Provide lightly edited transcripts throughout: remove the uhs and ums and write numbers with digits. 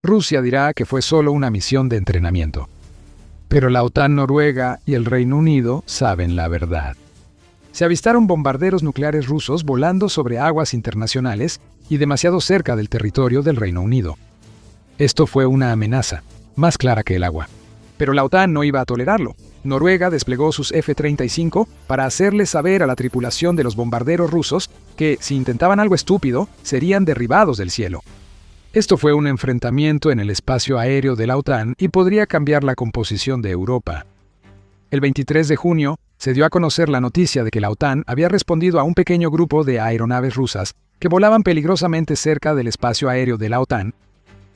Rusia dirá que fue solo una misión de entrenamiento. Pero la OTAN, Noruega y el Reino Unido saben la verdad. Se avistaron bombarderos nucleares rusos volando sobre aguas internacionales y demasiado cerca del territorio del Reino Unido. Esto fue una amenaza, más clara que el agua. Pero la OTAN no iba a tolerarlo. Noruega desplegó sus F-35 para hacerle saber a la tripulación de los bombarderos rusos que, si intentaban algo estúpido, serían derribados del cielo. Esto fue un enfrentamiento en el espacio aéreo de la OTAN y podría cambiar la composición de Europa. El 23 de junio se dio a conocer la noticia de que la OTAN había respondido a un pequeño grupo de aeronaves rusas que volaban peligrosamente cerca del espacio aéreo de la OTAN.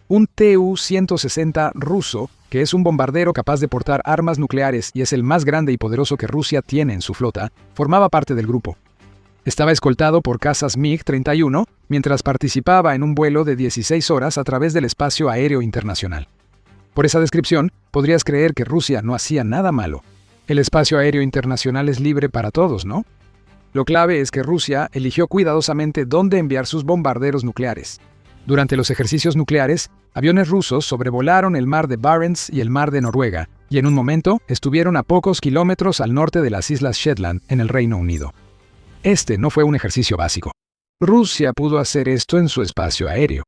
Un Tu-160 ruso, que es un bombardero capaz de portar armas nucleares y es el más grande y poderoso que Rusia tiene en su flota, formaba parte del grupo. Estaba escoltado por cazas MiG-31 mientras participaba en un vuelo de 16 horas a través del espacio aéreo internacional. Por esa descripción, podrías creer que Rusia no hacía nada malo. El espacio aéreo internacional es libre para todos, ¿no? Lo clave es que Rusia eligió cuidadosamente dónde enviar sus bombarderos nucleares. Durante los ejercicios nucleares, aviones rusos sobrevolaron el mar de Barents y el mar de Noruega, y en un momento estuvieron a pocos kilómetros al norte de las Islas Shetland, en el Reino Unido. Este no fue un ejercicio básico. Rusia pudo hacer esto en su espacio aéreo.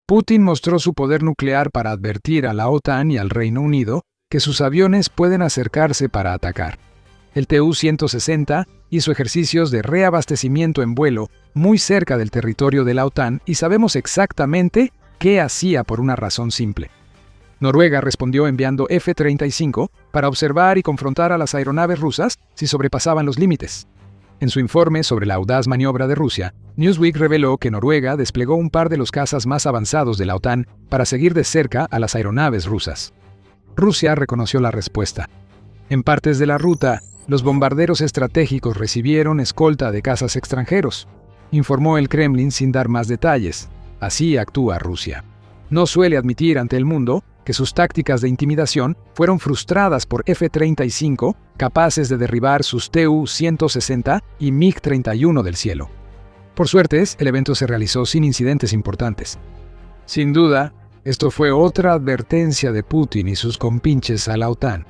Putin mostró su poder nuclear para advertir a la OTAN y al Reino Unido que sus aviones pueden acercarse para atacar. El Tu-160 hizo ejercicios de reabastecimiento en vuelo muy cerca del territorio de la OTAN y sabemos exactamente qué hacía por una razón simple. Noruega respondió enviando F-35 para observar y confrontar a las aeronaves rusas si sobrepasaban los límites. En su informe sobre la audaz maniobra de Rusia, Newsweek reveló que Noruega desplegó un par de los cazas más avanzados de la OTAN para seguir de cerca a las aeronaves rusas. Rusia reconoció la respuesta. En partes de la ruta, los bombarderos estratégicos recibieron escolta de cazas extranjeros, informó el Kremlin sin dar más detalles. Así actúa Rusia. No suele admitir ante el mundo que sus tácticas de intimidación fueron frustradas por F-35 capaces de derribar sus Tu-160 y MiG-31 del cielo. Por suerte, el evento se realizó sin incidentes importantes. Sin duda, esto fue otra advertencia de Putin y sus compinches a la OTAN.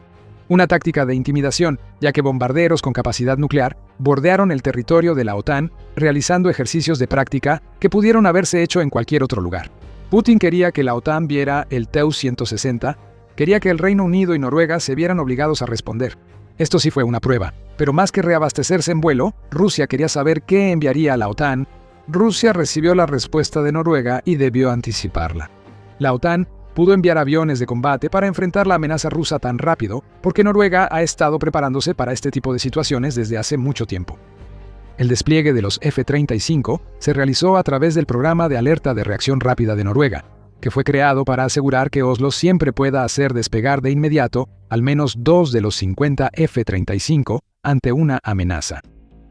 Una táctica de intimidación, ya que bombarderos con capacidad nuclear bordearon el territorio de la OTAN realizando ejercicios de práctica que pudieron haberse hecho en cualquier otro lugar. Putin quería que la OTAN viera el Tu-160, quería que el Reino Unido y Noruega se vieran obligados a responder. Esto sí fue una prueba, pero más que reabastecerse en vuelo, Rusia quería saber qué enviaría a la OTAN. Rusia recibió la respuesta de Noruega y debió anticiparla. La OTAN pudo enviar aviones de combate para enfrentar la amenaza rusa tan rápido porque Noruega ha estado preparándose para este tipo de situaciones desde hace mucho tiempo. El despliegue de los F-35 se realizó a través del Programa de Alerta de Reacción Rápida de Noruega, que fue creado para asegurar que Oslo siempre pueda hacer despegar de inmediato al menos 2 de los 50 F-35 ante una amenaza.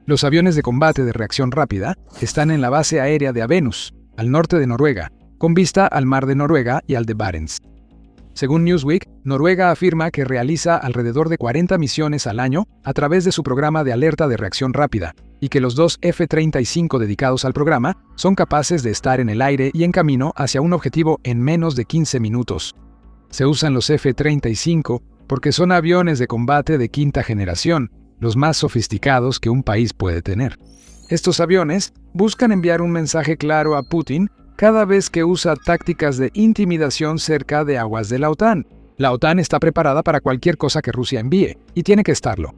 Los aviones de combate de reacción rápida están en la base aérea de Avenus, al norte de Noruega, con vista al mar de Noruega y al de Barents. Según Newsweek, Noruega afirma que realiza alrededor de 40 misiones al año a través de su programa de alerta de reacción rápida, y que los 2 F-35 dedicados al programa son capaces de estar en el aire y en camino hacia un objetivo en menos de 15 minutos. Se usan los F-35 porque son aviones de combate de quinta generación, los más sofisticados que un país puede tener. Estos aviones buscan enviar un mensaje claro a Putin cada vez que usa tácticas de intimidación cerca de aguas de la OTAN. La OTAN está preparada para cualquier cosa que Rusia envíe, y tiene que estarlo.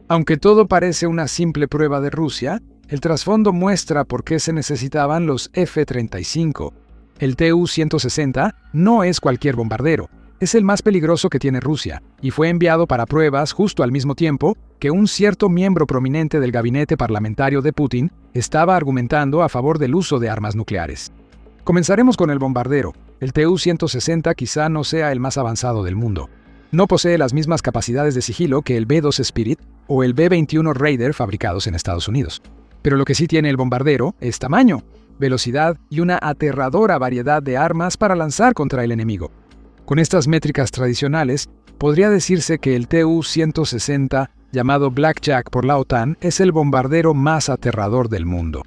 Aunque todo parece una simple prueba de Rusia, el trasfondo muestra por qué se necesitaban los F-35. El Tu-160 no es cualquier bombardero, es el más peligroso que tiene Rusia, y fue enviado para pruebas justo al mismo tiempo que un cierto miembro prominente del gabinete parlamentario de Putin estaba argumentando a favor del uso de armas nucleares. Comenzaremos con el bombardero. El Tu-160 quizá no sea el más avanzado del mundo. No posee las mismas capacidades de sigilo que el B-2 Spirit o el B-21 Raider fabricados en Estados Unidos. Pero lo que sí tiene el bombardero es tamaño, velocidad y una aterradora variedad de armas para lanzar contra el enemigo. Con estas métricas tradicionales, podría decirse que el Tu-160, llamado Blackjack por la OTAN, es el bombardero más aterrador del mundo.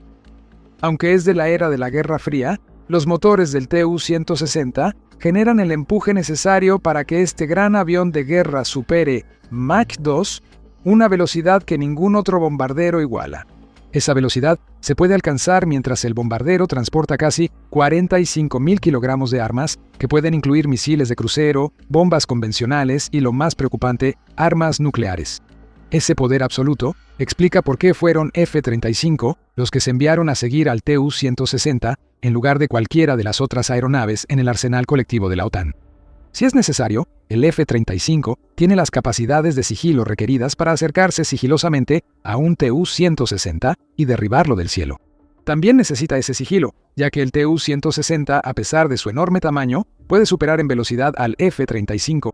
Aunque es de la era de la Guerra Fría, Los motores del Tu-160 generan el empuje necesario para que este gran avión de guerra supere Mach 2, una velocidad que ningún otro bombardero iguala. Esa velocidad se puede alcanzar mientras el bombardero transporta casi 45.000 kilogramos de armas, que pueden incluir misiles de crucero, bombas convencionales y, lo más preocupante, armas nucleares. Ese poder absoluto explica por qué fueron F-35 los que se enviaron a seguir al Tu-160 en lugar de cualquiera de las otras aeronaves en el arsenal colectivo de la OTAN. Si es necesario, el F-35 tiene las capacidades de sigilo requeridas para acercarse sigilosamente a un Tu-160 y derribarlo del cielo. También necesita ese sigilo, ya que el Tu-160, a pesar de su enorme tamaño, puede superar en velocidad al F-35.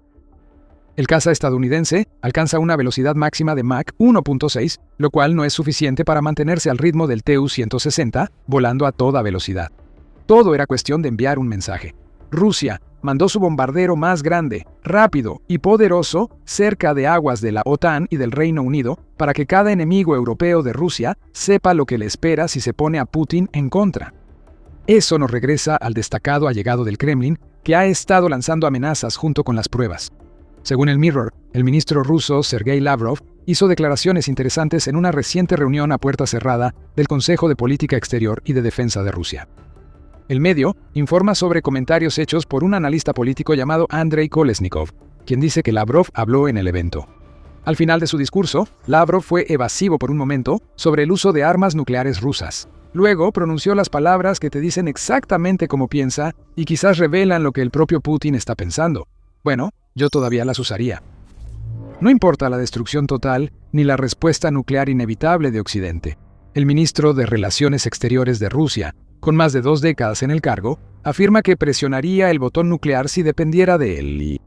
El caza estadounidense alcanza una velocidad máxima de Mach 1.6, lo cual no es suficiente para mantenerse al ritmo del Tu-160, volando a toda velocidad. Todo era cuestión de enviar un mensaje. Rusia mandó su bombardero más grande, rápido y poderoso cerca de aguas de la OTAN y del Reino Unido para que cada enemigo europeo de Rusia sepa lo que le espera si se pone a Putin en contra. Eso nos regresa al destacado allegado del Kremlin, que ha estado lanzando amenazas junto con las pruebas. Según el Mirror, el ministro ruso Sergei Lavrov hizo declaraciones interesantes en una reciente reunión a puerta cerrada del Consejo de Política Exterior y de Defensa de Rusia. El medio informa sobre comentarios hechos por un analista político llamado Andrei Kolesnikov, quien dice que Lavrov habló en el evento. Al final de su discurso, Lavrov fue evasivo por un momento sobre el uso de armas nucleares rusas. Luego pronunció las palabras que te dicen exactamente cómo piensa y quizás revelan lo que el propio Putin está pensando. Bueno, yo todavía las usaría. No importa la destrucción total ni la respuesta nuclear inevitable de Occidente. El ministro de Relaciones Exteriores de Rusia, con más de 2 décadas en el cargo, afirma que presionaría el botón nuclear si dependiera de él.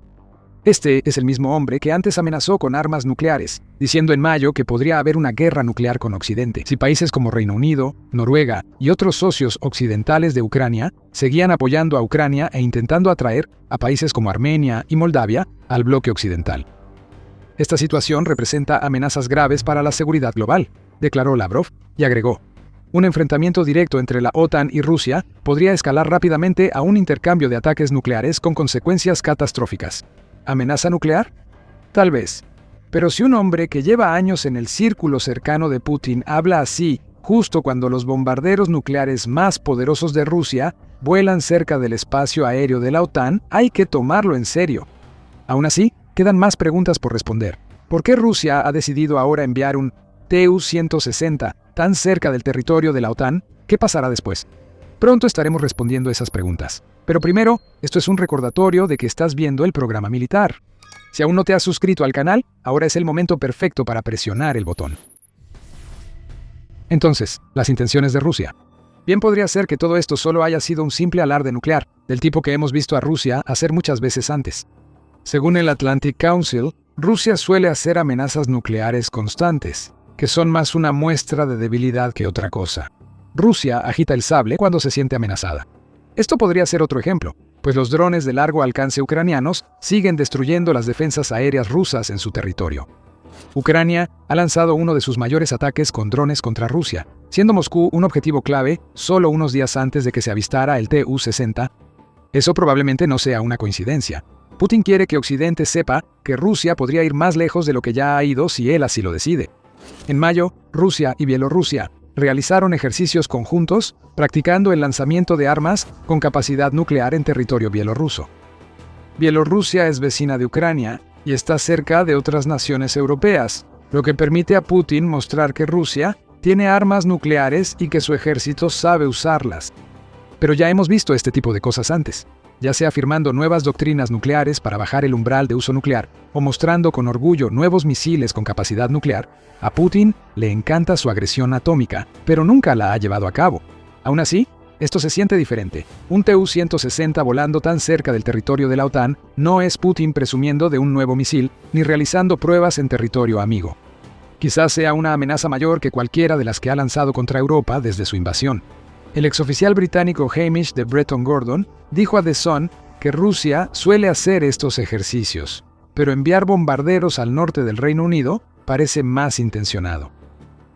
Este es el mismo hombre que antes amenazó con armas nucleares, diciendo en mayo que podría haber una guerra nuclear con Occidente si países como Reino Unido, Noruega y otros socios occidentales de Ucrania seguían apoyando a Ucrania e intentando atraer a países como Armenia y Moldavia al bloque occidental. Esta situación representa amenazas graves para la seguridad global, declaró Lavrov, y agregó: un enfrentamiento directo entre la OTAN y Rusia podría escalar rápidamente a un intercambio de ataques nucleares con consecuencias catastróficas. ¿Amenaza nuclear? Tal vez. Pero si un hombre que lleva años en el círculo cercano de Putin habla así, justo cuando los bombarderos nucleares más poderosos de Rusia vuelan cerca del espacio aéreo de la OTAN, hay que tomarlo en serio. Aún así, quedan más preguntas por responder. ¿Por qué Rusia ha decidido ahora enviar un Tu-160 tan cerca del territorio de la OTAN? ¿Qué pasará después? Pronto estaremos respondiendo esas preguntas. Pero primero, esto es un recordatorio de que estás viendo el programa militar. Si aún no te has suscrito al canal, ahora es el momento perfecto para presionar el botón. Entonces, las intenciones de Rusia. Bien podría ser que todo esto solo haya sido un simple alarde nuclear, del tipo que hemos visto a Rusia hacer muchas veces antes. Según el Atlantic Council, Rusia suele hacer amenazas nucleares constantes, que son más una muestra de debilidad que otra cosa. Rusia agita el sable cuando se siente amenazada. Esto podría ser otro ejemplo, pues los drones de largo alcance ucranianos siguen destruyendo las defensas aéreas rusas en su territorio. Ucrania ha lanzado uno de sus mayores ataques con drones contra Rusia, siendo Moscú un objetivo clave solo unos días antes de que se avistara el Tu-60. Eso probablemente no sea una coincidencia. Putin quiere que Occidente sepa que Rusia podría ir más lejos de lo que ya ha ido si él así lo decide. En mayo, Rusia y Bielorrusia realizaron ejercicios conjuntos practicando el lanzamiento de armas con capacidad nuclear en territorio bielorruso. Bielorrusia es vecina de Ucrania y está cerca de otras naciones europeas, lo que permite a Putin mostrar que Rusia tiene armas nucleares y que su ejército sabe usarlas. Pero ya hemos visto este tipo de cosas antes, ya sea firmando nuevas doctrinas nucleares para bajar el umbral de uso nuclear o mostrando con orgullo nuevos misiles con capacidad nuclear. A Putin le encanta su agresión atómica, pero nunca la ha llevado a cabo. Aún así, esto se siente diferente. Un Tu-160 volando tan cerca del territorio de la OTAN no es Putin presumiendo de un nuevo misil ni realizando pruebas en territorio amigo. Quizás sea una amenaza mayor que cualquiera de las que ha lanzado contra Europa desde su invasión. El exoficial británico Hamish de Breton Gordon dijo a The Sun que Rusia suele hacer estos ejercicios, pero enviar bombarderos al norte del Reino Unido parece más intencionado.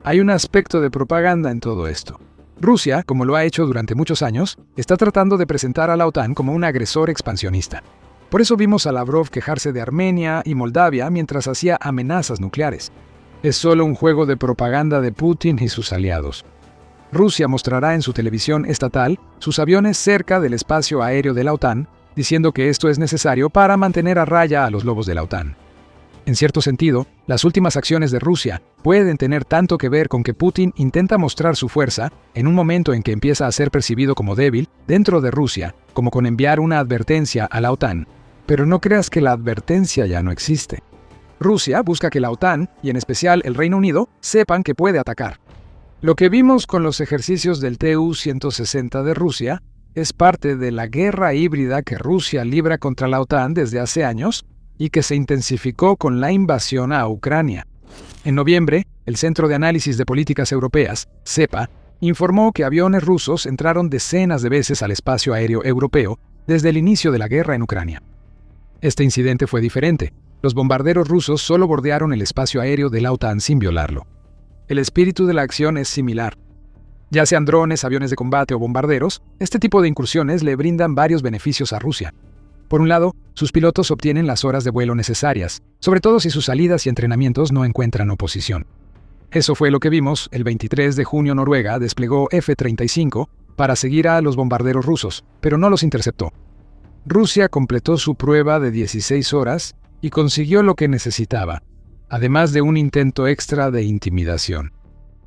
Hay un aspecto de propaganda en todo esto. Rusia, como lo ha hecho durante muchos años, está tratando de presentar a la OTAN como un agresor expansionista. Por eso vimos a Lavrov quejarse de Armenia y Moldavia mientras hacía amenazas nucleares. Es solo un juego de propaganda de Putin y sus aliados. Rusia mostrará en su televisión estatal sus aviones cerca del espacio aéreo de la OTAN, diciendo que esto es necesario para mantener a raya a los lobos de la OTAN. En cierto sentido, las últimas acciones de Rusia pueden tener tanto que ver con que Putin intenta mostrar su fuerza en un momento en que empieza a ser percibido como débil dentro de Rusia, como con enviar una advertencia a la OTAN. Pero no creas que la advertencia ya no existe. Rusia busca que la OTAN, y en especial el Reino Unido, sepan que puede atacar. Lo que vimos con los ejercicios del Tu-160 de Rusia es parte de la guerra híbrida que Rusia libra contra la OTAN desde hace años y que se intensificó con la invasión a Ucrania. En noviembre, el Centro de Análisis de Políticas Europeas, CEPA, informó que aviones rusos entraron decenas de veces al espacio aéreo europeo desde el inicio de la guerra en Ucrania. Este incidente fue diferente. Los bombarderos rusos solo bordearon el espacio aéreo de la OTAN sin violarlo. El espíritu de la acción es similar. Ya sean drones, aviones de combate o bombarderos, este tipo de incursiones le brindan varios beneficios a Rusia. Por un lado, sus pilotos obtienen las horas de vuelo necesarias, sobre todo si sus salidas y entrenamientos no encuentran oposición. Eso fue lo que vimos. El 23 de junio Noruega desplegó F-35 para seguir a los bombarderos rusos, pero no los interceptó. Rusia completó su prueba de 16 horas y consiguió lo que necesitaba, además de un intento extra de intimidación.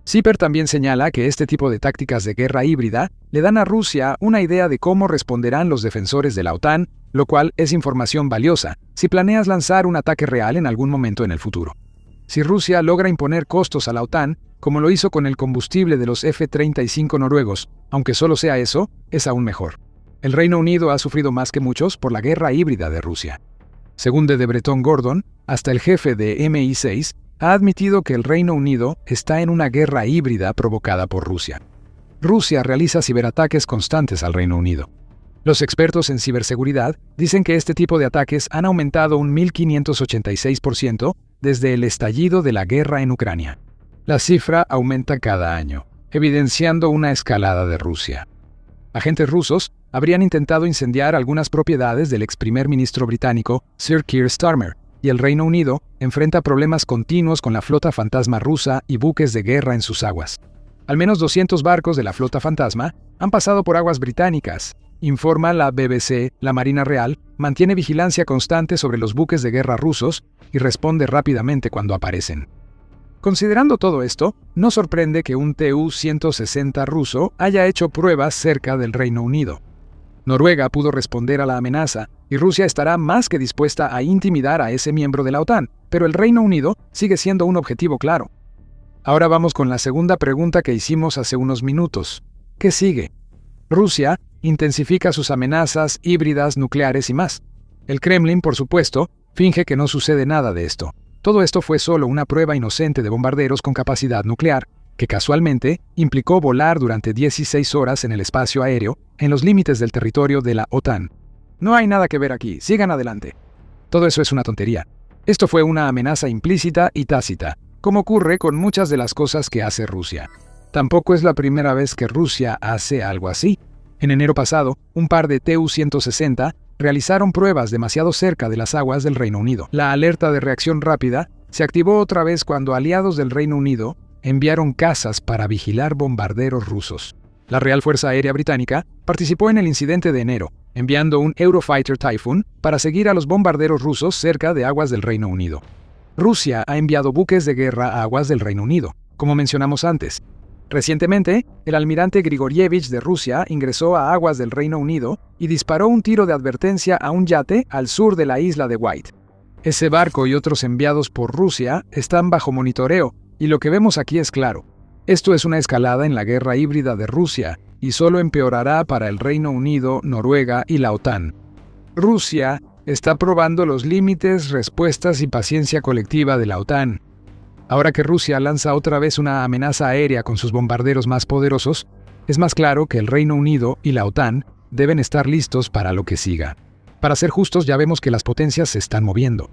Sipper también señala que este tipo de tácticas de guerra híbrida le dan a Rusia una idea de cómo responderán los defensores de la OTAN, lo cual es información valiosa si planeas lanzar un ataque real en algún momento en el futuro. Si Rusia logra imponer costos a la OTAN, como lo hizo con el combustible de los F-35 noruegos, aunque solo sea eso, es aún mejor. El Reino Unido ha sufrido más que muchos por la guerra híbrida de Rusia. Según de Breton Gordon, hasta el jefe de MI6 ha admitido que el Reino Unido está en una guerra híbrida provocada por Rusia. Rusia realiza ciberataques constantes al Reino Unido. Los expertos en ciberseguridad dicen que este tipo de ataques han aumentado un 1586% desde el estallido de la guerra en Ucrania. La cifra aumenta cada año, evidenciando una escalada de Rusia. Agentes rusos habrían intentado incendiar algunas propiedades del ex primer ministro británico Sir Keir Starmer, y el Reino Unido enfrenta problemas continuos con la flota fantasma rusa y buques de guerra en sus aguas. Al menos 200 barcos de la flota fantasma han pasado por aguas británicas. Informa la BBC, la Marina Real mantiene vigilancia constante sobre los buques de guerra rusos y responde rápidamente cuando aparecen. Considerando todo esto, no sorprende que un Tu-160 ruso haya hecho pruebas cerca del Reino Unido. Noruega pudo responder a la amenaza y Rusia estará más que dispuesta a intimidar a ese miembro de la OTAN, pero el Reino Unido sigue siendo un objetivo claro. Ahora vamos con la segunda pregunta que hicimos hace unos minutos. ¿Qué sigue? Rusia intensifica sus amenazas híbridas, nucleares y más. El Kremlin, por supuesto, finge que no sucede nada de esto. Todo esto fue solo una prueba inocente de bombarderos con capacidad nuclear, que casualmente implicó volar durante 16 horas en el espacio aéreo en los límites del territorio de la OTAN. No hay nada que ver aquí, sigan adelante. Todo eso es una tontería. Esto fue una amenaza implícita y tácita, como ocurre con muchas de las cosas que hace Rusia. Tampoco es la primera vez que Rusia hace algo así. En enero pasado, un par de Tu-160 realizaron pruebas demasiado cerca de las aguas del Reino Unido. La alerta de reacción rápida se activó otra vez cuando aliados del Reino Unido enviaron cazas para vigilar bombarderos rusos. La Real Fuerza Aérea Británica participó en el incidente de enero, enviando un Eurofighter Typhoon para seguir a los bombarderos rusos cerca de aguas del Reino Unido. Rusia ha enviado buques de guerra a aguas del Reino Unido, como mencionamos antes. Recientemente, el almirante Grigorievich de Rusia ingresó a aguas del Reino Unido y disparó un tiro de advertencia a un yate al sur de la isla de White. Ese barco y otros enviados por Rusia están bajo monitoreo, y lo que vemos aquí es claro. Esto es una escalada en la guerra híbrida de Rusia, y solo empeorará para el Reino Unido, Noruega y la OTAN. Rusia está probando los límites, respuestas y paciencia colectiva de la OTAN. Ahora que Rusia lanza otra vez una amenaza aérea con sus bombarderos más poderosos, es más claro que el Reino Unido y la OTAN deben estar listos para lo que siga. Para ser justos, ya vemos que las potencias se están moviendo.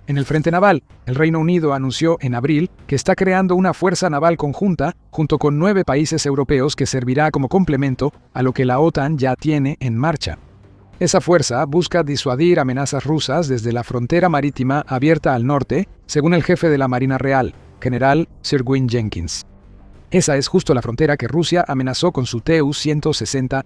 En el frente naval, el Reino Unido anunció en abril que está creando una fuerza naval conjunta junto con 9 países europeos que servirá como complemento a lo que la OTAN ya tiene en marcha. Esa fuerza busca disuadir amenazas rusas desde la frontera marítima abierta al norte, según el jefe de la Marina Real, general Sir-Gwyn Jenkins. Esa es justo la frontera que Rusia amenazó con su Tu-160.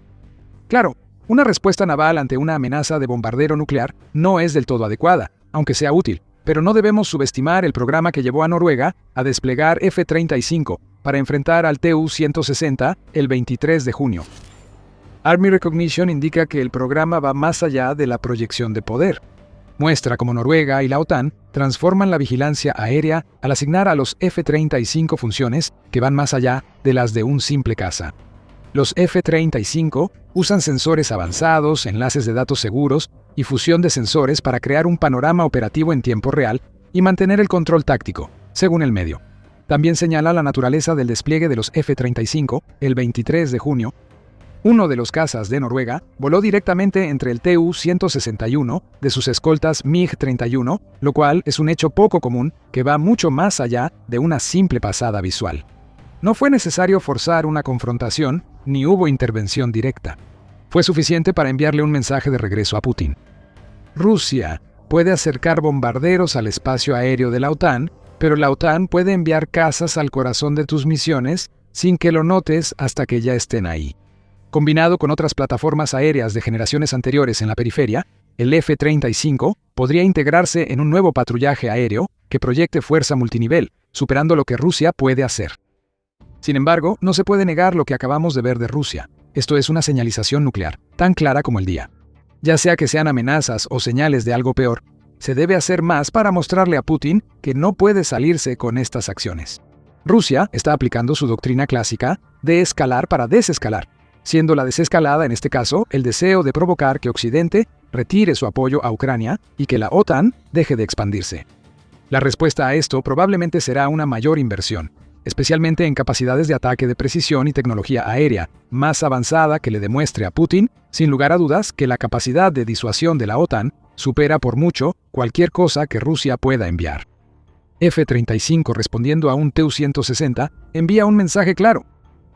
Claro, una respuesta naval ante una amenaza de bombardero nuclear no es del todo adecuada, aunque sea útil. Pero no debemos subestimar el programa que llevó a Noruega a desplegar F-35 para enfrentar al Tu-160 el 23 de junio. Army Recognition indica que el programa va más allá de la proyección de poder. Muestra cómo Noruega y la OTAN transforman la vigilancia aérea al asignar a los F-35 funciones que van más allá de las de un simple caza. Los F-35 usan sensores avanzados, enlaces de datos seguros y fusión de sensores para crear un panorama operativo en tiempo real y mantener el control táctico, según el medio. También señala la naturaleza del despliegue de los F-35 el 23 de junio. Uno de los cazas de Noruega voló directamente entre el Tu-161 de sus escoltas MiG-31, lo cual es un hecho poco común que va mucho más allá de una simple pasada visual. No fue necesario forzar una confrontación, ni hubo intervención directa. Fue suficiente para enviarle un mensaje de regreso a Putin. Rusia puede acercar bombarderos al espacio aéreo de la OTAN, pero la OTAN puede enviar cazas al corazón de tus misiones sin que lo notes hasta que ya estén ahí. Combinado con otras plataformas aéreas de generaciones anteriores en la periferia, el F-35 podría integrarse en un nuevo patrullaje aéreo que proyecte fuerza multinivel, superando lo que Rusia puede hacer. Sin embargo, no se puede negar lo que acabamos de ver de Rusia. Esto es una señalización nuclear, tan clara como el día. Ya sea que sean amenazas o señales de algo peor, se debe hacer más para mostrarle a Putin que no puede salirse con estas acciones. Rusia está aplicando su doctrina clásica de escalar para desescalar, siendo la desescalada, en este caso, el deseo de provocar que Occidente retire su apoyo a Ucrania y que la OTAN deje de expandirse. La respuesta a esto probablemente será una mayor inversión, especialmente en capacidades de ataque de precisión y tecnología aérea, más avanzada que le demuestre a Putin, sin lugar a dudas, que la capacidad de disuasión de la OTAN supera por mucho cualquier cosa que Rusia pueda enviar. F-35, respondiendo a un Tu-160, envía un mensaje claro.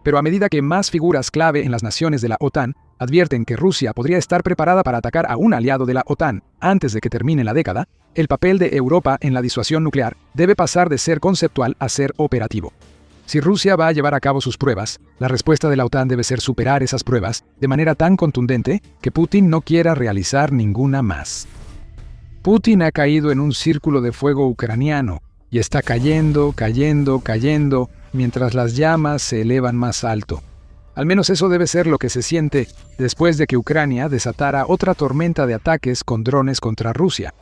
Pero a medida que más figuras clave en las naciones de la OTAN advierten que Rusia podría estar preparada para atacar a un aliado de la OTAN antes de que termine la década, el papel de Europa en la disuasión nuclear debe pasar de ser conceptual a ser operativo. Si Rusia va a llevar a cabo sus pruebas, la respuesta de la OTAN debe ser superar esas pruebas de manera tan contundente que Putin no quiera realizar ninguna más. Putin ha caído en un círculo de fuego ucraniano y está cayendo, mientras las llamas se elevan más alto. Al menos eso debe ser lo que se siente después de que Ucrania desatara otra tormenta de ataques con drones contra Rusia.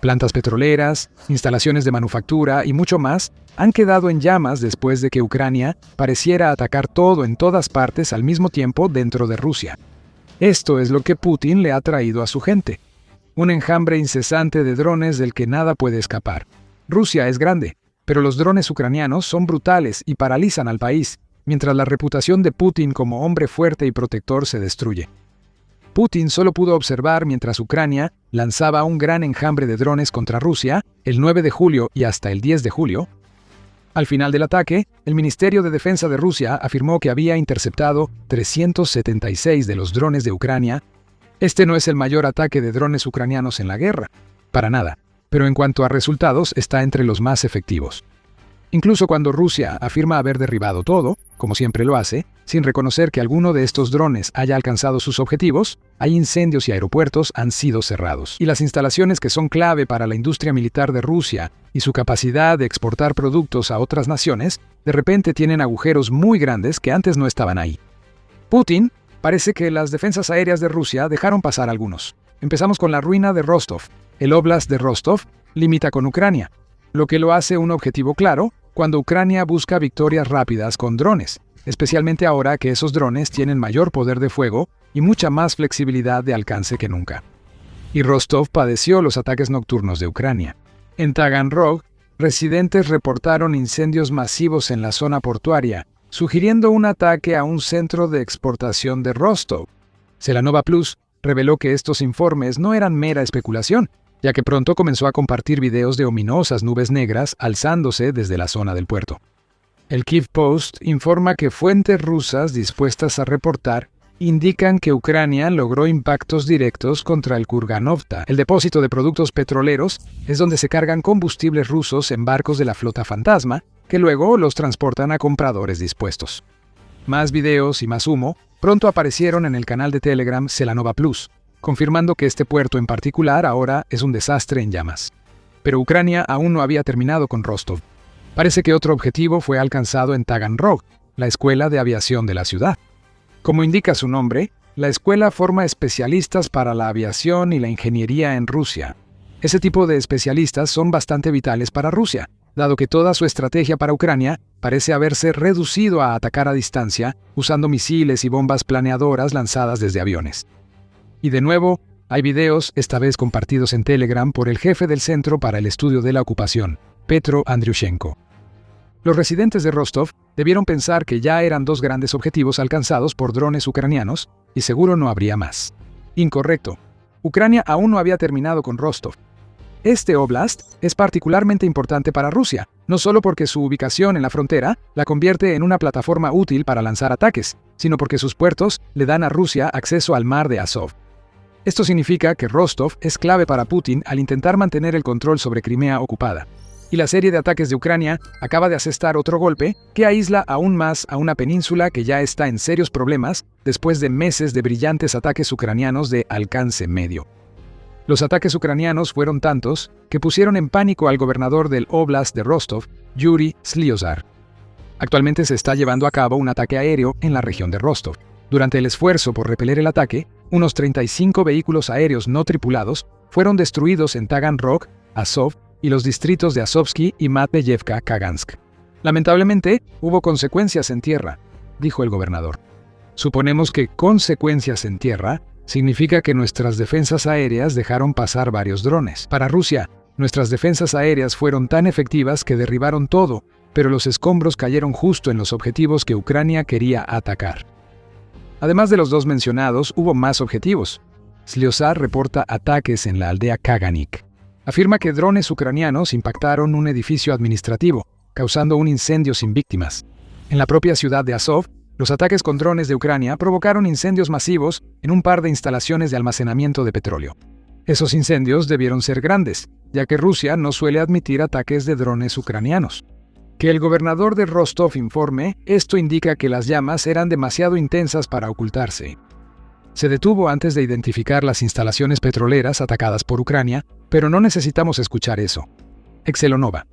Plantas petroleras, instalaciones de manufactura y mucho más han quedado en llamas después de que Ucrania pareciera atacar todo en todas partes al mismo tiempo dentro de Rusia. Esto es lo que Putin le ha traído a su gente. Un enjambre incesante de drones del que nada puede escapar. Rusia es grande, pero los drones ucranianos son brutales y paralizan al país, mientras la reputación de Putin como hombre fuerte y protector se destruye. Putin solo pudo observar mientras Ucrania lanzaba un gran enjambre de drones contra Rusia el 9 de julio y hasta el 10 de julio. Al final del ataque, el Ministerio de Defensa de Rusia afirmó que había interceptado 376 de los drones de Ucrania. Este no es el mayor ataque de drones ucranianos en la guerra, para nada, pero en cuanto a resultados está entre los más efectivos. Incluso cuando Rusia afirma haber derribado todo, como siempre lo hace, sin reconocer que alguno de estos drones haya alcanzado sus objetivos, hay incendios y aeropuertos han sido cerrados. Y las instalaciones que son clave para la industria militar de Rusia y su capacidad de exportar productos a otras naciones, de repente tienen agujeros muy grandes que antes no estaban ahí. Putin parece que las defensas aéreas de Rusia dejaron pasar algunos. Empezamos con la ruina de Rostov. El Oblast de Rostov limita con Ucrania, lo que lo hace un objetivo claro cuando Ucrania busca victorias rápidas con drones, especialmente ahora que esos drones tienen mayor poder de fuego y mucha más flexibilidad de alcance que nunca. Y Rostov padeció los ataques nocturnos de Ucrania. En Taganrog, residentes reportaron incendios masivos en la zona portuaria, sugiriendo un ataque a un centro de exportación de Rostov. Selanova Plus reveló que estos informes no eran mera especulación, ya que pronto comenzó a compartir videos de ominosas nubes negras alzándose desde la zona del puerto. El Kyiv Post informa que fuentes rusas dispuestas a reportar indican que Ucrania logró impactos directos contra el Kurganovka. El depósito de productos petroleros es donde se cargan combustibles rusos en barcos de la flota fantasma, que luego los transportan a compradores dispuestos. Más videos y más humo pronto aparecieron en el canal de Telegram Selanova Plus, confirmando que este puerto en particular ahora es un desastre en llamas. Pero Ucrania aún no había terminado con Rostov. Parece que otro objetivo fue alcanzado en Taganrog, la escuela de aviación de la ciudad. Como indica su nombre, la escuela forma especialistas para la aviación y la ingeniería en Rusia. Ese tipo de especialistas son bastante vitales para Rusia, dado que toda su estrategia para Ucrania parece haberse reducido a atacar a distancia usando misiles y bombas planeadoras lanzadas desde aviones. Y de nuevo, hay videos, esta vez compartidos en Telegram por el jefe del Centro para el Estudio de la Ocupación, Petro Andriushenko. Los residentes de Rostov debieron pensar que ya eran dos grandes objetivos alcanzados por drones ucranianos y seguro no habría más. Incorrecto. Ucrania aún no había terminado con Rostov. Este oblast es particularmente importante para Rusia, no solo porque su ubicación en la frontera la convierte en una plataforma útil para lanzar ataques, sino porque sus puertos le dan a Rusia acceso al mar de Azov. Esto significa que Rostov es clave para Putin al intentar mantener el control sobre Crimea ocupada. Y la serie de ataques de Ucrania acaba de asestar otro golpe que aísla aún más a una península que ya está en serios problemas después de meses de brillantes ataques ucranianos de alcance medio. Los ataques ucranianos fueron tantos que pusieron en pánico al gobernador del Oblast de Rostov, Yuri Sliozar. Actualmente se está llevando a cabo un ataque aéreo en la región de Rostov. Durante el esfuerzo por repeler el ataque, unos 35 vehículos aéreos no tripulados fueron destruidos en Taganrog, Azov y los distritos de Azovsky y Matveyevka-Kagansk. Lamentablemente, hubo consecuencias en tierra, dijo el gobernador. Suponemos que consecuencias en tierra significa que nuestras defensas aéreas dejaron pasar varios drones. Para Rusia, nuestras defensas aéreas fueron tan efectivas que derribaron todo, pero los escombros cayeron justo en los objetivos que Ucrania quería atacar. Además de los dos mencionados, hubo más objetivos. Sliozar reporta ataques en la aldea Kaganik. Afirma que drones ucranianos impactaron un edificio administrativo, causando un incendio sin víctimas. En la propia ciudad de Azov, los ataques con drones de Ucrania provocaron incendios masivos en un par de instalaciones de almacenamiento de petróleo. Esos incendios debieron ser grandes, ya que Rusia no suele admitir ataques de drones ucranianos. Que el gobernador de Rostov informe, esto indica que las llamas eran demasiado intensas para ocultarse. Se detuvo antes de identificar las instalaciones petroleras atacadas por Ucrania, pero no necesitamos escuchar eso. Excelonova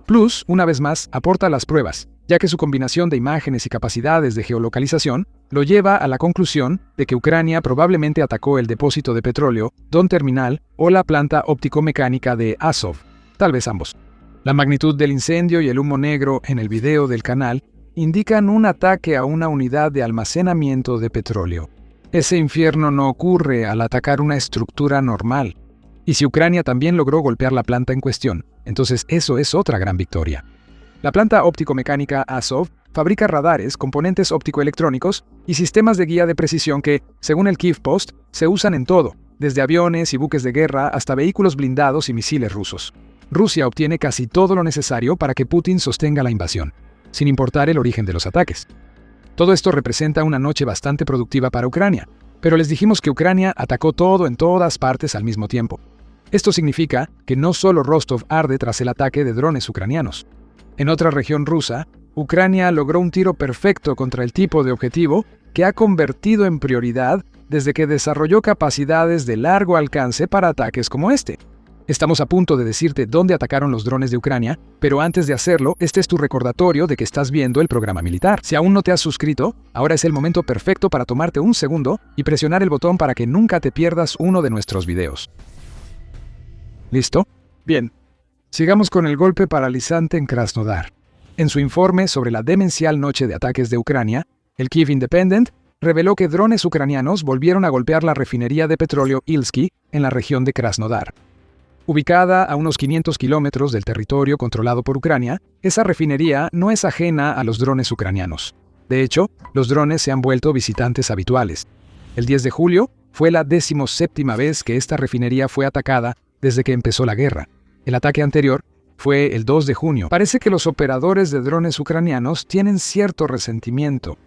Plus, una vez más, aporta las pruebas, ya que su combinación de imágenes y capacidades de geolocalización lo lleva a la conclusión de que Ucrania probablemente atacó el depósito de petróleo, Don Terminal o la planta óptico-mecánica de Azov, tal vez ambos. La magnitud del incendio y el humo negro en el video del canal indican un ataque a una unidad de almacenamiento de petróleo. Ese infierno no ocurre al atacar una estructura normal. Y si Ucrania también logró golpear la planta en cuestión, entonces eso es otra gran victoria. La planta óptico-mecánica Azov fabrica radares, componentes óptico-electrónicos y sistemas de guía de precisión que, según el Kyiv Post, se usan en todo, desde aviones y buques de guerra hasta vehículos blindados y misiles rusos. Rusia obtiene casi todo lo necesario para que Putin sostenga la invasión, sin importar el origen de los ataques. Todo esto representa una noche bastante productiva para Ucrania, pero les dijimos que Ucrania atacó todo en todas partes al mismo tiempo. Esto significa que no solo Rostov arde tras el ataque de drones ucranianos. En otra región rusa, Ucrania logró un tiro perfecto contra el tipo de objetivo que ha convertido en prioridad desde que desarrolló capacidades de largo alcance para ataques como este. Estamos a punto de decirte dónde atacaron los drones de Ucrania, pero antes de hacerlo, este es tu recordatorio de que estás viendo el programa militar. Si aún no te has suscrito, ahora es el momento perfecto para tomarte un segundo y presionar el botón para que nunca te pierdas uno de nuestros videos. ¿Listo? Bien. Sigamos con el golpe paralizante en Krasnodar. En su informe sobre la demencial noche de ataques de Ucrania, el Kyiv Independent reveló que drones ucranianos volvieron a golpear la refinería de petróleo Ilsky en la región de Krasnodar. Ubicada a unos 500 kilómetros del territorio controlado por Ucrania, esa refinería no es ajena a los drones ucranianos. De hecho, los drones se han vuelto visitantes habituales. El 10 de julio fue la 17ª vez que esta refinería fue atacada desde que empezó la guerra. El ataque anterior fue el 2 de junio. Parece que los operadores de drones ucranianos tienen cierto resentimiento.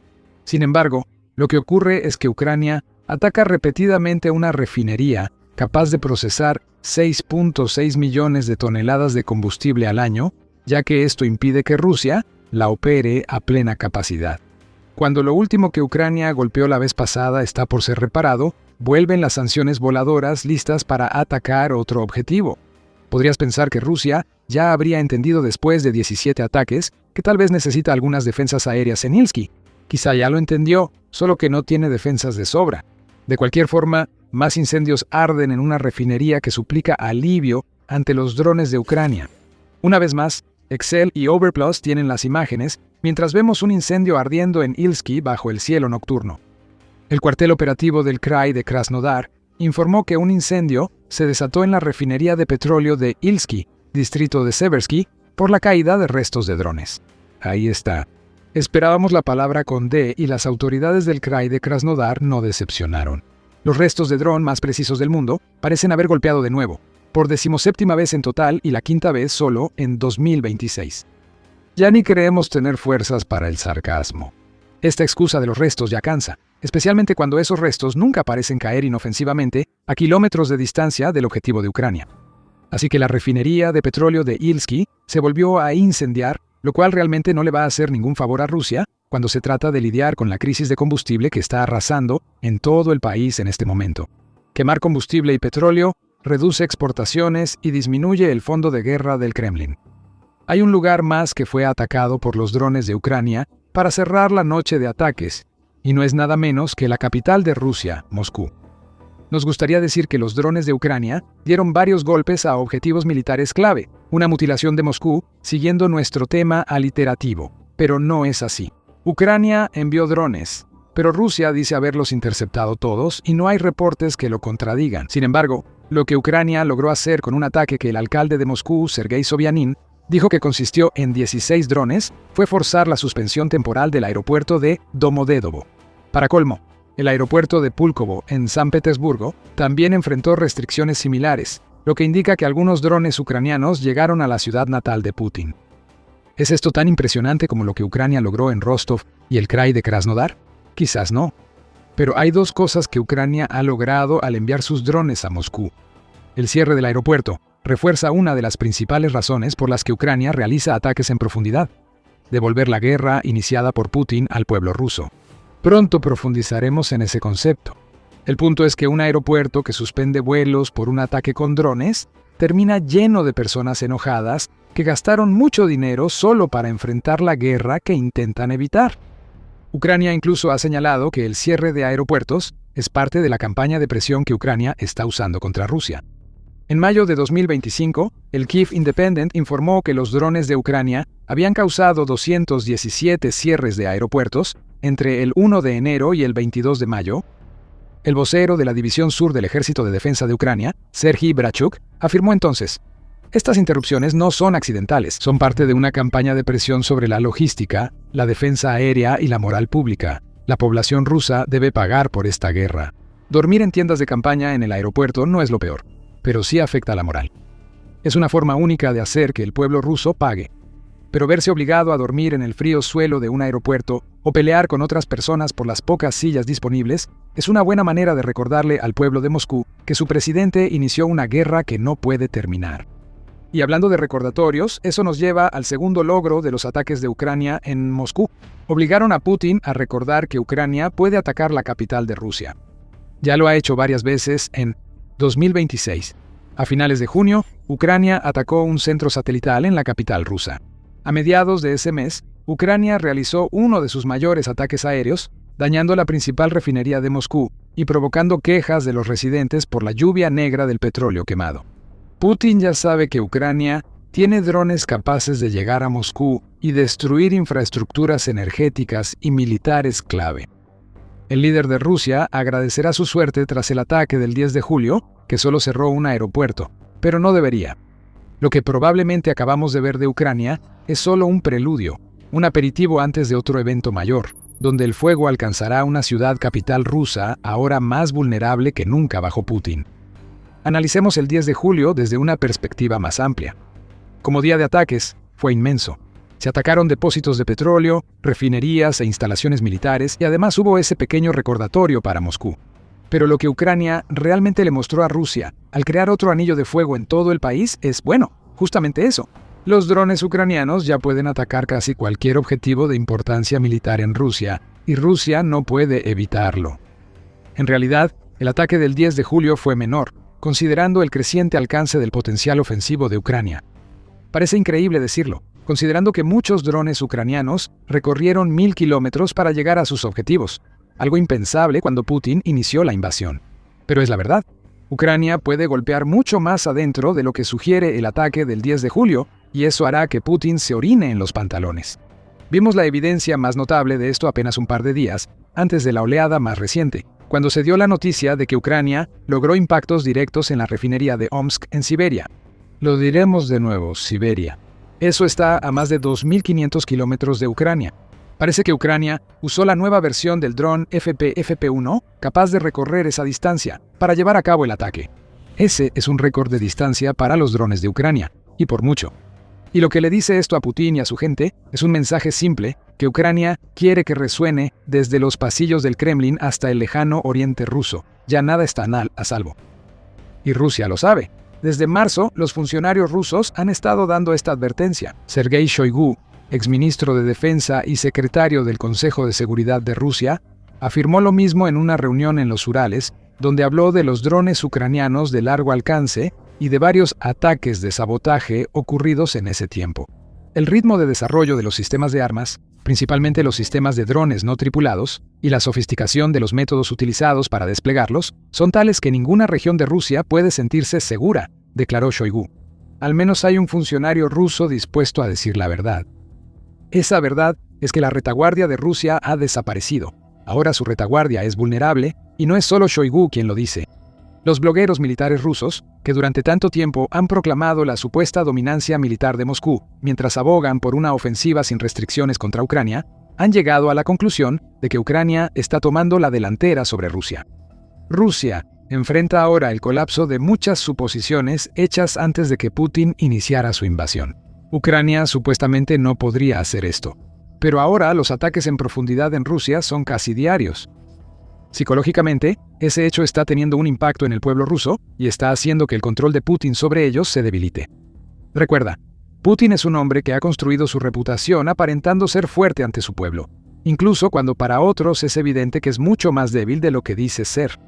Sin embargo, lo que ocurre es que Ucrania ataca repetidamente una refinería capaz de procesar 6.6 millones de toneladas de combustible al año, ya que esto impide que Rusia la opere a plena capacidad. Cuando lo último que Ucrania golpeó la vez pasada está por ser reparado, vuelven las sanciones voladoras listas para atacar otro objetivo. Podrías pensar que Rusia ya habría entendido después de 17 ataques que tal vez necesita algunas defensas aéreas en Ilsky. Quizá ya lo entendió, solo que no tiene defensas de sobra. De cualquier forma, más incendios arden en una refinería que suplica alivio ante los drones de Ucrania. Una vez más, Excel y Overplus tienen las imágenes mientras vemos un incendio ardiendo en Ilsky bajo el cielo nocturno. El cuartel operativo del Krai de Krasnodar informó que un incendio se desató en la refinería de petróleo de Ilsky, distrito de Seversky, por la caída de restos de drones. Ahí está. Esperábamos la palabra con D y las autoridades del Krai de Krasnodar no decepcionaron. Los restos de dron más precisos del mundo parecen haber golpeado de nuevo, por 17ª vez en total y la 5ª vez solo en 2026. Ya ni creemos tener fuerzas para el sarcasmo. Esta excusa de los restos ya cansa, especialmente cuando esos restos nunca parecen caer inofensivamente a kilómetros de distancia del objetivo de Ucrania. Así que la refinería de petróleo de Ilsky se volvió a incendiar, lo cual realmente no le va a hacer ningún favor a Rusia cuando se trata de lidiar con la crisis de combustible que está arrasando en todo el país en este momento. Quemar combustible y petróleo reduce exportaciones y disminuye el fondo de guerra del Kremlin. Hay un lugar más que fue atacado por los drones de Ucrania para cerrar la noche de ataques, y no es nada menos que la capital de Rusia, Moscú. Nos gustaría decir que los drones de Ucrania dieron varios golpes a objetivos militares clave, una mutilación de Moscú, siguiendo nuestro tema aliterativo, pero no es así. Ucrania envió drones, pero Rusia dice haberlos interceptado todos y no hay reportes que lo contradigan. Sin embargo, lo que Ucrania logró hacer con un ataque que el alcalde de Moscú, Sergei Sobyanin, dijo que consistió en 16 drones, fue forzar la suspensión temporal del aeropuerto de Domodedovo. Para colmo, el aeropuerto de Pulkovo, en San Petersburgo, también enfrentó restricciones similares, lo que indica que algunos drones ucranianos llegaron a la ciudad natal de Putin. ¿Es esto tan impresionante como lo que Ucrania logró en Rostov y el Krai de Krasnodar? Quizás no. Pero hay dos cosas que Ucrania ha logrado al enviar sus drones a Moscú. El cierre del aeropuerto refuerza una de las principales razones por las que Ucrania realiza ataques en profundidad: devolver la guerra iniciada por Putin al pueblo ruso. Pronto profundizaremos en ese concepto. El punto es que un aeropuerto que suspende vuelos por un ataque con drones termina lleno de personas enojadas que gastaron mucho dinero solo para enfrentar la guerra que intentan evitar. Ucrania incluso ha señalado que el cierre de aeropuertos es parte de la campaña de presión que Ucrania está usando contra Rusia. En mayo de 2025, el Kyiv Independent informó que los drones de Ucrania habían causado 217 cierres de aeropuertos entre el 1 de enero y el 22 de mayo. El vocero de la División Sur del Ejército de Defensa de Ucrania, Serhiy Brachuk, afirmó entonces: estas interrupciones no son accidentales, son parte de una campaña de presión sobre la logística, la defensa aérea y la moral pública. La población rusa debe pagar por esta guerra. Dormir en tiendas de campaña en el aeropuerto no es lo peor, pero sí afecta a la moral. Es una forma única de hacer que el pueblo ruso pague. Pero verse obligado a dormir en el frío suelo de un aeropuerto o pelear con otras personas por las pocas sillas disponibles es una buena manera de recordarle al pueblo de Moscú que su presidente inició una guerra que no puede terminar. Y hablando de recordatorios, eso nos lleva al segundo logro de los ataques de Ucrania en Moscú. Obligaron a Putin a recordar que Ucrania puede atacar la capital de Rusia. Ya lo ha hecho varias veces en 2026. A finales de junio, Ucrania atacó un centro satelital en la capital rusa. A mediados de ese mes, Ucrania realizó uno de sus mayores ataques aéreos, dañando la principal refinería de Moscú y provocando quejas de los residentes por la lluvia negra del petróleo quemado. Putin ya sabe que Ucrania tiene drones capaces de llegar a Moscú y destruir infraestructuras energéticas y militares clave. El líder de Rusia agradecerá su suerte tras el ataque del 10 de julio, que solo cerró un aeropuerto, pero no debería. Lo que probablemente acabamos de ver de Ucrania es solo un preludio, un aperitivo antes de otro evento mayor, donde el fuego alcanzará una ciudad capital rusa ahora más vulnerable que nunca bajo Putin. Analicemos el 10 de julio desde una perspectiva más amplia. Como día de ataques, fue inmenso. Se atacaron depósitos de petróleo, refinerías e instalaciones militares, y además hubo ese pequeño recordatorio para Moscú. Pero lo que Ucrania realmente le mostró a Rusia al crear otro anillo de fuego en todo el país es, bueno, justamente eso. Los drones ucranianos ya pueden atacar casi cualquier objetivo de importancia militar en Rusia, y Rusia no puede evitarlo. En realidad, el ataque del 10 de julio fue menor, considerando el creciente alcance del potencial ofensivo de Ucrania. Parece increíble decirlo, considerando que muchos drones ucranianos recorrieron 1000 kilómetros para llegar a sus objetivos, algo impensable cuando Putin inició la invasión. Pero es la verdad. Ucrania puede golpear mucho más adentro de lo que sugiere el ataque del 10 de julio, y eso hará que Putin se orine en los pantalones. Vimos la evidencia más notable de esto apenas un par de días antes de la oleada más reciente, cuando se dio la noticia de que Ucrania logró impactos directos en la refinería de Omsk en Siberia. Lo diremos de nuevo, Siberia. Eso está a más de 2.500 kilómetros de Ucrania. Parece que Ucrania usó la nueva versión del dron FP-1 capaz de recorrer esa distancia para llevar a cabo el ataque. Ese es un récord de distancia para los drones de Ucrania, y por mucho. Y lo que le dice esto a Putin y a su gente es un mensaje simple que Ucrania quiere que resuene desde los pasillos del Kremlin hasta el lejano oriente ruso. Ya nada está a salvo. Y Rusia lo sabe. Desde marzo, los funcionarios rusos han estado dando esta advertencia. Sergei Shoigu, exministro de Defensa y secretario del Consejo de Seguridad de Rusia, afirmó lo mismo en una reunión en los Urales, donde habló de los drones ucranianos de largo alcance y de varios ataques de sabotaje ocurridos en ese tiempo. El ritmo de desarrollo de los sistemas de armas, principalmente los sistemas de drones no tripulados, y la sofisticación de los métodos utilizados para desplegarlos, son tales que ninguna región de Rusia puede sentirse segura, declaró Shoigu. Al menos hay un funcionario ruso dispuesto a decir la verdad. Esa verdad es que la retaguardia de Rusia ha desaparecido. Ahora su retaguardia es vulnerable, y no es solo Shoigu quien lo dice. Los blogueros militares rusos, que durante tanto tiempo han proclamado la supuesta dominancia militar de Moscú, mientras abogan por una ofensiva sin restricciones contra Ucrania, han llegado a la conclusión de que Ucrania está tomando la delantera sobre Rusia. Rusia enfrenta ahora el colapso de muchas suposiciones hechas antes de que Putin iniciara su invasión. Ucrania supuestamente no podría hacer esto, pero ahora los ataques en profundidad en Rusia son casi diarios. Psicológicamente, ese hecho está teniendo un impacto en el pueblo ruso y está haciendo que el control de Putin sobre ellos se debilite. Recuerda, Putin es un hombre que ha construido su reputación aparentando ser fuerte ante su pueblo, incluso cuando para otros es evidente que es mucho más débil de lo que dice ser.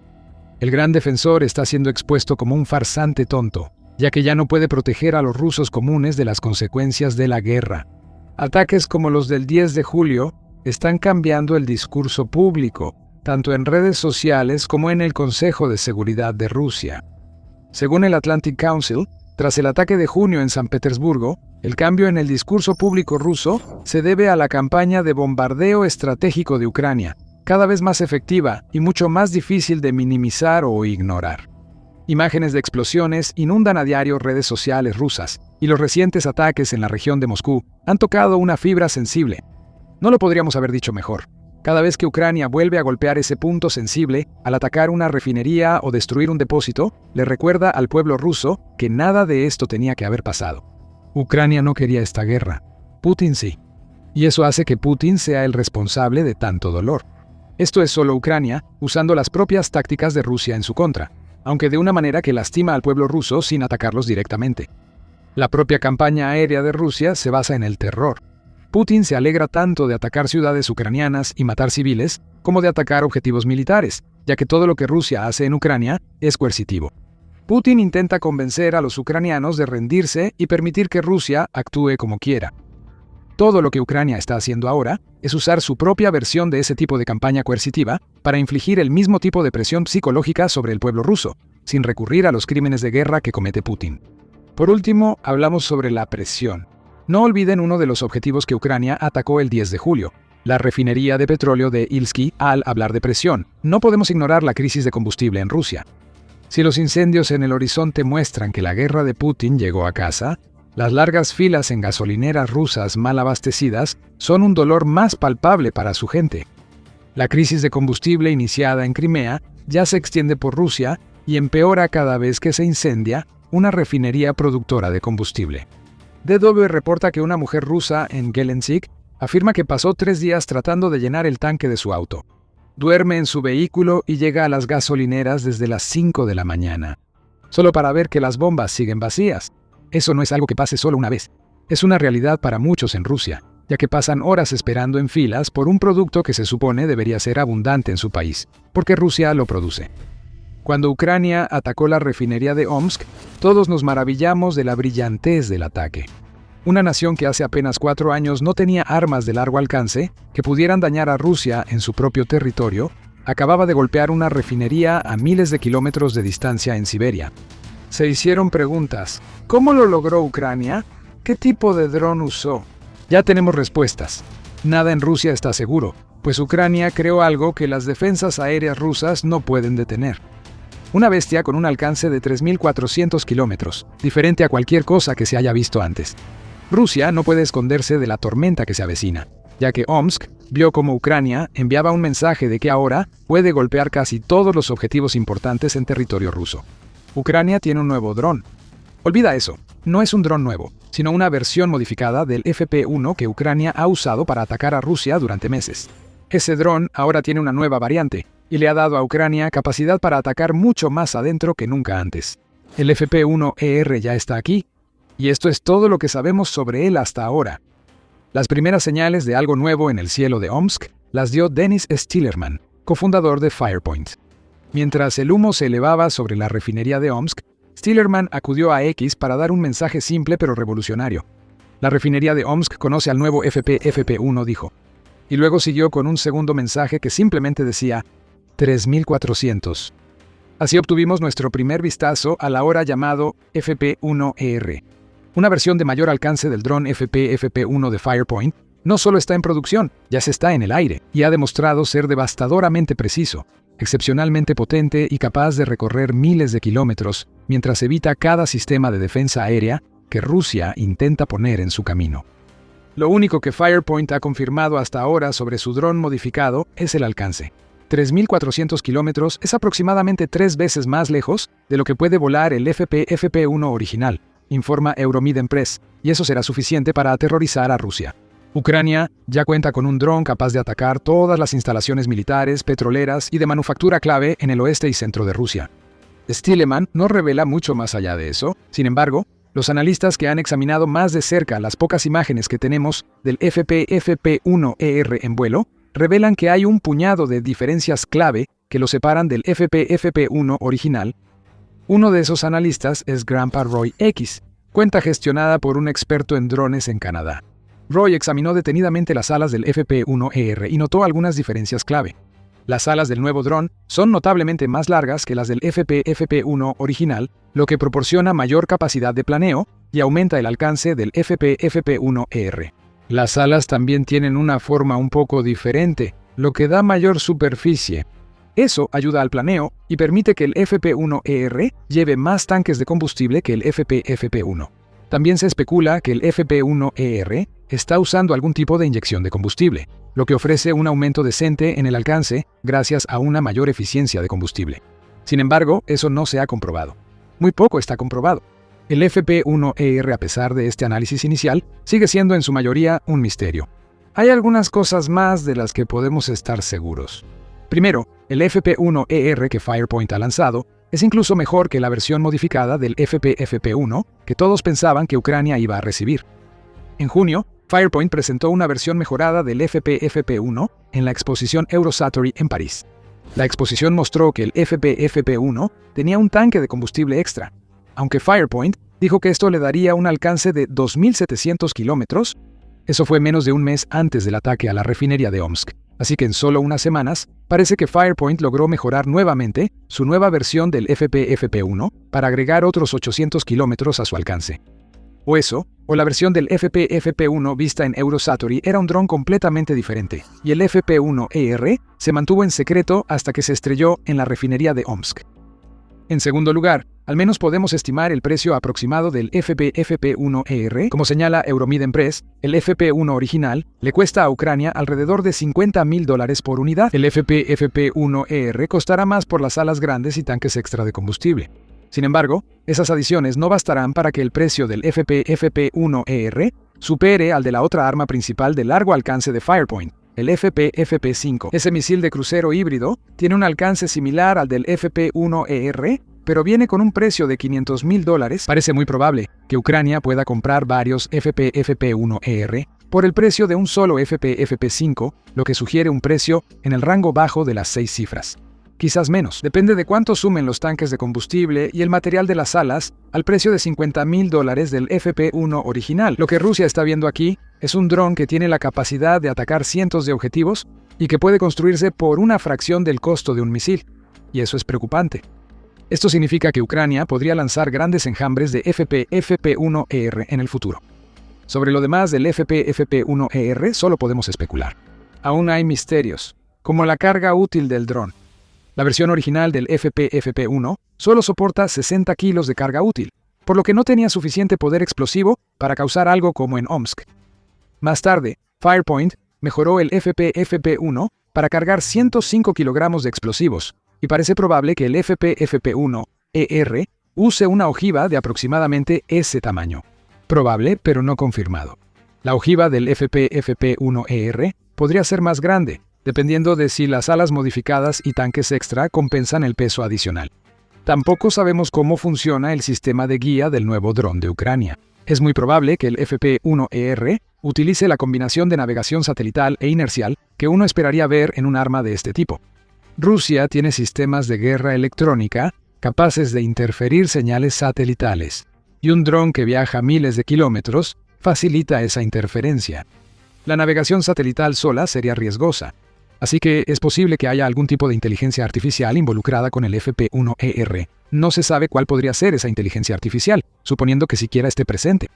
El gran defensor está siendo expuesto como un farsante tonto, ya que ya no puede proteger a los rusos comunes de las consecuencias de la guerra. Ataques como los del 10 de julio están cambiando el discurso público, tanto en redes sociales como en el Consejo de Seguridad de Rusia. Según el Atlantic Council, tras el ataque de junio en San Petersburgo, el cambio en el discurso público ruso se debe a la campaña de bombardeo estratégico de Ucrania, cada vez más efectiva y mucho más difícil de minimizar o ignorar. Imágenes de explosiones inundan a diario redes sociales rusas, y los recientes ataques en la región de Moscú han tocado una fibra sensible. No lo podríamos haber dicho mejor. Cada vez que Ucrania vuelve a golpear ese punto sensible, al atacar una refinería o destruir un depósito, le recuerda al pueblo ruso que nada de esto tenía que haber pasado. Ucrania no quería esta guerra. Putin sí. Y eso hace que Putin sea el responsable de tanto dolor. Esto es solo Ucrania usando las propias tácticas de Rusia en su contra, aunque de una manera que lastima al pueblo ruso sin atacarlos directamente. La propia campaña aérea de Rusia se basa en el terror. Putin se alegra tanto de atacar ciudades ucranianas y matar civiles como de atacar objetivos militares, ya que todo lo que Rusia hace en Ucrania es coercitivo. Putin intenta convencer a los ucranianos de rendirse y permitir que Rusia actúe como quiera. Todo lo que Ucrania está haciendo ahora es usar su propia versión de ese tipo de campaña coercitiva para infligir el mismo tipo de presión psicológica sobre el pueblo ruso, sin recurrir a los crímenes de guerra que comete Putin. Por último, hablamos sobre la presión. No olviden uno de los objetivos que Ucrania atacó el 10 de julio, la refinería de petróleo de Ilsky. Al hablar de presión, no podemos ignorar la crisis de combustible en Rusia. Si los incendios en el horizonte muestran que la guerra de Putin llegó a casa, las largas filas en gasolineras rusas mal abastecidas son un dolor más palpable para su gente. La crisis de combustible iniciada en Crimea ya se extiende por Rusia y empeora cada vez que se incendia una refinería productora de combustible. DW reporta que una mujer rusa en Gelendzhik afirma que pasó 3 días tratando de llenar el tanque de su auto. Duerme en su vehículo y llega a las gasolineras desde las 5 de la mañana, solo para ver que las bombas siguen vacías. Eso no es algo que pase solo una vez. Es una realidad para muchos en Rusia, ya que pasan horas esperando en filas por un producto que se supone debería ser abundante en su país, porque Rusia lo produce. Cuando Ucrania atacó la refinería de Omsk, todos nos maravillamos de la brillantez del ataque. Una nación que hace apenas 4 años no tenía armas de largo alcance que pudieran dañar a Rusia en su propio territorio, acababa de golpear una refinería a miles de kilómetros de distancia en Siberia. Se hicieron preguntas. ¿Cómo lo logró Ucrania? ¿Qué tipo de dron usó? Ya tenemos respuestas. Nada en Rusia está seguro, pues Ucrania creó algo que las defensas aéreas rusas no pueden detener. Una bestia con un alcance de 3.400 kilómetros, diferente a cualquier cosa que se haya visto antes. Rusia no puede esconderse de la tormenta que se avecina, ya que Omsk vio cómo Ucrania enviaba un mensaje de que ahora puede golpear casi todos los objetivos importantes en territorio ruso. Ucrania tiene un nuevo dron. Olvida eso, no es un dron nuevo, sino una versión modificada del FP-1 que Ucrania ha usado para atacar a Rusia durante meses. Ese dron ahora tiene una nueva variante, y le ha dado a Ucrania capacidad para atacar mucho más adentro que nunca antes. El FP-1ER ya está aquí, y esto es todo lo que sabemos sobre él hasta ahora. Las primeras señales de algo nuevo en el cielo de Omsk las dio Denis Stillerman, cofundador de Firepoint. Mientras el humo se elevaba sobre la refinería de Omsk, Stillerman acudió a X para dar un mensaje simple pero revolucionario. La refinería de Omsk conoce al nuevo FP-1, dijo. Y luego siguió con un segundo mensaje que simplemente decía 3.400. Así obtuvimos nuestro primer vistazo al ahora llamado FP-1ER. Una versión de mayor alcance del dron FP-1 de Firepoint no solo está en producción, ya se está en el aire y ha demostrado ser devastadoramente preciso, excepcionalmente potente y capaz de recorrer miles de kilómetros mientras evita cada sistema de defensa aérea que Rusia intenta poner en su camino. Lo único que Firepoint ha confirmado hasta ahora sobre su dron modificado es el alcance. 3.400 kilómetros es aproximadamente 3 veces más lejos de lo que puede volar el FP-1 original, informa Euromiden Press, y eso será suficiente para aterrorizar a Rusia. Ucrania ya cuenta con un dron capaz de atacar todas las instalaciones militares, petroleras y de manufactura clave en el oeste y centro de Rusia. Stillerman no revela mucho más allá de eso. Sin embargo, los analistas que han examinado más de cerca las pocas imágenes que tenemos del FP-1ER en vuelo, revelan que hay un puñado de diferencias clave que lo separan del FP-1 original. Uno de esos analistas es Grandpa Roy X, cuenta gestionada por un experto en drones en Canadá. Roy examinó detenidamente las alas del FP-1ER y notó algunas diferencias clave. Las alas del nuevo dron son notablemente más largas que las del FP-1 original, lo que proporciona mayor capacidad de planeo y aumenta el alcance del FP-1ER. Las alas también tienen una forma un poco diferente, lo que da mayor superficie. Eso ayuda al planeo y permite que el FP-1ER lleve más tanques de combustible que el FP-1. También se especula que el FP-1ER está usando algún tipo de inyección de combustible, lo que ofrece un aumento decente en el alcance gracias a una mayor eficiencia de combustible. Sin embargo, eso no se ha comprobado. Muy poco está comprobado. El FP-1ER, a pesar de este análisis inicial, sigue siendo en su mayoría un misterio. Hay algunas cosas más de las que podemos estar seguros. Primero, el FP-1ER que Firepoint ha lanzado es incluso mejor que la versión modificada del FP-1 que todos pensaban que Ucrania iba a recibir. En junio, Firepoint presentó una versión mejorada del FP-1 en la exposición Eurosatory en París. La exposición mostró que el FP-1 tenía un tanque de combustible extra, aunque Firepoint dijo que esto le daría un alcance de 2.700 kilómetros. Eso fue menos de un mes antes del ataque a la refinería de Omsk. Así que en solo unas semanas, parece que Firepoint logró mejorar nuevamente su nueva versión del FP-1 para agregar otros 800 kilómetros a su alcance. O eso, o la versión del FP-1 vista en Eurosatory era un dron completamente diferente, y el FP-1ER se mantuvo en secreto hasta que se estrelló en la refinería de Omsk. En segundo lugar, al menos podemos estimar el precio aproximado del FP-FP1ER. Como señala Euromiden Press, el FP-1 original le cuesta a Ucrania alrededor de $50,000 por unidad. El FP-FP1ER costará más por las alas grandes y tanques extra de combustible. Sin embargo, esas adiciones no bastarán para que el precio del FP-FP1ER supere al de la otra arma principal de largo alcance de Firepoint, el FP-FP5. Ese misil de crucero híbrido tiene un alcance similar al del FP-1ER, pero viene con un precio de $500,000. Parece muy probable que Ucrania pueda comprar varios FP-FP1ER por el precio de un solo FP-FP5, lo que sugiere un precio en el rango bajo de las 6 cifras. Quizás menos. Depende de cuánto sumen los tanques de combustible y el material de las alas al precio de $50,000 del FP-1 original. Lo que Rusia está viendo aquí es un dron que tiene la capacidad de atacar cientos de objetivos y que puede construirse por una fracción del costo de un misil. Y eso es preocupante. Esto significa que Ucrania podría lanzar grandes enjambres de FP-FP1ER en el futuro. Sobre lo demás del FP-FP1ER solo podemos especular. Aún hay misterios, como la carga útil del dron. La versión original del FP-FP1 solo soporta 60 kilos de carga útil, por lo que no tenía suficiente poder explosivo para causar algo como en Omsk. Más tarde, Firepoint mejoró el FP-FP1 para cargar 105 kilogramos de explosivos, y parece probable que el FP-FP1ER use una ojiva de aproximadamente ese tamaño. Probable, pero no confirmado. La ojiva del FP-FP1ER podría ser más grande, dependiendo de si las alas modificadas y tanques extra compensan el peso adicional. Tampoco sabemos cómo funciona el sistema de guía del nuevo dron de Ucrania. Es muy probable que el FP-1ER utilice la combinación de navegación satelital e inercial que uno esperaría ver en un arma de este tipo. Rusia tiene sistemas de guerra electrónica capaces de interferir señales satelitales, y un dron que viaja miles de kilómetros facilita esa interferencia. La navegación satelital sola sería riesgosa, así que es posible que haya algún tipo de inteligencia artificial involucrada con el FP-1ER. No se sabe cuál podría ser esa inteligencia artificial, suponiendo que siquiera esté presente.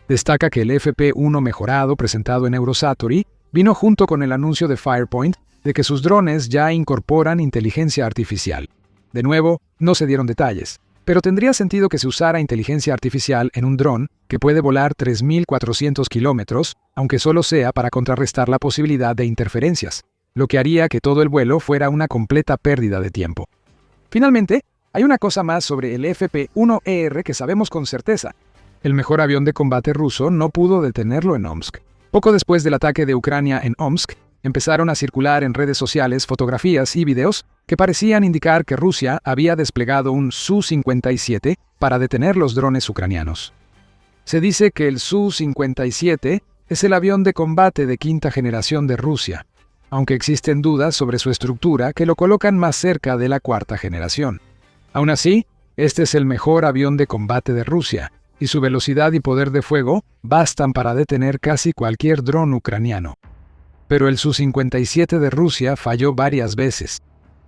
Destaca que el FP-1 mejorado presentado en Eurosatory vino junto con el anuncio de Firepoint de que sus drones ya incorporan inteligencia artificial. De nuevo, no se dieron detalles, pero tendría sentido que se usara inteligencia artificial en un dron que puede volar 3.400 kilómetros, aunque solo sea para contrarrestar la posibilidad de interferencias, lo que haría que todo el vuelo fuera una completa pérdida de tiempo. Finalmente, hay una cosa más sobre el FP-1ER que sabemos con certeza. El mejor avión de combate ruso no pudo detenerlo en Omsk. Poco después del ataque de Ucrania en Omsk, empezaron a circular en redes sociales fotografías y videos que parecían indicar que Rusia había desplegado un Su-57 para detener los drones ucranianos. Se dice que el Su-57 es el avión de combate de quinta generación de Rusia, aunque existen dudas sobre su estructura que lo colocan más cerca de la cuarta generación. Aún así, este es el mejor avión de combate de Rusia, y su velocidad y poder de fuego bastan para detener casi cualquier dron ucraniano. Pero el Su-57 de Rusia falló varias veces.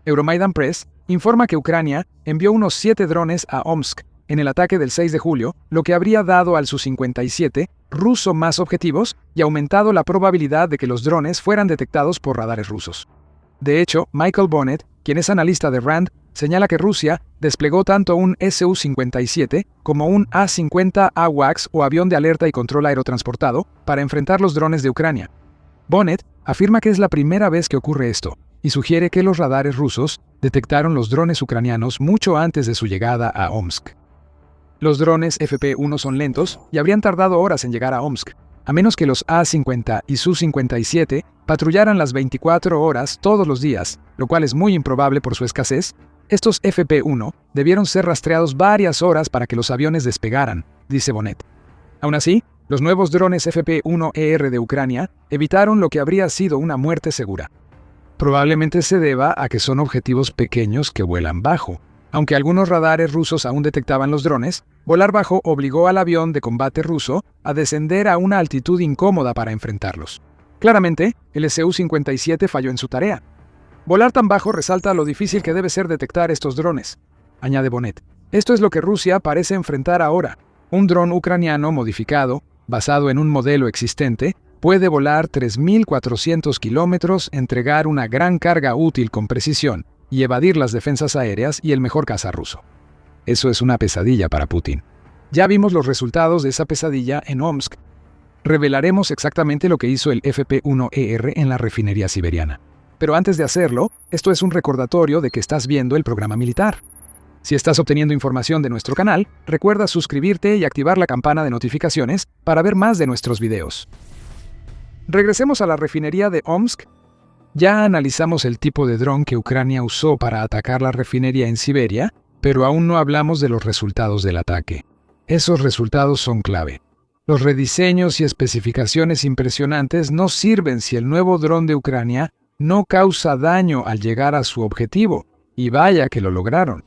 Euromaidan Press informa que Ucrania envió unos 7 drones a Omsk en el ataque del 6 de julio, lo que habría dado al Su-57 ruso más objetivos y aumentado la probabilidad de que los drones fueran detectados por radares rusos. De hecho, Michael Bonnet, quien es analista de RAND, señala que Rusia desplegó tanto un Su-57 como un A-50 AWACS o avión de alerta y control aerotransportado para enfrentar los drones de Ucrania. Bonnet afirma que es la primera vez que ocurre esto y sugiere que los radares rusos detectaron los drones ucranianos mucho antes de su llegada a Omsk. Los drones FP-1 son lentos y habrían tardado horas en llegar a Omsk, a menos que los A-50 y Su-57 patrullaran las 24 horas todos los días, lo cual es muy improbable por su escasez. Estos FP-1 debieron ser rastreados varias horas para que los aviones despegaran, dice Bonnet. Aún así, los nuevos drones FP-1ER de Ucrania evitaron lo que habría sido una muerte segura. Probablemente se deba a que son objetivos pequeños que vuelan bajo. Aunque algunos radares rusos aún detectaban los drones, volar bajo obligó al avión de combate ruso a descender a una altitud incómoda para enfrentarlos. Claramente, el Su-57 falló en su tarea. Volar tan bajo resalta lo difícil que debe ser detectar estos drones, añade Bonnet. Esto es lo que Rusia parece enfrentar ahora. Un dron ucraniano modificado, basado en un modelo existente, puede volar 3.400 kilómetros, entregar una gran carga útil con precisión y evadir las defensas aéreas y el mejor caza ruso. Eso es una pesadilla para Putin. Ya vimos los resultados de esa pesadilla en Omsk. Revelaremos exactamente lo que hizo el FP-1ER en la refinería siberiana. Pero antes de hacerlo, esto es un recordatorio de que estás viendo el programa militar. Si estás obteniendo información de nuestro canal, recuerda suscribirte y activar la campana de notificaciones para ver más de nuestros videos. Regresemos a la refinería de Omsk. Ya analizamos el tipo de dron que Ucrania usó para atacar la refinería en Siberia, pero aún no hablamos de los resultados del ataque. Esos resultados son clave. Los rediseños y especificaciones impresionantes no sirven si el nuevo dron de Ucrania no causa daño al llegar a su objetivo, y vaya que lo lograron.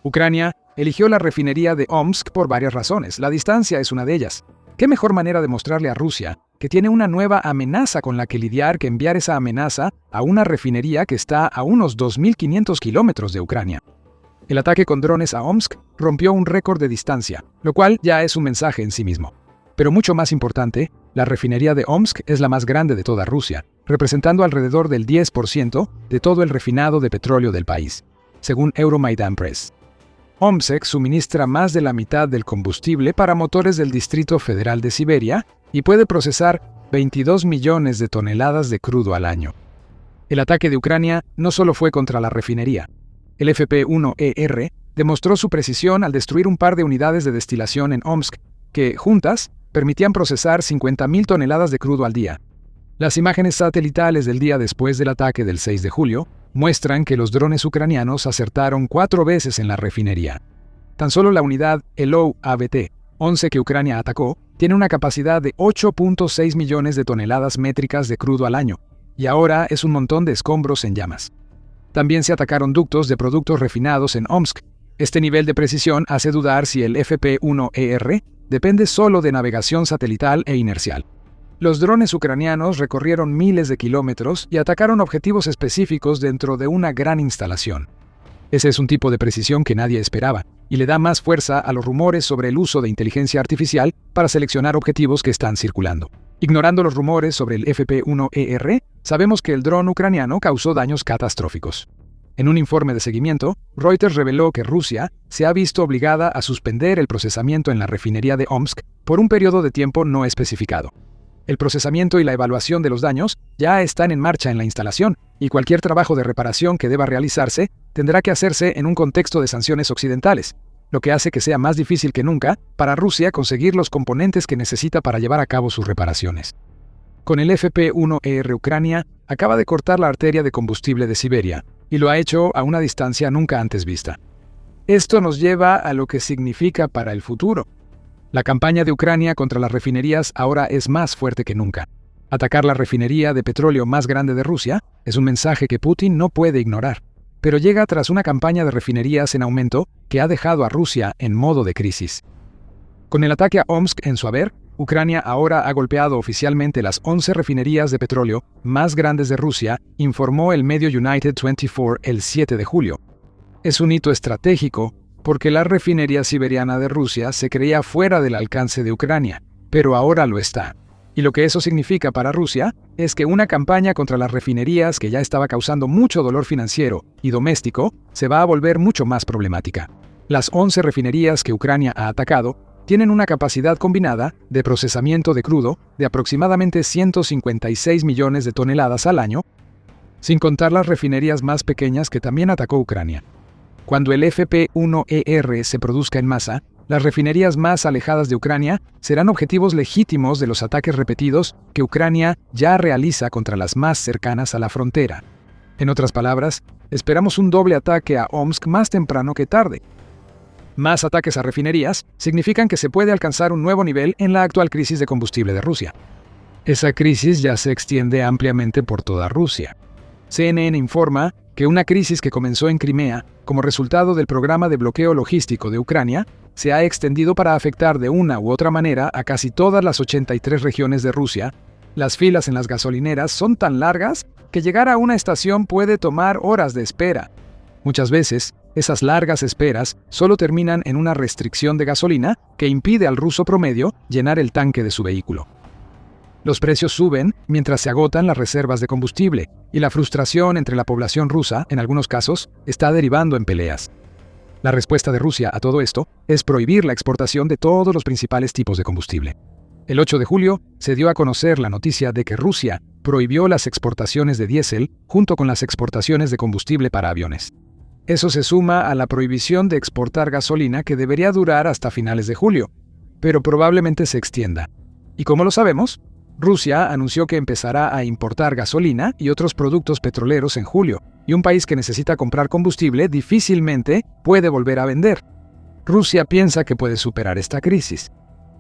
Ucrania eligió la refinería de Omsk por varias razones. La distancia es una de ellas. ¿Qué mejor manera de mostrarle a Rusia que tiene una nueva amenaza con la que lidiar que enviar esa amenaza a una refinería que está a unos 2.500 kilómetros de Ucrania? El ataque con drones a Omsk rompió un récord de distancia, lo cual ya es un mensaje en sí mismo. Pero mucho más importante, la refinería de Omsk es la más grande de toda Rusia, representando alrededor del 10% de todo el refinado de petróleo del país, según Euromaidan Press. Omsk suministra más de la mitad del combustible para motores del Distrito Federal de Siberia y puede procesar 22 millones de toneladas de crudo al año. El ataque de Ucrania no solo fue contra la refinería. El FP-1ER demostró su precisión al destruir un par de unidades de destilación en Omsk que, juntas, permitían procesar 50.000 toneladas de crudo al día. Las imágenes satelitales del día después del ataque del 6 de julio muestran que los drones ucranianos acertaron 4 veces en la refinería. Tan solo la unidad Elov-ABT-11 que Ucrania atacó tiene una capacidad de 8.6 millones de toneladas métricas de crudo al año, y ahora es un montón de escombros en llamas. También se atacaron ductos de productos refinados en Omsk. Este nivel de precisión hace dudar si el FP-1ER depende solo de navegación satelital e inercial. Los drones ucranianos recorrieron miles de kilómetros y atacaron objetivos específicos dentro de una gran instalación. Ese es un tipo de precisión que nadie esperaba, y le da más fuerza a los rumores sobre el uso de inteligencia artificial para seleccionar objetivos que están circulando. Ignorando los rumores sobre el FP-1ER, sabemos que el dron ucraniano causó daños catastróficos. En un informe de seguimiento, Reuters reveló que Rusia se ha visto obligada a suspender el procesamiento en la refinería de Omsk por un periodo de tiempo no especificado. El procesamiento y la evaluación de los daños ya están en marcha en la instalación, y cualquier trabajo de reparación que deba realizarse tendrá que hacerse en un contexto de sanciones occidentales, lo que hace que sea más difícil que nunca para Rusia conseguir los componentes que necesita para llevar a cabo sus reparaciones. Con el FP-1ER Ucrania acaba de cortar la arteria de combustible de Siberia, y lo ha hecho a una distancia nunca antes vista. Esto nos lleva a lo que significa para el futuro. La campaña de Ucrania contra las refinerías ahora es más fuerte que nunca. Atacar la refinería de petróleo más grande de Rusia es un mensaje que Putin no puede ignorar, pero llega tras una campaña de refinerías en aumento que ha dejado a Rusia en modo de crisis. Con el ataque a Omsk en su haber, Ucrania ahora ha golpeado oficialmente las 11 refinerías de petróleo más grandes de Rusia, informó el medio United 24 el 7 de julio. Es un hito estratégico porque la refinería siberiana de Rusia se creía fuera del alcance de Ucrania, pero ahora lo está. Y lo que eso significa para Rusia es que una campaña contra las refinerías que ya estaba causando mucho dolor financiero y doméstico se va a volver mucho más problemática. Las 11 refinerías que Ucrania ha atacado tienen una capacidad combinada de procesamiento de crudo de aproximadamente 156 millones de toneladas al año, sin contar las refinerías más pequeñas que también atacó Ucrania. Cuando el FP-1ER se produzca en masa, las refinerías más alejadas de Ucrania serán objetivos legítimos de los ataques repetidos que Ucrania ya realiza contra las más cercanas a la frontera. En otras palabras, esperamos un doble ataque a Omsk más temprano que tarde. Más ataques a refinerías significan que se puede alcanzar un nuevo nivel en la actual crisis de combustible de Rusia. Esa crisis ya se extiende ampliamente por toda Rusia. CNN informa que una crisis que comenzó en Crimea como resultado del programa de bloqueo logístico de Ucrania se ha extendido para afectar de una u otra manera a casi todas las 83 regiones de Rusia. Las filas en las gasolineras son tan largas que llegar a una estación puede tomar horas de espera. Muchas veces, esas largas esperas solo terminan en una restricción de gasolina que impide al ruso promedio llenar el tanque de su vehículo. Los precios suben mientras se agotan las reservas de combustible, y la frustración entre la población rusa, en algunos casos, está derivando en peleas. La respuesta de Rusia a todo esto es prohibir la exportación de todos los principales tipos de combustible. El 8 de julio se dio a conocer la noticia de que Rusia prohibió las exportaciones de diésel junto con las exportaciones de combustible para aviones. Eso se suma a la prohibición de exportar gasolina que debería durar hasta finales de julio, pero probablemente se extienda. ¿Y cómo lo sabemos? Rusia anunció que empezará a importar gasolina y otros productos petroleros en julio, y un país que necesita comprar combustible difícilmente puede volver a vender. Rusia piensa que puede superar esta crisis.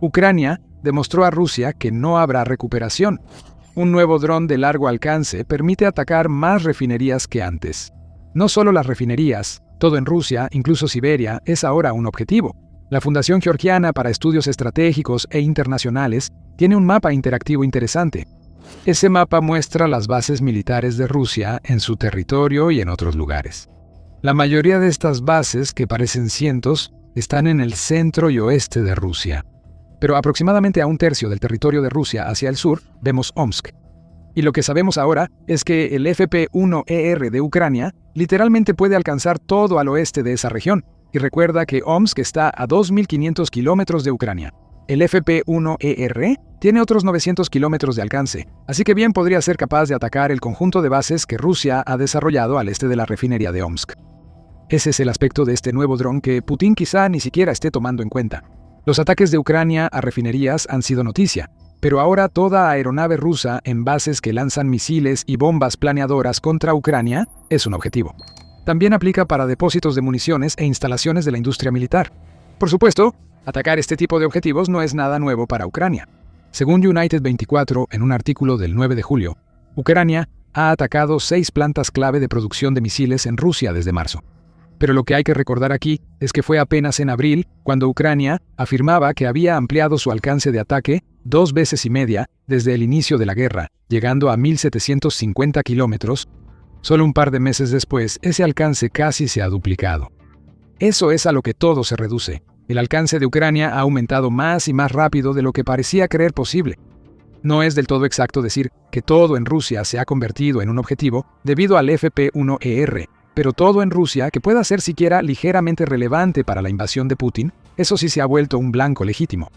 Ucrania demostró a Rusia que no habrá recuperación. Un nuevo dron de largo alcance permite atacar más refinerías que antes. No solo las refinerías, todo en Rusia, incluso Siberia, es ahora un objetivo. La Fundación Georgiana para Estudios Estratégicos e Internacionales tiene un mapa interactivo interesante. Ese mapa muestra las bases militares de Rusia en su territorio y en otros lugares. La mayoría de estas bases, que parecen cientos, están en el centro y oeste de Rusia. Pero aproximadamente a un tercio del territorio de Rusia hacia el sur vemos Omsk. Y lo que sabemos ahora es que el FP-1ER de Ucrania literalmente puede alcanzar todo al oeste de esa región. Y recuerda que Omsk está a 2.500 kilómetros de Ucrania. El FP-1ER tiene otros 900 kilómetros de alcance, así que bien podría ser capaz de atacar el conjunto de bases que Rusia ha desarrollado al este de la refinería de Omsk. Ese es el aspecto de este nuevo dron que Putin quizá ni siquiera esté tomando en cuenta. Los ataques de Ucrania a refinerías han sido noticia, pero ahora toda aeronave rusa en bases que lanzan misiles y bombas planeadoras contra Ucrania es un objetivo. También aplica para depósitos de municiones e instalaciones de la industria militar. Por supuesto, atacar este tipo de objetivos no es nada nuevo para Ucrania. Según United 24, en un artículo del 9 de julio, Ucrania ha atacado 6 plantas clave de producción de misiles en Rusia desde marzo. Pero lo que hay que recordar aquí es que fue apenas en abril cuando Ucrania afirmaba que había ampliado su alcance de ataque 2 veces y media desde el inicio de la guerra, llegando a 1.750 kilómetros. Solo un par de meses después, ese alcance casi se ha duplicado. Eso es a lo que todo se reduce. El alcance de Ucrania ha aumentado más y más rápido de lo que parecía creer posible. No es del todo exacto decir que todo en Rusia se ha convertido en un objetivo debido al FP-1ER, pero todo en Rusia que pueda ser siquiera ligeramente relevante para la invasión de Putin, eso sí se ha vuelto un blanco legítimo.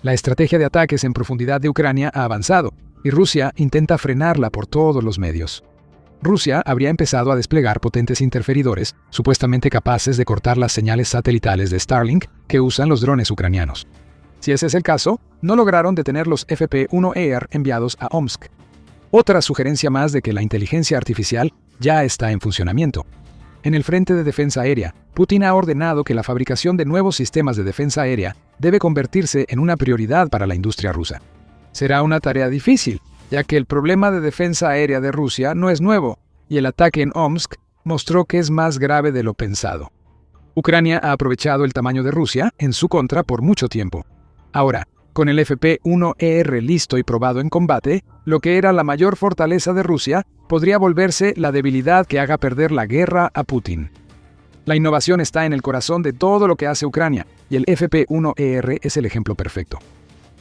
La estrategia de ataques en profundidad de Ucrania ha avanzado, y Rusia intenta frenarla por todos los medios. Rusia habría empezado a desplegar potentes interferidores, supuestamente capaces de cortar las señales satelitales de Starlink que usan los drones ucranianos. Si ese es el caso, no lograron detener los FP-1ER enviados a Omsk. Otra sugerencia más de que la inteligencia artificial ya está en funcionamiento. En el frente de defensa aérea, Putin ha ordenado que la fabricación de nuevos sistemas de defensa aérea debe convertirse en una prioridad para la industria rusa. Será una tarea difícil, ya que el problema de defensa aérea de Rusia no es nuevo, y el ataque en Omsk mostró que es más grave de lo pensado. Ucrania ha aprovechado el tamaño de Rusia en su contra por mucho tiempo. Ahora, con el FP-1ER listo y probado en combate, lo que era la mayor fortaleza de Rusia podría volverse la debilidad que haga perder la guerra a Putin. La innovación está en el corazón de todo lo que hace Ucrania, y el FP-1ER es el ejemplo perfecto.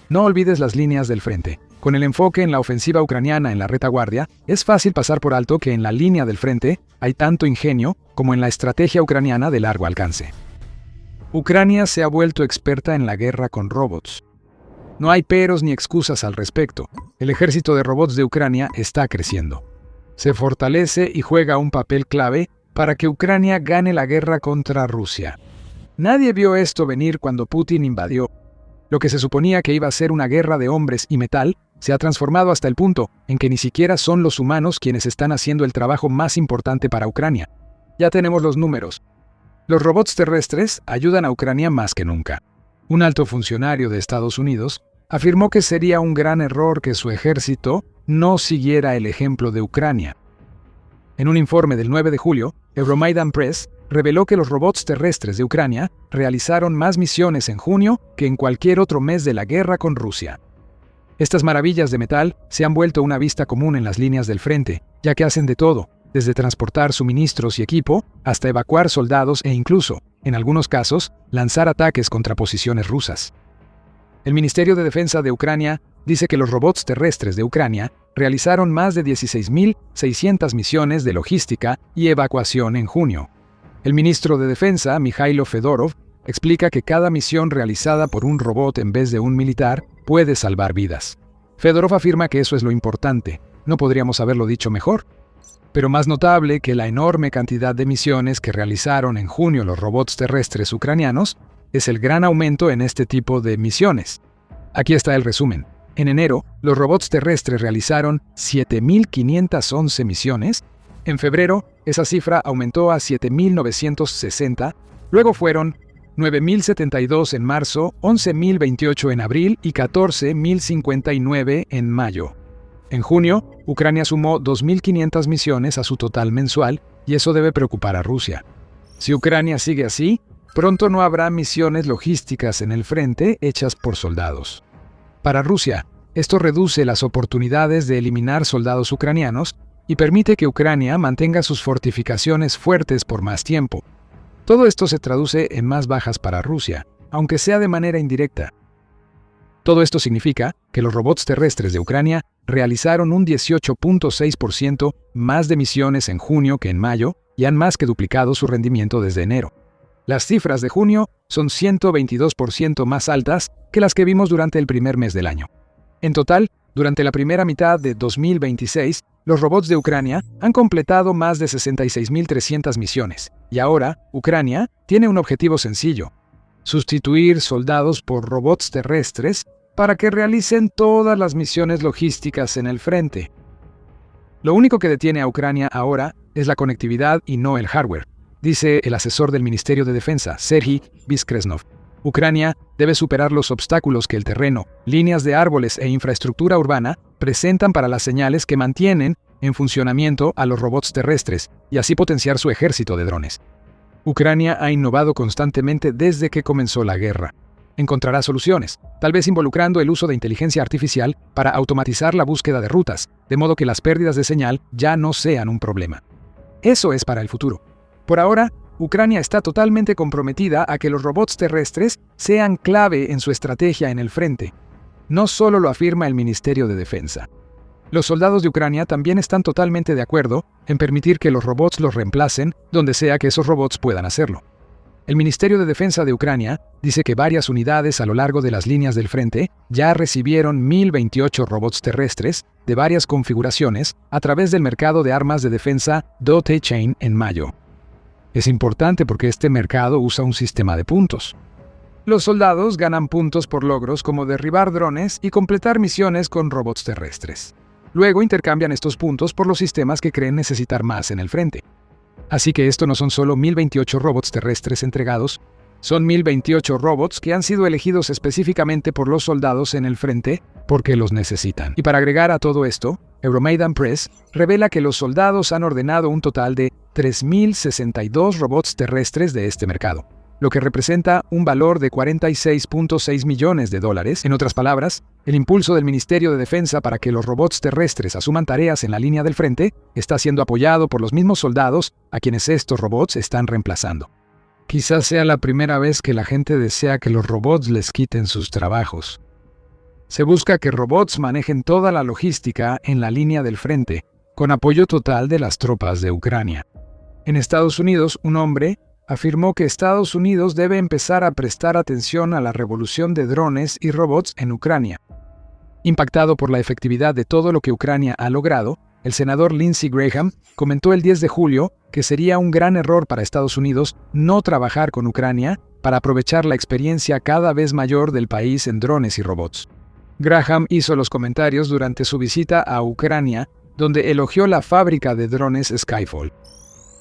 No olvides las líneas del frente. Con el enfoque en la ofensiva ucraniana en la retaguardia, es fácil pasar por alto que en la línea del frente hay tanto ingenio como en la estrategia ucraniana de largo alcance. Ucrania se ha vuelto experta en la guerra con robots. No hay peros ni excusas al respecto. El ejército de robots de Ucrania está creciendo. Se fortalece y juega un papel clave para que Ucrania gane la guerra contra Rusia. Nadie vio esto venir cuando Putin invadió. Lo que se suponía que iba a ser una guerra de hombres y metal se ha transformado hasta el punto en que ni siquiera son los humanos quienes están haciendo el trabajo más importante para Ucrania. Ya tenemos los números. Los robots terrestres ayudan a Ucrania más que nunca. Un alto funcionario de Estados Unidos afirmó que sería un gran error que su ejército no siguiera el ejemplo de Ucrania. En un informe del 9 de julio, Euromaidan Press reveló que los robots terrestres de Ucrania realizaron más misiones en junio que en cualquier otro mes de la guerra con Rusia. Estas maravillas de metal se han vuelto una vista común en las líneas del frente, ya que hacen de todo, desde transportar suministros y equipo hasta evacuar soldados e incluso, en algunos casos, lanzar ataques contra posiciones rusas. El Ministerio de Defensa de Ucrania dice que los robots terrestres de Ucrania realizaron más de 16.600 misiones de logística y evacuación en junio. El ministro de Defensa, Mikhailo Fedorov, explica que cada misión realizada por un robot en vez de un militar puede salvar vidas. Fedorov afirma que eso es lo importante. No podríamos haberlo dicho mejor. Pero más notable que la enorme cantidad de misiones que realizaron en junio los robots terrestres ucranianos es el gran aumento en este tipo de misiones. Aquí está el resumen. En enero, los robots terrestres realizaron 7.511 misiones. En febrero, esa cifra aumentó a 7.960. Luego fueron 9.072 en marzo, 11.028 en abril y 14.059 en mayo. En junio, Ucrania sumó 2.500 misiones a su total mensual y eso debe preocupar a Rusia. Si Ucrania sigue así, pronto no habrá misiones logísticas en el frente hechas por soldados. Para Rusia, esto reduce las oportunidades de eliminar soldados ucranianos y permite que Ucrania mantenga sus fortificaciones fuertes por más tiempo. Todo esto se traduce en más bajas para Rusia, aunque sea de manera indirecta. Todo esto significa que los robots terrestres de Ucrania realizaron un 18.6% más de misiones en junio que en mayo y han más que duplicado su rendimiento desde enero. Las cifras de junio son 122% más altas que las que vimos durante el primer mes del año. En total, durante la primera mitad de 2026, los robots de Ucrania han completado más de 66.300 misiones, y ahora Ucrania tiene un objetivo sencillo: sustituir soldados por robots terrestres para que realicen todas las misiones logísticas en el frente. Lo único que detiene a Ucrania ahora es la conectividad y no el hardware, dice el asesor del Ministerio de Defensa, Serhiy Viskresnov. Ucrania debe superar los obstáculos que el terreno, líneas de árboles e infraestructura urbana presentan para las señales que mantienen en funcionamiento a los robots terrestres y así potenciar su ejército de drones. Ucrania ha innovado constantemente desde que comenzó la guerra. Encontrará soluciones, tal vez involucrando el uso de inteligencia artificial para automatizar la búsqueda de rutas, de modo que las pérdidas de señal ya no sean un problema. Eso es para el futuro. Por ahora, Ucrania está totalmente comprometida a que los robots terrestres sean clave en su estrategia en el frente. No solo lo afirma el Ministerio de Defensa. Los soldados de Ucrania también están totalmente de acuerdo en permitir que los robots los reemplacen donde sea que esos robots puedan hacerlo. El Ministerio de Defensa de Ucrania dice que varias unidades a lo largo de las líneas del frente ya recibieron 1.028 robots terrestres de varias configuraciones a través del mercado de armas de defensa DOTE Chain en mayo. Es importante porque este mercado usa un sistema de puntos. Los soldados ganan puntos por logros como derribar drones y completar misiones con robots terrestres. Luego intercambian estos puntos por los sistemas que creen necesitar más en el frente. Así que esto no son solo 1.028 robots terrestres entregados, son 1.028 robots que han sido elegidos específicamente por los soldados en el frente porque los necesitan. Y para agregar a todo esto, Euromaidan Press revela que los soldados han ordenado un total de 3.062 robots terrestres de este mercado, lo que representa un valor de $46.6 millones. En otras palabras, el impulso del Ministerio de Defensa para que los robots terrestres asuman tareas en la línea del frente está siendo apoyado por los mismos soldados a quienes estos robots están reemplazando. Quizás sea la primera vez que la gente desea que los robots les quiten sus trabajos. Se busca que robots manejen toda la logística en la línea del frente, con apoyo total de las tropas de Ucrania. En Estados Unidos, un hombre afirmó que Estados Unidos debe empezar a prestar atención a la revolución de drones y robots en Ucrania. Impactado por la efectividad de todo lo que Ucrania ha logrado, el senador Lindsey Graham comentó el 10 de julio que sería un gran error para Estados Unidos no trabajar con Ucrania para aprovechar la experiencia cada vez mayor del país en drones y robots. Graham hizo los comentarios durante su visita a Ucrania, donde elogió la fábrica de drones Skyfall.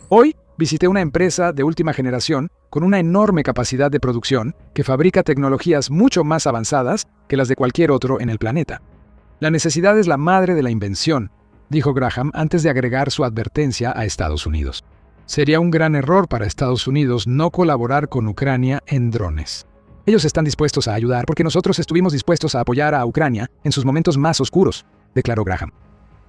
Hoy visité una empresa de última generación con una enorme capacidad de producción que fabrica tecnologías mucho más avanzadas que las de cualquier otro en el planeta. La necesidad es la madre de la invención, dijo Graham antes de agregar su advertencia a Estados Unidos. Sería un gran error para Estados Unidos no colaborar con Ucrania en drones. Ellos están dispuestos a ayudar porque nosotros estuvimos dispuestos a apoyar a Ucrania en sus momentos más oscuros, declaró Graham.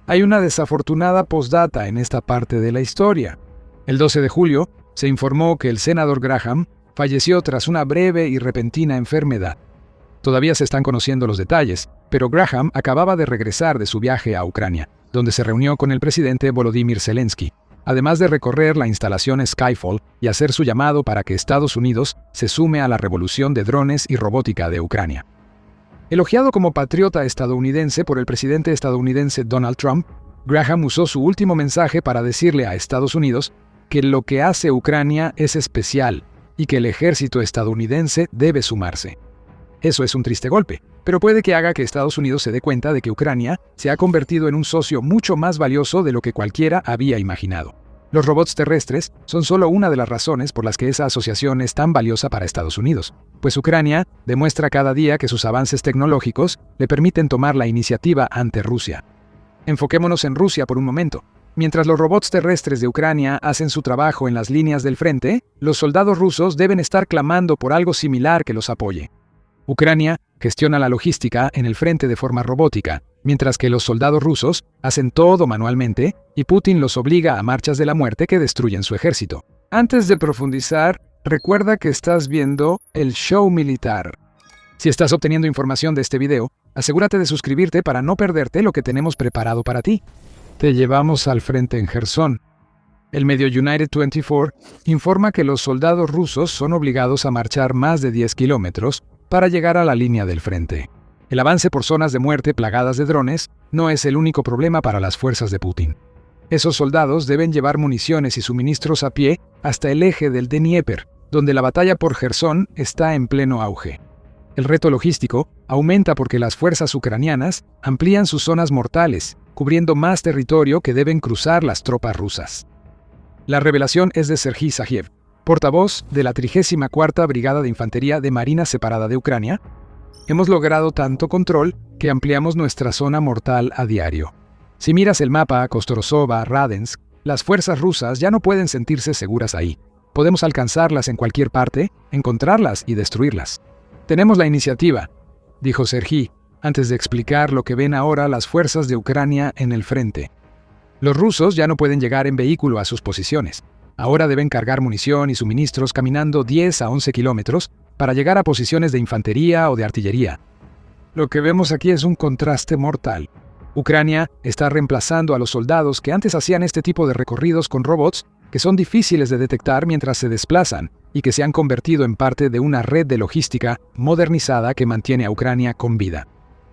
Hay una desafortunada postdata en esta parte de la historia. El 12 de julio se informó que el senador Graham falleció tras una breve y repentina enfermedad. Todavía se están conociendo los detalles, pero Graham acababa de regresar de su viaje a Ucrania, donde se reunió con el presidente Volodymyr Zelensky, además de recorrer la instalación Skyfall y hacer su llamado para que Estados Unidos se sume a la revolución de drones y robótica de Ucrania. Elogiado como patriota estadounidense por el presidente estadounidense Donald Trump, Graham usó su último mensaje para decirle a Estados Unidos que lo que hace Ucrania es especial y que el ejército estadounidense debe sumarse. Eso es un triste golpe, pero puede que haga que Estados Unidos se dé cuenta de que Ucrania se ha convertido en un socio mucho más valioso de lo que cualquiera había imaginado. Los robots terrestres son solo una de las razones por las que esa asociación es tan valiosa para Estados Unidos, pues Ucrania demuestra cada día que sus avances tecnológicos le permiten tomar la iniciativa ante Rusia. Enfoquémonos en Rusia por un momento. Mientras los robots terrestres de Ucrania hacen su trabajo en las líneas del frente, los soldados rusos deben estar clamando por algo similar que los apoye. Ucrania gestiona la logística en el frente de forma robótica, mientras que los soldados rusos hacen todo manualmente y Putin los obliga a marchas de la muerte que destruyen su ejército. Antes de profundizar, recuerda que estás viendo el show militar. Si estás obteniendo información de este video, asegúrate de suscribirte para no perderte lo que tenemos preparado para ti. Te llevamos al frente en Jersón. El medio United 24 informa que los soldados rusos son obligados a marchar más de 10 kilómetros para llegar a la línea del frente. El avance por zonas de muerte plagadas de drones no es el único problema para las fuerzas de Putin. Esos soldados deben llevar municiones y suministros a pie hasta el eje del Dnieper, donde la batalla por Jersón está en pleno auge. El reto logístico aumenta porque las fuerzas ucranianas amplían sus zonas mortales, cubriendo más territorio que deben cruzar las tropas rusas. La revelación es de Serhiy Zajiev, portavoz de la 34ª Brigada de Infantería de Marina Separada de Ucrania. Hemos logrado tanto control que ampliamos nuestra zona mortal a diario. Si miras el mapa Kostorosova, Radensk, las fuerzas rusas ya no pueden sentirse seguras ahí. Podemos alcanzarlas en cualquier parte, encontrarlas y destruirlas. Tenemos la iniciativa, dijo Serhiy, antes de explicar lo que ven ahora las fuerzas de Ucrania en el frente. Los rusos ya no pueden llegar en vehículo a sus posiciones. Ahora deben cargar munición y suministros caminando 10 a 11 kilómetros para llegar a posiciones de infantería o de artillería. Lo que vemos aquí es un contraste mortal. Ucrania está reemplazando a los soldados que antes hacían este tipo de recorridos con robots que son difíciles de detectar mientras se desplazan y que se han convertido en parte de una red de logística modernizada que mantiene a Ucrania con vida.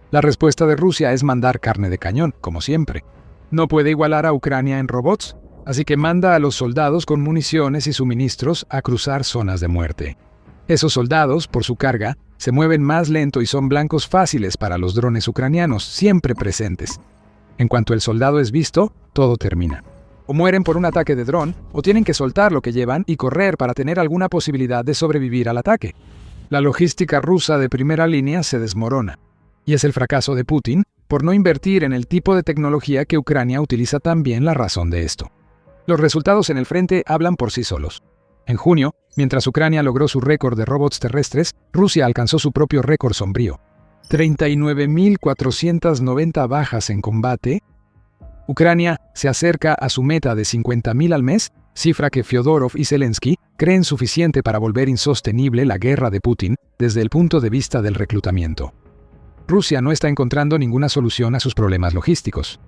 La respuesta de Rusia es mandar carne de cañón, como siempre. No puede igualar a Ucrania en robots, así que manda a los soldados con municiones y suministros a cruzar zonas de muerte. Esos soldados, por su carga, se mueven más lento y son blancos fáciles para los drones ucranianos, siempre presentes. En cuanto el soldado es visto, todo termina. O mueren por un ataque de dron, o tienen que soltar lo que llevan y correr para tener alguna posibilidad de sobrevivir al ataque. La logística rusa de primera línea se desmorona. Y es el fracaso de Putin por no invertir en el tipo de tecnología que Ucrania utiliza también la razón de esto. Los resultados en el frente hablan por sí solos. En junio, mientras Ucrania logró su récord de robots terrestres, Rusia alcanzó su propio récord sombrío. 39.490 bajas en combate. Ucrania se acerca a su meta de 50.000 al mes, cifra que Fyodorov y Zelensky creen suficiente para volver insostenible la guerra de Putin desde el punto de vista del reclutamiento. Rusia no está encontrando ninguna solución a sus problemas logísticos.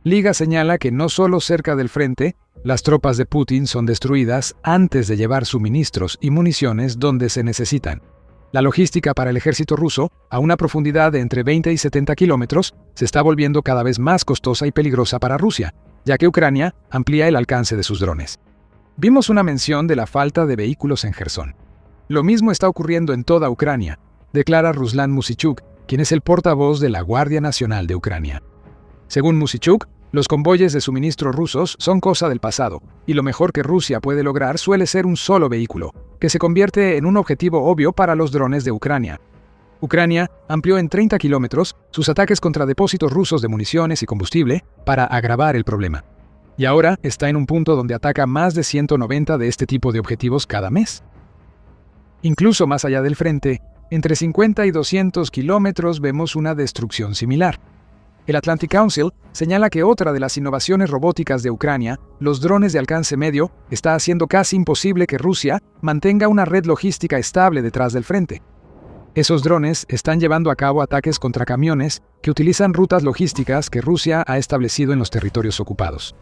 Liga señala que no solo cerca del frente, las tropas de Putin son destruidas antes de llevar suministros y municiones donde se necesitan. La logística para el ejército ruso, a una profundidad de entre 20 y 70 kilómetros, se está volviendo cada vez más costosa y peligrosa para Rusia, ya que Ucrania amplía el alcance de sus drones. Vimos una mención de la falta de vehículos en Jersón. Lo mismo está ocurriendo en toda Ucrania, declara Ruslan Musichuk, quien es el portavoz de la Guardia Nacional de Ucrania. Según Musichuk, los convoyes de suministro rusos son cosa del pasado, y lo mejor que Rusia puede lograr suele ser un solo vehículo, que se convierte en un objetivo obvio para los drones de Ucrania. Ucrania amplió en 30 kilómetros sus ataques contra depósitos rusos de municiones y combustible para agravar el problema. Y ahora está en un punto donde ataca más de 190 de este tipo de objetivos cada mes. Incluso más allá del frente, entre 50 y 200 kilómetros vemos una destrucción similar. El Atlantic Council señala que otra de las innovaciones robóticas de Ucrania, los drones de alcance medio, está haciendo casi imposible que Rusia mantenga una red logística estable detrás del frente. Esos drones están llevando a cabo ataques contra camiones que utilizan rutas logísticas que Rusia ha establecido en los territorios ocupados.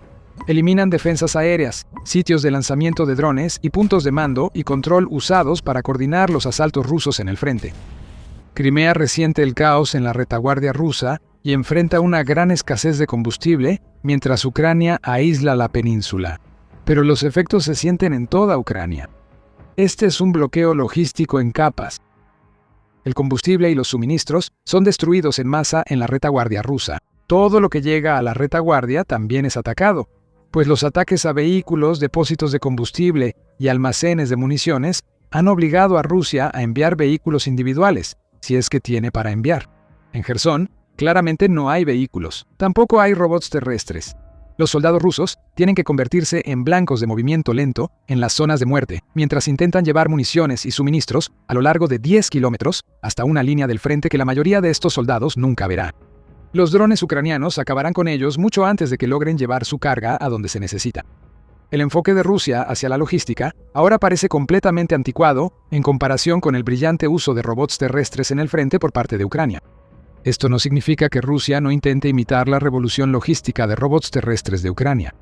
Eliminan defensas aéreas, sitios de lanzamiento de drones y puntos de mando y control usados para coordinar los asaltos rusos en el frente. Crimea resiente el caos en la retaguardia rusa y enfrenta una gran escasez de combustible, mientras Ucrania aísla la península. Pero los efectos se sienten en toda Ucrania. Este es un bloqueo logístico en capas. El combustible y los suministros son destruidos en masa en la retaguardia rusa. Todo lo que llega a la retaguardia también es atacado, pues los ataques a vehículos, depósitos de combustible y almacenes de municiones han obligado a Rusia a enviar vehículos individuales, si es que tiene para enviar. En Jersón, claramente no hay vehículos, tampoco hay robots terrestres. Los soldados rusos tienen que convertirse en blancos de movimiento lento en las zonas de muerte, mientras intentan llevar municiones y suministros a lo largo de 10 kilómetros hasta una línea del frente que la mayoría de estos soldados nunca verá. Los drones ucranianos acabarán con ellos mucho antes de que logren llevar su carga a donde se necesita. El enfoque de Rusia hacia la logística ahora parece completamente anticuado en comparación con el brillante uso de robots terrestres en el frente por parte de Ucrania. Esto no significa que Rusia no intente imitar la revolución logística de robots terrestres de Ucrania.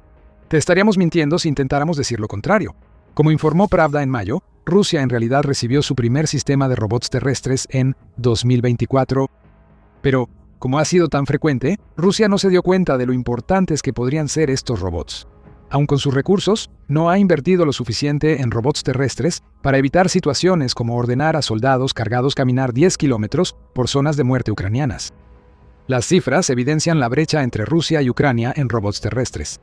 Te estaríamos mintiendo si intentáramos decir lo contrario. Como informó Pravda en mayo, Rusia en realidad recibió su primer sistema de robots terrestres en 2024. Pero, como ha sido tan frecuente, Rusia no se dio cuenta de lo importantes que podrían ser estos robots. Aun con sus recursos, no ha invertido lo suficiente en robots terrestres para evitar situaciones como ordenar a soldados cargados caminar 10 kilómetros por zonas de muerte ucranianas. Las cifras evidencian la brecha entre Rusia y Ucrania en robots terrestres.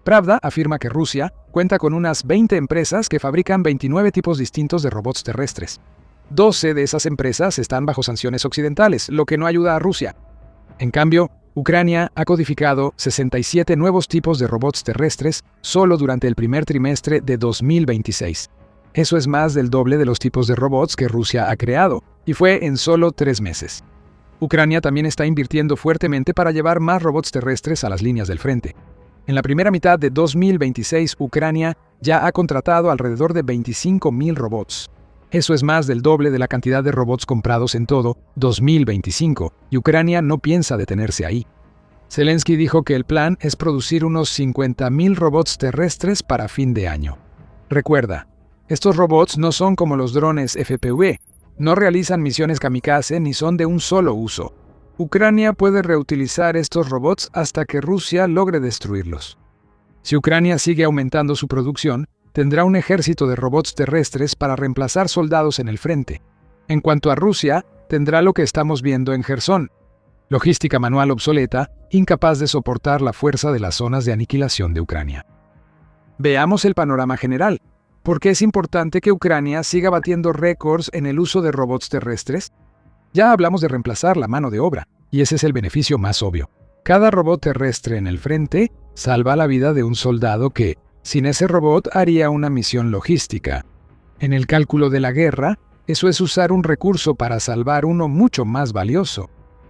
Pravda afirma que Rusia cuenta con unas 20 empresas que fabrican 29 tipos distintos de robots terrestres. 12 de esas empresas están bajo sanciones occidentales, lo que no ayuda a Rusia. En cambio, Ucrania ha codificado 67 nuevos tipos de robots terrestres solo durante el primer trimestre de 2026. Eso es más del doble de los tipos de robots que Rusia ha creado, y fue en solo 3 meses. Ucrania también está invirtiendo fuertemente para llevar más robots terrestres a las líneas del frente. En la primera mitad de 2026, Ucrania ya ha contratado alrededor de 25.000 robots. Eso es más del doble de la cantidad de robots comprados en todo 2025, y Ucrania no piensa detenerse ahí. Zelensky dijo que el plan es producir unos 50.000 robots terrestres para fin de año. Recuerda, estos robots no son como los drones FPV, no realizan misiones kamikaze ni son de un solo uso. Ucrania puede reutilizar estos robots hasta que Rusia logre destruirlos. Si Ucrania sigue aumentando su producción, tendrá un ejército de robots terrestres para reemplazar soldados en el frente. En cuanto a Rusia, tendrá lo que estamos viendo en Jersón: logística manual obsoleta, incapaz de soportar la fuerza de las zonas de aniquilación de Ucrania. Veamos el panorama general. ¿Por qué es importante que Ucrania siga batiendo récords en el uso de robots terrestres? Ya hablamos de reemplazar la mano de obra, y ese es el beneficio más obvio. Cada robot terrestre en el frente salva la vida de un soldado que, sin ese robot, haría una misión logística. En el cálculo de la guerra, eso es usar un recurso para salvar uno mucho más valioso.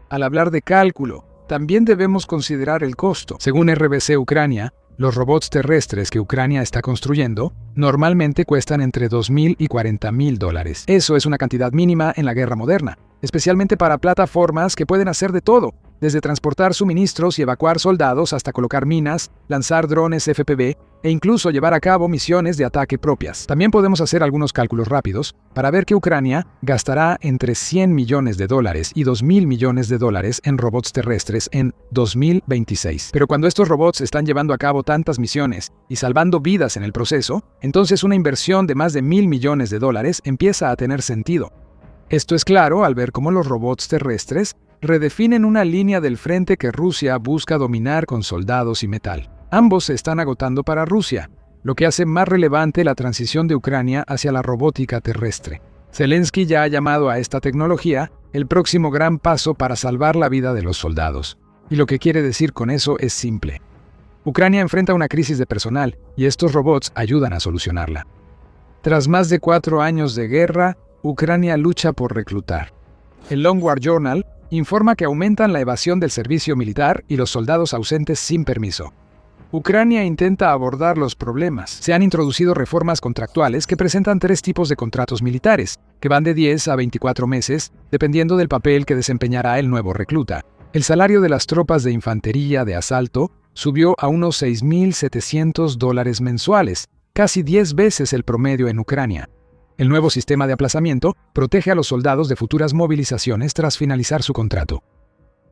Al hablar de cálculo, también debemos considerar el costo. Según RBC Ucrania, los robots terrestres que Ucrania está construyendo normalmente cuestan entre $2.000 y $40.000. Eso es una cantidad mínima en la guerra moderna, especialmente para plataformas que pueden hacer de todo, desde transportar suministros y evacuar soldados hasta colocar minas, lanzar drones FPV e incluso llevar a cabo misiones de ataque propias. También podemos hacer algunos cálculos rápidos para ver que Ucrania gastará entre $100 millones y $2.000 millones en robots terrestres en 2026. Pero cuando estos robots están llevando a cabo tantas misiones y salvando vidas en el proceso, entonces una inversión de más de $1.000 millones empieza a tener sentido. Esto es claro al ver cómo los robots terrestres redefinen una línea del frente que Rusia busca dominar con soldados y metal. Ambos se están agotando para Rusia, lo que hace más relevante la transición de Ucrania hacia la robótica terrestre. Zelensky ya ha llamado a esta tecnología el próximo gran paso para salvar la vida de los soldados. Y lo que quiere decir con eso es simple. Ucrania enfrenta una crisis de personal y estos robots ayudan a solucionarla. Tras más de 4 años de guerra, Ucrania lucha por reclutar. El Long War Journal informa que aumentan la evasión del servicio militar y los soldados ausentes sin permiso. Ucrania intenta abordar los problemas. Se han introducido reformas contractuales que presentan 3 tipos de contratos militares, que van de 10 a 24 meses, dependiendo del papel que desempeñará el nuevo recluta. El salario de las tropas de infantería de asalto subió a unos $6,700 mensuales, casi 10 veces el promedio en Ucrania. El nuevo sistema de aplazamiento protege a los soldados de futuras movilizaciones tras finalizar su contrato.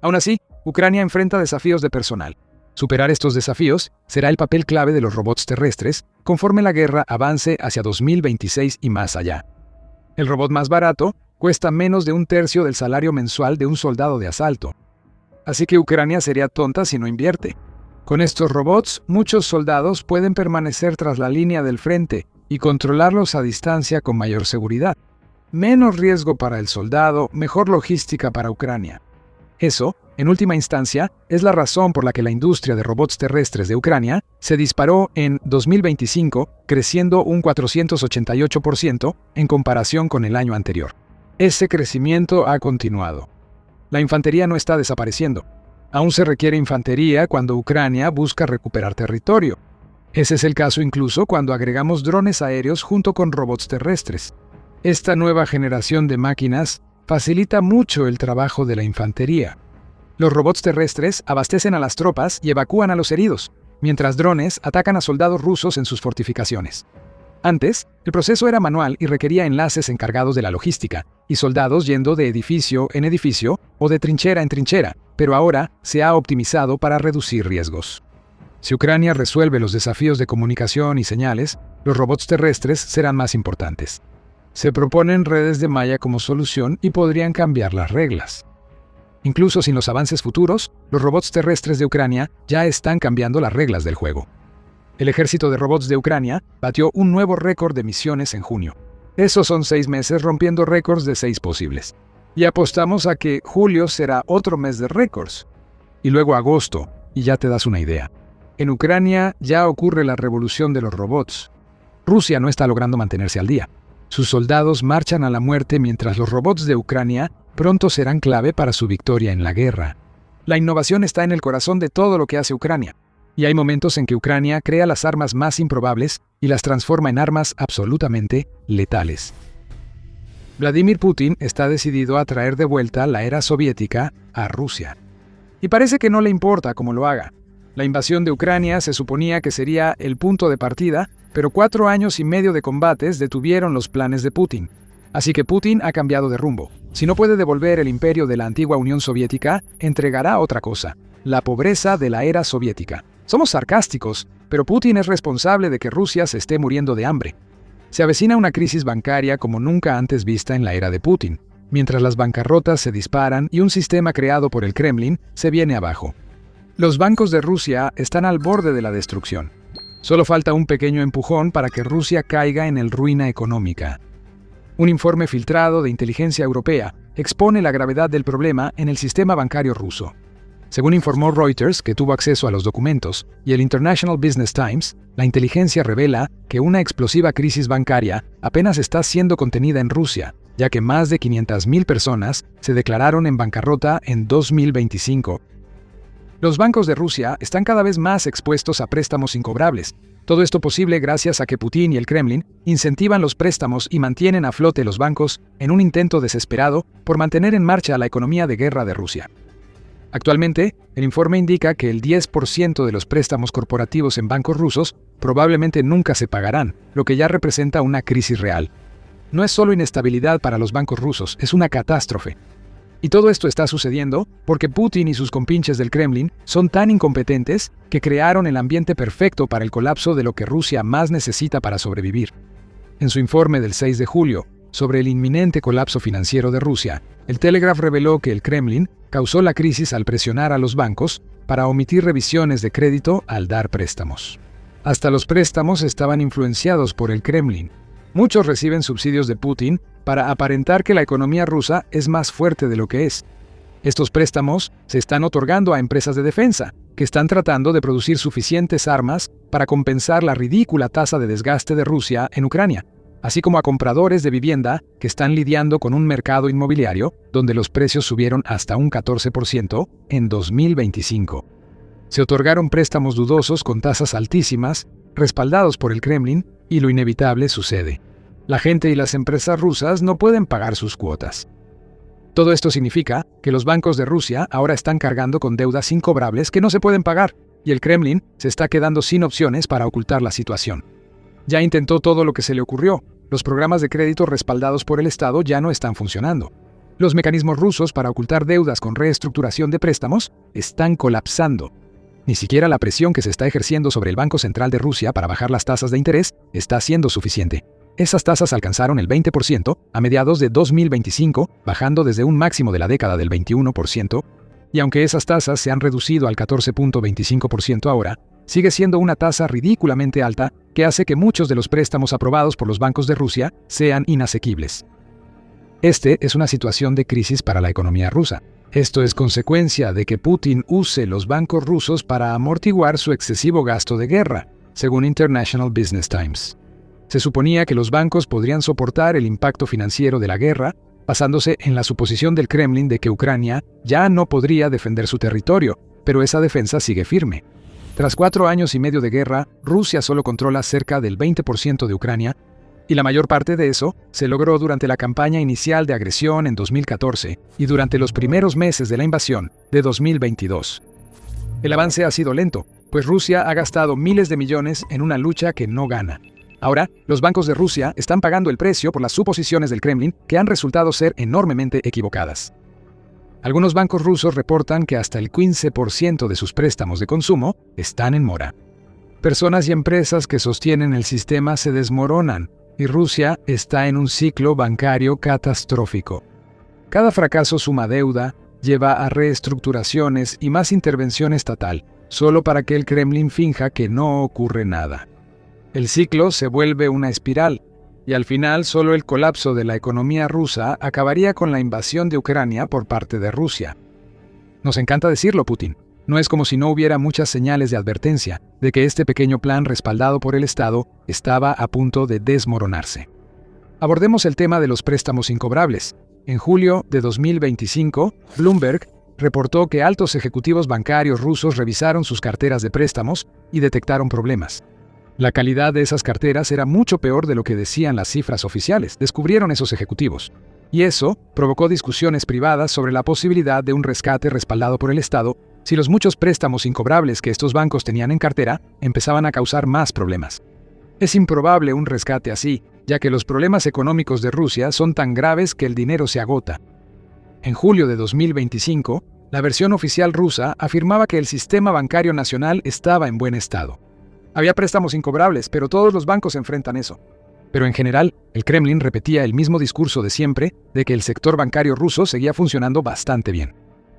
Aún así, Ucrania enfrenta desafíos de personal. Superar estos desafíos será el papel clave de los robots terrestres conforme la guerra avance hacia 2026 y más allá. El robot más barato cuesta menos de 1/3 del salario mensual de un soldado de asalto. Así que Ucrania sería tonta si no invierte. Con estos robots, muchos soldados pueden permanecer tras la línea del frente y controlarlos a distancia con mayor seguridad. Menos riesgo para el soldado, mejor logística para Ucrania. Eso, en última instancia, es la razón por la que la industria de robots terrestres de Ucrania se disparó en 2025, creciendo un 488% en comparación con el año anterior. Ese crecimiento ha continuado. La infantería no está desapareciendo. Aún se requiere infantería cuando Ucrania busca recuperar territorio. Ese es el caso incluso cuando agregamos drones aéreos junto con robots terrestres. Esta nueva generación de máquinas facilita mucho el trabajo de la infantería. Los robots terrestres abastecen a las tropas y evacúan a los heridos, mientras drones atacan a soldados rusos en sus fortificaciones. Antes, el proceso era manual y requería enlaces encargados de la logística, y soldados yendo de edificio en edificio o de trinchera en trinchera, pero ahora se ha optimizado para reducir riesgos. Si Ucrania resuelve los desafíos de comunicación y señales, los robots terrestres serán más importantes. Se proponen redes de malla como solución y podrían cambiar las reglas. Incluso sin los avances futuros, los robots terrestres de Ucrania ya están cambiando las reglas del juego. El ejército de robots de Ucrania batió un nuevo récord de misiones en junio. Esos son 6 meses rompiendo récords de 6 posibles. Y apostamos a que julio será otro mes de récords. Y luego agosto, y ya te das una idea. En Ucrania ya ocurre la revolución de los robots. Rusia no está logrando mantenerse al día. Sus soldados marchan a la muerte mientras los robots de Ucrania pronto serán clave para su victoria en la guerra. La innovación está en el corazón de todo lo que hace Ucrania. Y hay momentos en que Ucrania crea las armas más improbables y las transforma en armas absolutamente letales. Vladimir Putin está decidido a traer de vuelta la era soviética a Rusia. Y parece que no le importa cómo lo haga. La invasión de Ucrania se suponía que sería el punto de partida, pero 4 años y medio de combates detuvieron los planes de Putin. Así que Putin ha cambiado de rumbo. Si no puede devolver el imperio de la antigua Unión Soviética, entregará otra cosa: la pobreza de la era soviética. Somos sarcásticos, pero Putin es responsable de que Rusia se esté muriendo de hambre. Se avecina una crisis bancaria como nunca antes vista en la era de Putin, mientras las bancarrotas se disparan y un sistema creado por el Kremlin se viene abajo. Los bancos de Rusia están al borde de la destrucción. Solo falta un pequeño empujón para que Rusia caiga en el ruina económica. Un informe filtrado de inteligencia europea expone la gravedad del problema en el sistema bancario ruso. Según informó Reuters, que tuvo acceso a los documentos, y el International Business Times, la inteligencia revela que una explosiva crisis bancaria apenas está siendo contenida en Rusia, ya que más de 500,000 personas se declararon en bancarrota en 2025. Los bancos de Rusia están cada vez más expuestos a préstamos incobrables. Todo esto posible gracias a que Putin y el Kremlin incentivan los préstamos y mantienen a flote los bancos en un intento desesperado por mantener en marcha la economía de guerra de Rusia. Actualmente, el informe indica que el 10% de los préstamos corporativos en bancos rusos probablemente nunca se pagarán, lo que ya representa una crisis real. No es solo inestabilidad para los bancos rusos, es una catástrofe. Y todo esto está sucediendo porque Putin y sus compinches del Kremlin son tan incompetentes que crearon el ambiente perfecto para el colapso de lo que Rusia más necesita para sobrevivir. En su informe del 6 de julio, sobre el inminente colapso financiero de Rusia, el Telegraph reveló que el Kremlin causó la crisis al presionar a los bancos para omitir revisiones de crédito al dar préstamos. Hasta los préstamos estaban influenciados por el Kremlin. Muchos reciben subsidios de Putin para aparentar que la economía rusa es más fuerte de lo que es. Estos préstamos se están otorgando a empresas de defensa, que están tratando de producir suficientes armas para compensar la ridícula tasa de desgaste de Rusia en Ucrania, así como a compradores de vivienda que están lidiando con un mercado inmobiliario donde los precios subieron hasta un 14% en 2025. Se otorgaron préstamos dudosos con tasas altísimas, respaldados por el Kremlin, y lo inevitable sucede. La gente y las empresas rusas no pueden pagar sus cuotas. Todo esto significa que los bancos de Rusia ahora están cargando con deudas incobrables que no se pueden pagar, y el Kremlin se está quedando sin opciones para ocultar la situación. Ya intentó todo lo que se le ocurrió. Los programas de crédito respaldados por el Estado ya no están funcionando. Los mecanismos rusos para ocultar deudas con reestructuración de préstamos están colapsando. Ni siquiera la presión que se está ejerciendo sobre el Banco Central de Rusia para bajar las tasas de interés está siendo suficiente. Esas tasas alcanzaron el 20% a mediados de 2025, bajando desde un máximo de la década del 21%, y aunque esas tasas se han reducido al 14.25% ahora, sigue siendo una tasa ridículamente alta que hace que muchos de los préstamos aprobados por los bancos de Rusia sean inasequibles. Este es una situación de crisis para la economía rusa. Esto es consecuencia de que Putin use los bancos rusos para amortiguar su excesivo gasto de guerra, según International Business Times. Se suponía que los bancos podrían soportar el impacto financiero de la guerra, basándose en la suposición del Kremlin de que Ucrania ya no podría defender su territorio, pero esa defensa sigue firme. Tras 4 años y medio de guerra, Rusia solo controla cerca del 20% de Ucrania, y la mayor parte de eso se logró durante la campaña inicial de agresión en 2014 y durante los primeros meses de la invasión de 2022. El avance ha sido lento, pues Rusia ha gastado miles de millones en una lucha que no gana. Ahora, los bancos de Rusia están pagando el precio por las suposiciones del Kremlin que han resultado ser enormemente equivocadas. Algunos bancos rusos reportan que hasta el 15% de sus préstamos de consumo están en mora. Personas y empresas que sostienen el sistema se desmoronan, y Rusia está en un ciclo bancario catastrófico. Cada fracaso suma deuda, lleva a reestructuraciones y más intervención estatal, solo para que el Kremlin finja que no ocurre nada. El ciclo se vuelve una espiral, y al final solo el colapso de la economía rusa acabaría con la invasión de Ucrania por parte de Rusia. Nos encanta decirlo, Putin. No es como si no hubiera muchas señales de advertencia de que este pequeño plan respaldado por el Estado estaba a punto de desmoronarse. Abordemos el tema de los préstamos incobrables. En julio de 2025, Bloomberg reportó que altos ejecutivos bancarios rusos revisaron sus carteras de préstamos y detectaron problemas. La calidad de esas carteras era mucho peor de lo que decían las cifras oficiales, descubrieron esos ejecutivos. Y eso provocó discusiones privadas sobre la posibilidad de un rescate respaldado por el Estado si los muchos préstamos incobrables que estos bancos tenían en cartera empezaban a causar más problemas. Es improbable un rescate así, ya que los problemas económicos de Rusia son tan graves que el dinero se agota. En julio de 2025, la versión oficial rusa afirmaba que el sistema bancario nacional estaba en buen estado. Había préstamos incobrables, pero todos los bancos enfrentan eso. Pero en general, el Kremlin repetía el mismo discurso de siempre de que el sector bancario ruso seguía funcionando bastante bien.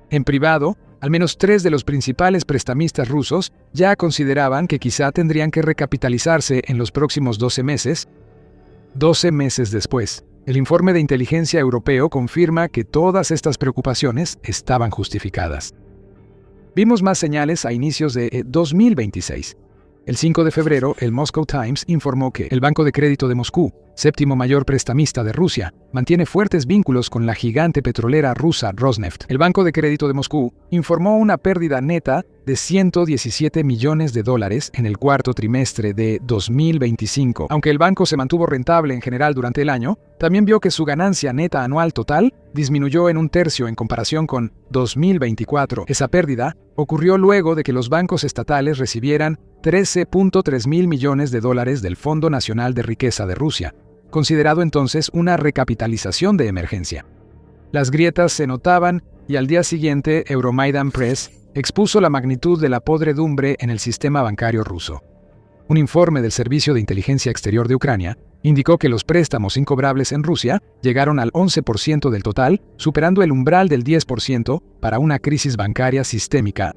En privado, al menos 3 de los principales prestamistas rusos ya consideraban que quizá tendrían que recapitalizarse en los próximos 12 meses. 12 meses después, el informe de inteligencia europeo confirma que todas estas preocupaciones estaban justificadas. Vimos más señales a inicios de 2026. El 5 de febrero, el Moscow Times informó que el Banco de Crédito de Moscú, séptimo mayor prestamista de Rusia, mantiene fuertes vínculos con la gigante petrolera rusa Rosneft. El Banco de Crédito de Moscú informó una pérdida neta de $117 millones en el cuarto trimestre de 2025. Aunque el banco se mantuvo rentable en general durante el año, también vio que su ganancia neta anual total disminuyó en 1/3 en comparación con 2024. Esa pérdida ocurrió luego de que los bancos estatales recibieran $13.3 mil millones del Fondo Nacional de Riqueza de Rusia, considerado entonces una recapitalización de emergencia. Las grietas se notaban y al día siguiente Euromaidan Press expuso la magnitud de la podredumbre en el sistema bancario ruso. Un informe del Servicio de Inteligencia Exterior de Ucrania indicó que los préstamos incobrables en Rusia llegaron al 11% del total, superando el umbral del 10% para una crisis bancaria sistémica.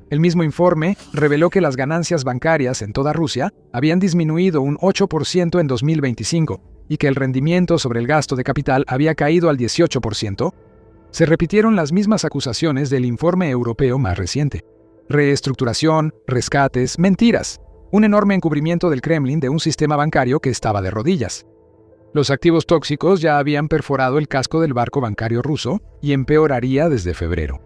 El mismo informe reveló que las ganancias bancarias en toda Rusia habían disminuido un 8% en 2025 y que el rendimiento sobre el gasto de capital había caído al 18%. Se repitieron las mismas acusaciones del informe europeo más reciente. Reestructuración, rescates, mentiras. Un enorme encubrimiento del Kremlin de un sistema bancario que estaba de rodillas. Los activos tóxicos ya habían perforado el casco del barco bancario ruso y empeoraría desde febrero.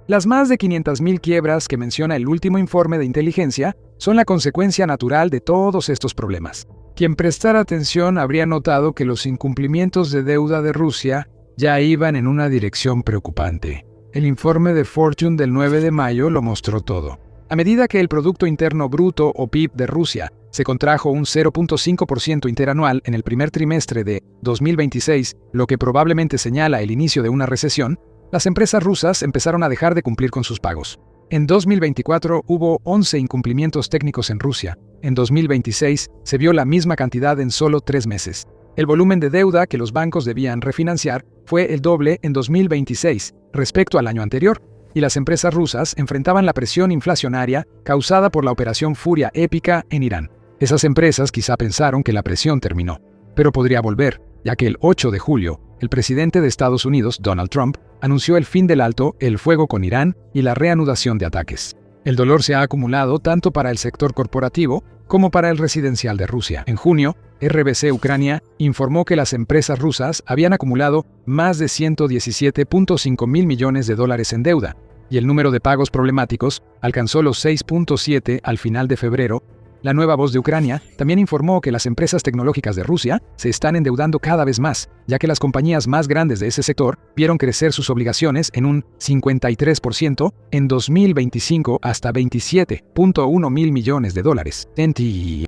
Las más de 500.000 quiebras que menciona el último informe de inteligencia son la consecuencia natural de todos estos problemas. Quien prestara atención habría notado que los incumplimientos de deuda de Rusia ya iban en una dirección preocupante. El informe de Fortune del 9 de mayo lo mostró todo. A medida que el Producto Interno Bruto o PIB de Rusia se contrajo un 0.5% interanual en el primer trimestre de 2026, lo que probablemente señala el inicio de una recesión, las empresas rusas empezaron a dejar de cumplir con sus pagos. En 2024 hubo 11 incumplimientos técnicos en Rusia. En 2026 se vio la misma cantidad en solo 3 meses. El volumen de deuda que los bancos debían refinanciar fue el doble en 2026 respecto al año anterior, y las empresas rusas enfrentaban la presión inflacionaria causada por la operación Furia Épica en Irán. Esas empresas quizá pensaron que la presión terminó, pero podría volver, ya que el 8 de julio, el presidente de Estados Unidos, Donald Trump, anunció el fin del alto el fuego con Irán y la reanudación de ataques. El dolor se ha acumulado tanto para el sector corporativo como para el residencial de Rusia. En junio, RBC Ucrania informó que las empresas rusas habían acumulado más de 117.5 mil millones de dólares en deuda, y el número de pagos problemáticos alcanzó los 6.7 al final de febrero. La Nueva Voz de Ucrania también informó que las empresas tecnológicas de Rusia se están endeudando cada vez más, ya que las compañías más grandes de ese sector vieron crecer sus obligaciones en un 53% en 2025 hasta 27.1 mil millones de dólares.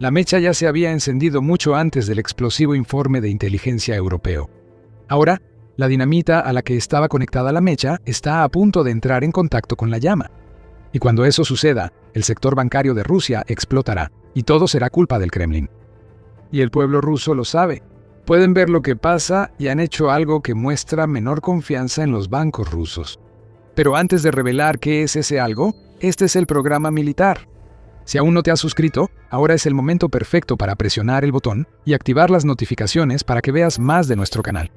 La mecha ya se había encendido mucho antes del explosivo informe de inteligencia europeo. Ahora, la dinamita a la que estaba conectada la mecha está a punto de entrar en contacto con la llama. Y cuando eso suceda, el sector bancario de Rusia explotará, y todo será culpa del Kremlin. Y el pueblo ruso lo sabe. Pueden ver lo que pasa y han hecho algo que muestra menor confianza en los bancos rusos. Pero antes de revelar qué es ese algo, este es el programa militar. Si aún no te has suscrito, ahora es el momento perfecto para presionar el botón y activar las notificaciones para que veas más de nuestro canal.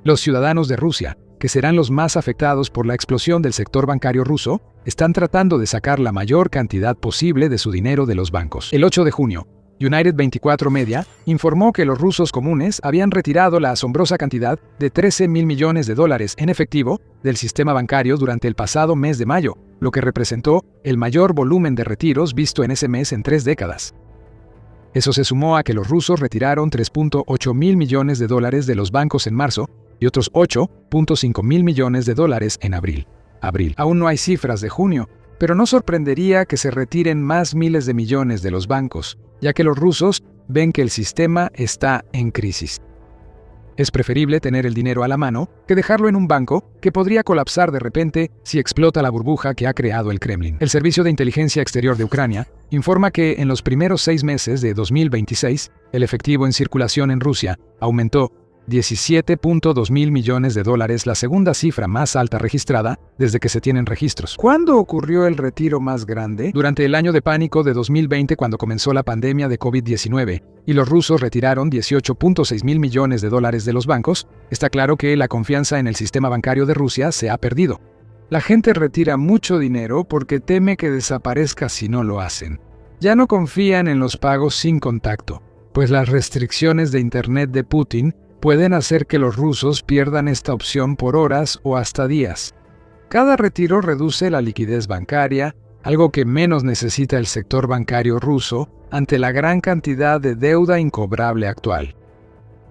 Los ciudadanos de Rusia, que serán los más afectados por la explosión del sector bancario ruso, están tratando de sacar la mayor cantidad posible de su dinero de los bancos. El 8 de junio, United 24 Media informó que los rusos comunes habían retirado la asombrosa cantidad de 13 mil millones de dólares en efectivo del sistema bancario durante el pasado mes de mayo, lo que representó el mayor volumen de retiros visto en ese mes en 3 décadas. Eso se sumó a que los rusos retiraron 3.8 mil millones de dólares de los bancos en marzo y otros 8.5 mil millones de dólares en abril. Aún no hay cifras de junio, pero no sorprendería que se retiren más miles de millones de los bancos, ya que los rusos ven que el sistema está en crisis. Es preferible tener el dinero a la mano que dejarlo en un banco que podría colapsar de repente si explota la burbuja que ha creado el Kremlin. El Servicio de Inteligencia Exterior de Ucrania informa que en los primeros 6 meses de 2026, el efectivo en circulación en Rusia aumentó 17.2 mil millones de dólares, la segunda cifra más alta registrada desde que se tienen registros. ¿Cuándo ocurrió el retiro más grande? Durante el año de pánico de 2020, cuando comenzó la pandemia de COVID-19 y los rusos retiraron 18.6 mil millones de dólares de los bancos, está claro que la confianza en el sistema bancario de Rusia se ha perdido. La gente retira mucho dinero porque teme que desaparezca si no lo hacen. Ya no confían en los pagos sin contacto, pues las restricciones de Internet de Putin pueden hacer que los rusos pierdan esta opción por horas o hasta días. Cada retiro reduce la liquidez bancaria, algo que menos necesita el sector bancario ruso ante la gran cantidad de deuda incobrable actual.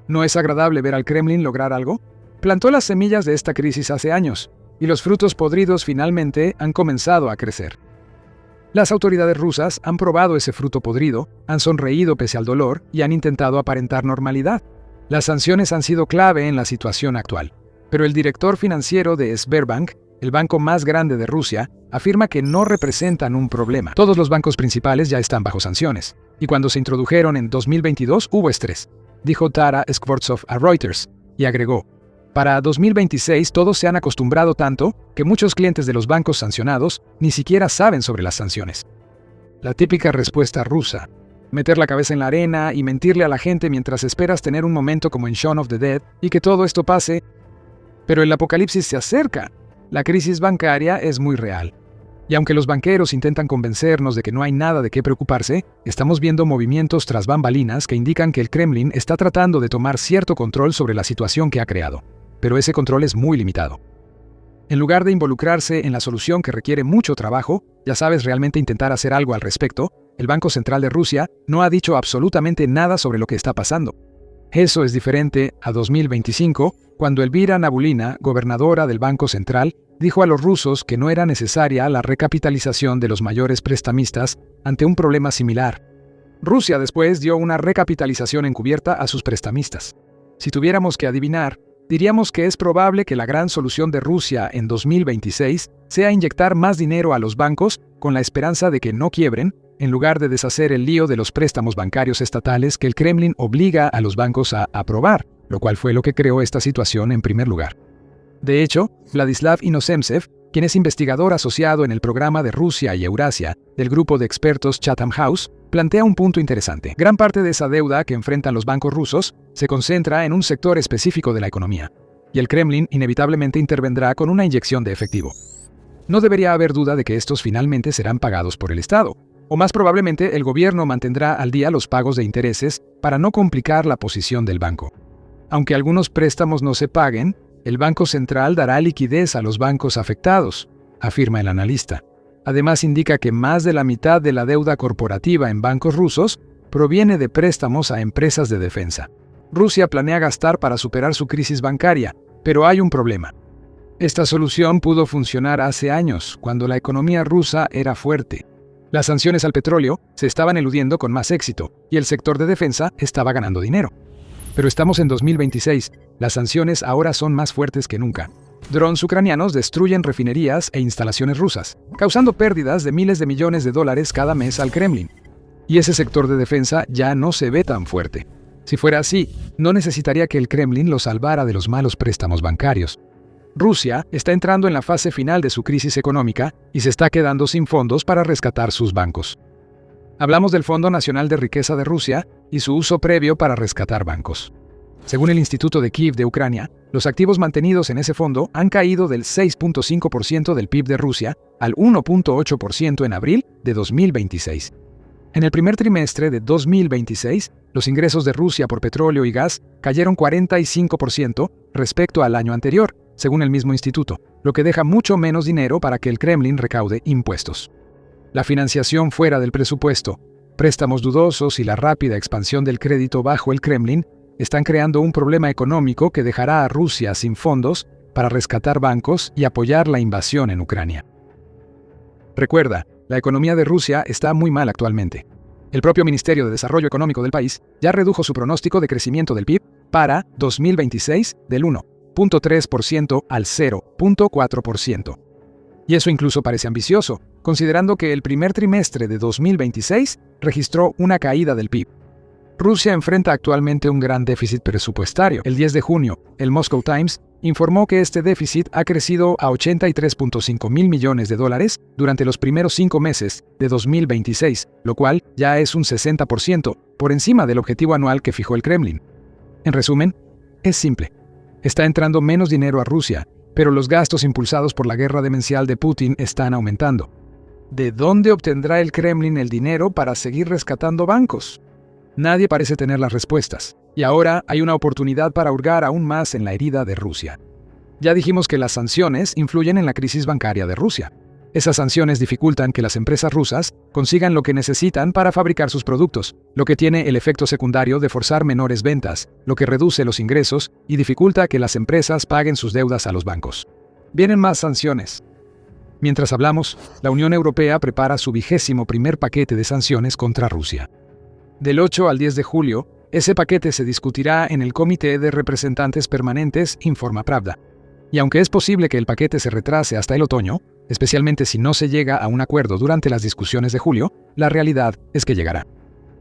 ¿No es agradable ver al Kremlin lograr algo? Plantó las semillas de esta crisis hace años, y los frutos podridos finalmente han comenzado a crecer. Las autoridades rusas han probado ese fruto podrido, han sonreído pese al dolor y han intentado aparentar normalidad. Las sanciones han sido clave en la situación actual, pero el director financiero de Sberbank, el banco más grande de Rusia, afirma que no representan un problema. Todos los bancos principales ya están bajo sanciones, y cuando se introdujeron en 2022 hubo estrés, dijo Tara Skvortsov a Reuters, y agregó: para 2026 todos se han acostumbrado tanto que muchos clientes de los bancos sancionados ni siquiera saben sobre las sanciones. La típica respuesta rusa: meter la cabeza en la arena y mentirle a la gente mientras esperas tener un momento como en Shaun of the Dead y que todo esto pase. Pero el apocalipsis se acerca. La crisis bancaria es muy real. Y aunque los banqueros intentan convencernos de que no hay nada de qué preocuparse, estamos viendo movimientos tras bambalinas que indican que el Kremlin está tratando de tomar cierto control sobre la situación que ha creado. Pero ese control es muy limitado. En lugar de involucrarse en la solución que requiere mucho trabajo, ya sabes, realmente intentar hacer algo al respecto, el Banco Central de Rusia no ha dicho absolutamente nada sobre lo que está pasando. Eso es diferente a 2025, cuando Elvira Nabiulina, gobernadora del Banco Central, dijo a los rusos que no era necesaria la recapitalización de los mayores prestamistas ante un problema similar. Rusia después dio una recapitalización encubierta a sus prestamistas. Si tuviéramos que adivinar, diríamos que es probable que la gran solución de Rusia en 2026 sea inyectar más dinero a los bancos con la esperanza de que no quiebren, en lugar de deshacer el lío de los préstamos bancarios estatales que el Kremlin obliga a los bancos a aprobar, lo cual fue lo que creó esta situación en primer lugar. De hecho, Vladislav Inozemtsev, quien es investigador asociado en el programa de Rusia y Eurasia del grupo de expertos Chatham House, plantea un punto interesante. Gran parte de esa deuda que enfrentan los bancos rusos se concentra en un sector específico de la economía, y el Kremlin inevitablemente intervendrá con una inyección de efectivo. No debería haber duda de que estos finalmente serán pagados por el Estado, o más probablemente el gobierno mantendrá al día los pagos de intereses para no complicar la posición del banco. Aunque algunos préstamos no se paguen, el Banco Central dará liquidez a los bancos afectados, afirma el analista. Además indica que más de la mitad de la deuda corporativa en bancos rusos proviene de préstamos a empresas de defensa. Rusia planea gastar para superar su crisis bancaria, pero hay un problema. Esta solución pudo funcionar hace años, cuando la economía rusa era fuerte. Las sanciones al petróleo se estaban eludiendo con más éxito, y el sector de defensa estaba ganando dinero. Pero estamos en 2026, las sanciones ahora son más fuertes que nunca. Drones ucranianos destruyen refinerías e instalaciones rusas, causando pérdidas de miles de millones de dólares cada mes al Kremlin. Y ese sector de defensa ya no se ve tan fuerte. Si fuera así, no necesitaría que el Kremlin lo salvara de los malos préstamos bancarios. Rusia está entrando en la fase final de su crisis económica y se está quedando sin fondos para rescatar sus bancos. Hablamos del Fondo Nacional de Riqueza de Rusia y su uso previo para rescatar bancos. Según el Instituto de Kiev de Ucrania, los activos mantenidos en ese fondo han caído del 6.5% del PIB de Rusia al 1.8% en abril de 2026. En el primer trimestre de 2026, los ingresos de Rusia por petróleo y gas cayeron 45% respecto al año anterior, según el mismo instituto, lo que deja mucho menos dinero para que el Kremlin recaude impuestos. La financiación fuera del presupuesto, préstamos dudosos y la rápida expansión del crédito bajo el Kremlin están creando un problema económico que dejará a Rusia sin fondos para rescatar bancos y apoyar la invasión en Ucrania. Recuerda, la economía de Rusia está muy mal actualmente. El propio Ministerio de Desarrollo Económico del país ya redujo su pronóstico de crecimiento del PIB para 2026 del 1.3% al 0.4%. Y eso incluso parece ambicioso, considerando que el primer trimestre de 2026 registró una caída del PIB. Rusia enfrenta actualmente un gran déficit presupuestario. El 10 de junio, el Moscow Times informó que este déficit ha crecido a 83.5 mil millones de dólares durante los primeros 5 meses de 2026, lo cual ya es un 60% por encima del objetivo anual que fijó el Kremlin. En resumen, es simple. Está entrando menos dinero a Rusia, pero los gastos impulsados por la guerra demencial de Putin están aumentando. ¿De dónde obtendrá el Kremlin el dinero para seguir rescatando bancos? Nadie parece tener las respuestas, y ahora hay una oportunidad para hurgar aún más en la herida de Rusia. Ya dijimos que las sanciones influyen en la crisis bancaria de Rusia. Esas sanciones dificultan que las empresas rusas consigan lo que necesitan para fabricar sus productos, lo que tiene el efecto secundario de forzar menores ventas, lo que reduce los ingresos y dificulta que las empresas paguen sus deudas a los bancos. Vienen más sanciones. Mientras hablamos, la Unión Europea prepara su 21º paquete de sanciones contra Rusia. Del 8 al 10 de julio, ese paquete se discutirá en el Comité de Representantes Permanentes, informa Pravda. Y aunque es posible que el paquete se retrase hasta el otoño, especialmente si no se llega a un acuerdo durante las discusiones de julio, la realidad es que llegará.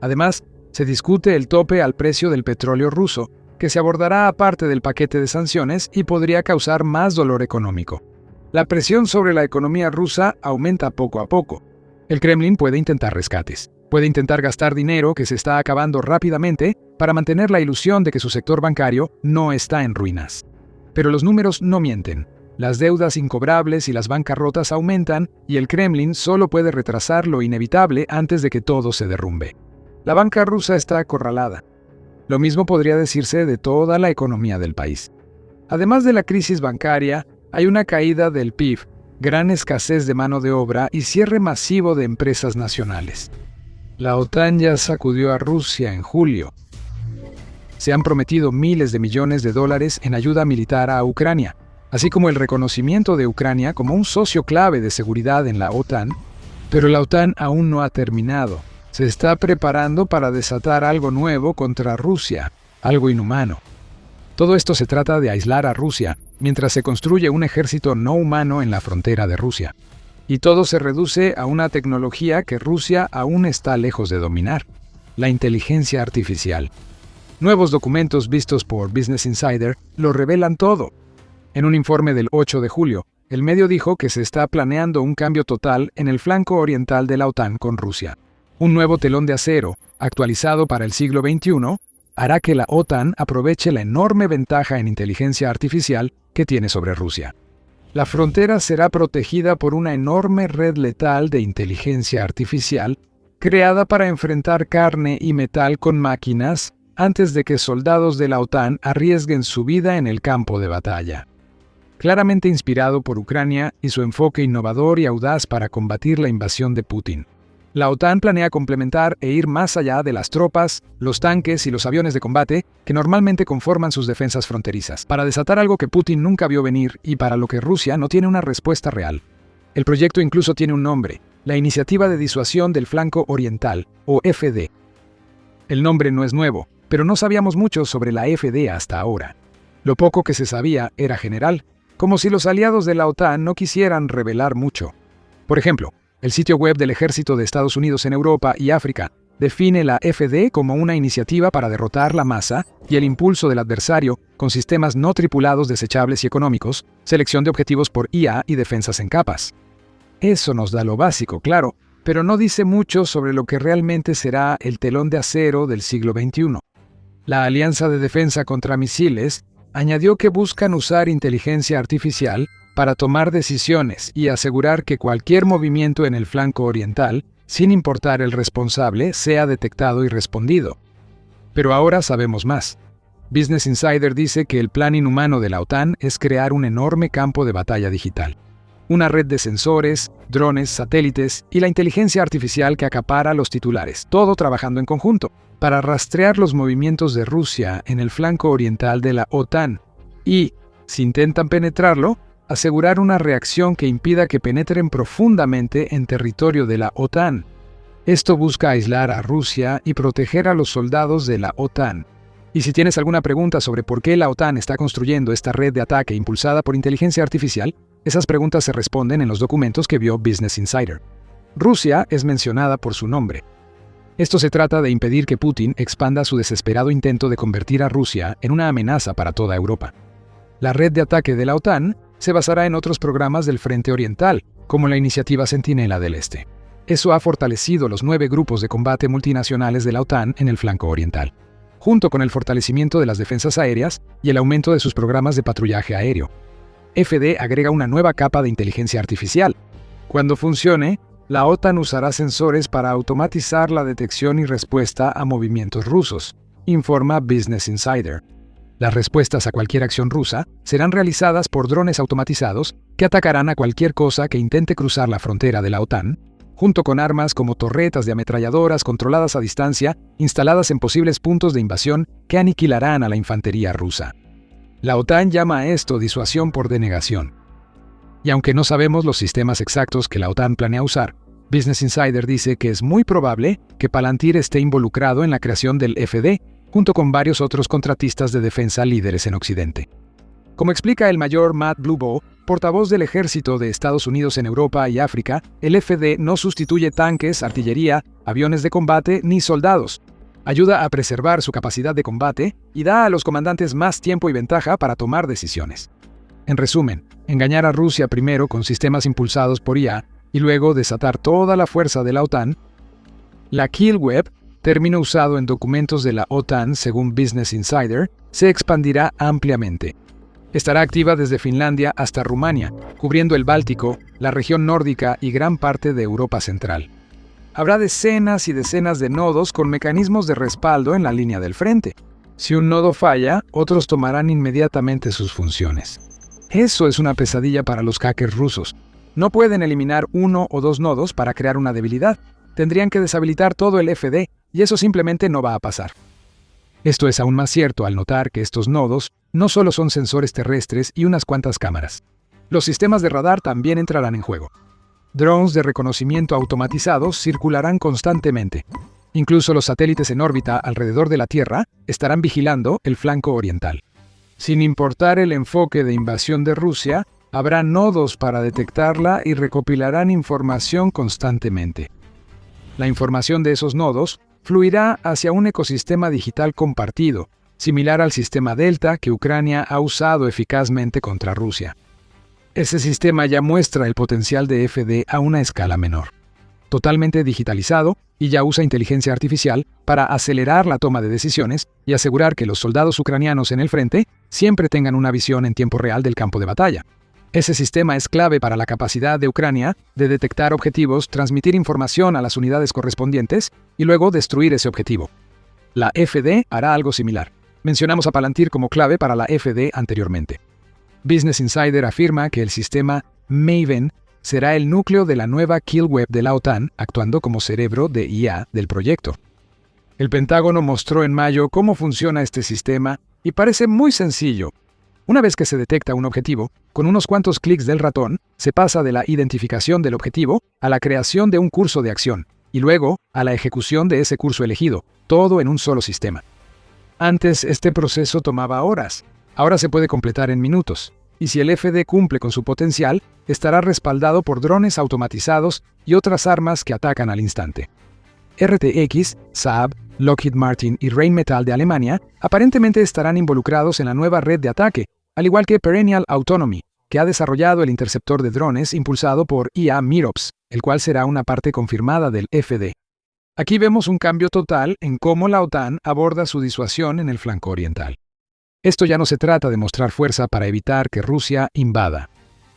Además, se discute el tope al precio del petróleo ruso, que se abordará aparte del paquete de sanciones y podría causar más dolor económico. La presión sobre la economía rusa aumenta poco a poco. El Kremlin puede intentar rescates. Puede intentar gastar dinero que se está acabando rápidamente para mantener la ilusión de que su sector bancario no está en ruinas. Pero los números no mienten. Las deudas incobrables y las bancarrotas aumentan y el Kremlin solo puede retrasar lo inevitable antes de que todo se derrumbe. La banca rusa está acorralada. Lo mismo podría decirse de toda la economía del país. Además de la crisis bancaria, hay una caída del PIB, gran escasez de mano de obra y cierre masivo de empresas nacionales. La OTAN ya sacudió a Rusia en julio. Se han prometido miles de millones de dólares en ayuda militar a Ucrania, así como el reconocimiento de Ucrania como un socio clave de seguridad en la OTAN, pero la OTAN aún no ha terminado. Se está preparando para desatar algo nuevo contra Rusia, algo inhumano. Todo esto se trata de aislar a Rusia, mientras se construye un ejército no humano en la frontera de Rusia. Y todo se reduce a una tecnología que Rusia aún está lejos de dominar: la inteligencia artificial. Nuevos documentos vistos por Business Insider lo revelan todo. En un informe del 8 de julio, el medio dijo que se está planeando un cambio total en el flanco oriental de la OTAN con Rusia. Un nuevo telón de acero, actualizado para el siglo XXI, hará que la OTAN aproveche la enorme ventaja en inteligencia artificial que tiene sobre Rusia. La frontera será protegida por una enorme red letal de inteligencia artificial creada para enfrentar carne y metal con máquinas antes de que soldados de la OTAN arriesguen su vida en el campo de batalla. Claramente inspirado por Ucrania y su enfoque innovador y audaz para combatir la invasión de Putin, la OTAN planea complementar e ir más allá de las tropas, los tanques y los aviones de combate que normalmente conforman sus defensas fronterizas, para desatar algo que Putin nunca vio venir y para lo que Rusia no tiene una respuesta real. El proyecto incluso tiene un nombre: la Iniciativa de Disuasión del Flanco Oriental, o FD. El nombre no es nuevo, pero no sabíamos mucho sobre la FD hasta ahora. Lo poco que se sabía era general, como si los aliados de la OTAN no quisieran revelar mucho. Por ejemplo, el sitio web del Ejército de Estados Unidos en Europa y África define la FD como una iniciativa para derrotar la masa y el impulso del adversario con sistemas no tripulados desechables y económicos, selección de objetivos por IA y defensas en capas. Eso nos da lo básico, claro, pero no dice mucho sobre lo que realmente será el telón de acero del siglo XXI. La Alianza de Defensa contra Misiles añadió que buscan usar inteligencia artificial para tomar decisiones y asegurar que cualquier movimiento en el flanco oriental, sin importar el responsable, sea detectado y respondido. Pero ahora sabemos más. Business Insider dice que el plan inhumano de la OTAN es crear un enorme campo de batalla digital. Una red de sensores, drones, satélites y la inteligencia artificial que acapara los titulares, todo trabajando en conjunto, para rastrear los movimientos de Rusia en el flanco oriental de la OTAN y, si intentan penetrarlo, asegurar una reacción que impida que penetren profundamente en territorio de la OTAN. Esto busca aislar a Rusia y proteger a los soldados de la OTAN. Y si tienes alguna pregunta sobre por qué la OTAN está construyendo esta red de ataque impulsada por inteligencia artificial, esas preguntas se responden en los documentos que vio Business Insider. Rusia es mencionada por su nombre. Esto se trata de impedir que Putin expanda su desesperado intento de convertir a Rusia en una amenaza para toda Europa. La red de ataque de la OTAN se basará en otros programas del Frente Oriental, como la Iniciativa Centinela del Este. Eso ha fortalecido los 9 grupos de combate multinacionales de la OTAN en el flanco oriental, junto con el fortalecimiento de las defensas aéreas y el aumento de sus programas de patrullaje aéreo. FD agrega una nueva capa de inteligencia artificial. Cuando funcione, la OTAN usará sensores para automatizar la detección y respuesta a movimientos rusos, informa Business Insider. Las respuestas a cualquier acción rusa serán realizadas por drones automatizados que atacarán a cualquier cosa que intente cruzar la frontera de la OTAN, junto con armas como torretas de ametralladoras controladas a distancia instaladas en posibles puntos de invasión que aniquilarán a la infantería rusa. La OTAN llama a esto disuasión por denegación. Y aunque no sabemos los sistemas exactos que la OTAN planea usar, Business Insider dice que es muy probable que Palantir esté involucrado en la creación del FD, junto con varios otros contratistas de defensa líderes en Occidente. Como explica el mayor Matt Bluebow, portavoz del Ejército de Estados Unidos en Europa y África, el FD no sustituye tanques, artillería, aviones de combate ni soldados. Ayuda a preservar su capacidad de combate y da a los comandantes más tiempo y ventaja para tomar decisiones. En resumen, engañar a Rusia primero con sistemas impulsados por IA y luego desatar toda la fuerza de la OTAN. La Kill Web, término usado en documentos de la OTAN según Business Insider, se expandirá ampliamente. Estará activa desde Finlandia hasta Rumania, cubriendo el Báltico, la región nórdica y gran parte de Europa Central. Habrá decenas y decenas de nodos con mecanismos de respaldo en la línea del frente. Si un nodo falla, otros tomarán inmediatamente sus funciones. Eso es una pesadilla para los hackers rusos. No pueden eliminar 1 o 2 nodos para crear una debilidad. Tendrían que deshabilitar todo el FD, y eso simplemente no va a pasar. Esto es aún más cierto al notar que estos nodos no solo son sensores terrestres y unas cuantas cámaras. Los sistemas de radar también entrarán en juego. Drones de reconocimiento automatizados circularán constantemente. Incluso los satélites en órbita alrededor de la Tierra estarán vigilando el flanco oriental. Sin importar el enfoque de invasión de Rusia, habrá nodos para detectarla y recopilarán información constantemente. La información de esos nodos fluirá hacia un ecosistema digital compartido, similar al sistema Delta que Ucrania ha usado eficazmente contra Rusia. Ese sistema ya muestra el potencial de FD a una escala menor. Totalmente digitalizado y ya usa inteligencia artificial para acelerar la toma de decisiones y asegurar que los soldados ucranianos en el frente siempre tengan una visión en tiempo real del campo de batalla. Ese sistema es clave para la capacidad de Ucrania de detectar objetivos, transmitir información a las unidades correspondientes y luego destruir ese objetivo. La FD hará algo similar. Mencionamos a Palantir como clave para la FD anteriormente. Business Insider afirma que el sistema Maven será el núcleo de la nueva Kill Web de la OTAN, actuando como cerebro de IA del proyecto. El Pentágono mostró en mayo cómo funciona este sistema y parece muy sencillo. Una vez que se detecta un objetivo, con unos cuantos clics del ratón, se pasa de la identificación del objetivo a la creación de un curso de acción, y luego a la ejecución de ese curso elegido, todo en un solo sistema. Antes este proceso tomaba horas, ahora se puede completar en minutos, y si el FD cumple con su potencial, estará respaldado por drones automatizados y otras armas que atacan al instante. RTX, Saab, Lockheed Martin y Rheinmetall de Alemania aparentemente estarán involucrados en la nueva red de ataque, al igual que Perennial Autonomy, que ha desarrollado el interceptor de drones impulsado por IA Mirops, el cual será una parte confirmada del FD. Aquí vemos un cambio total en cómo la OTAN aborda su disuasión en el flanco oriental. Esto ya no se trata de mostrar fuerza para evitar que Rusia invada.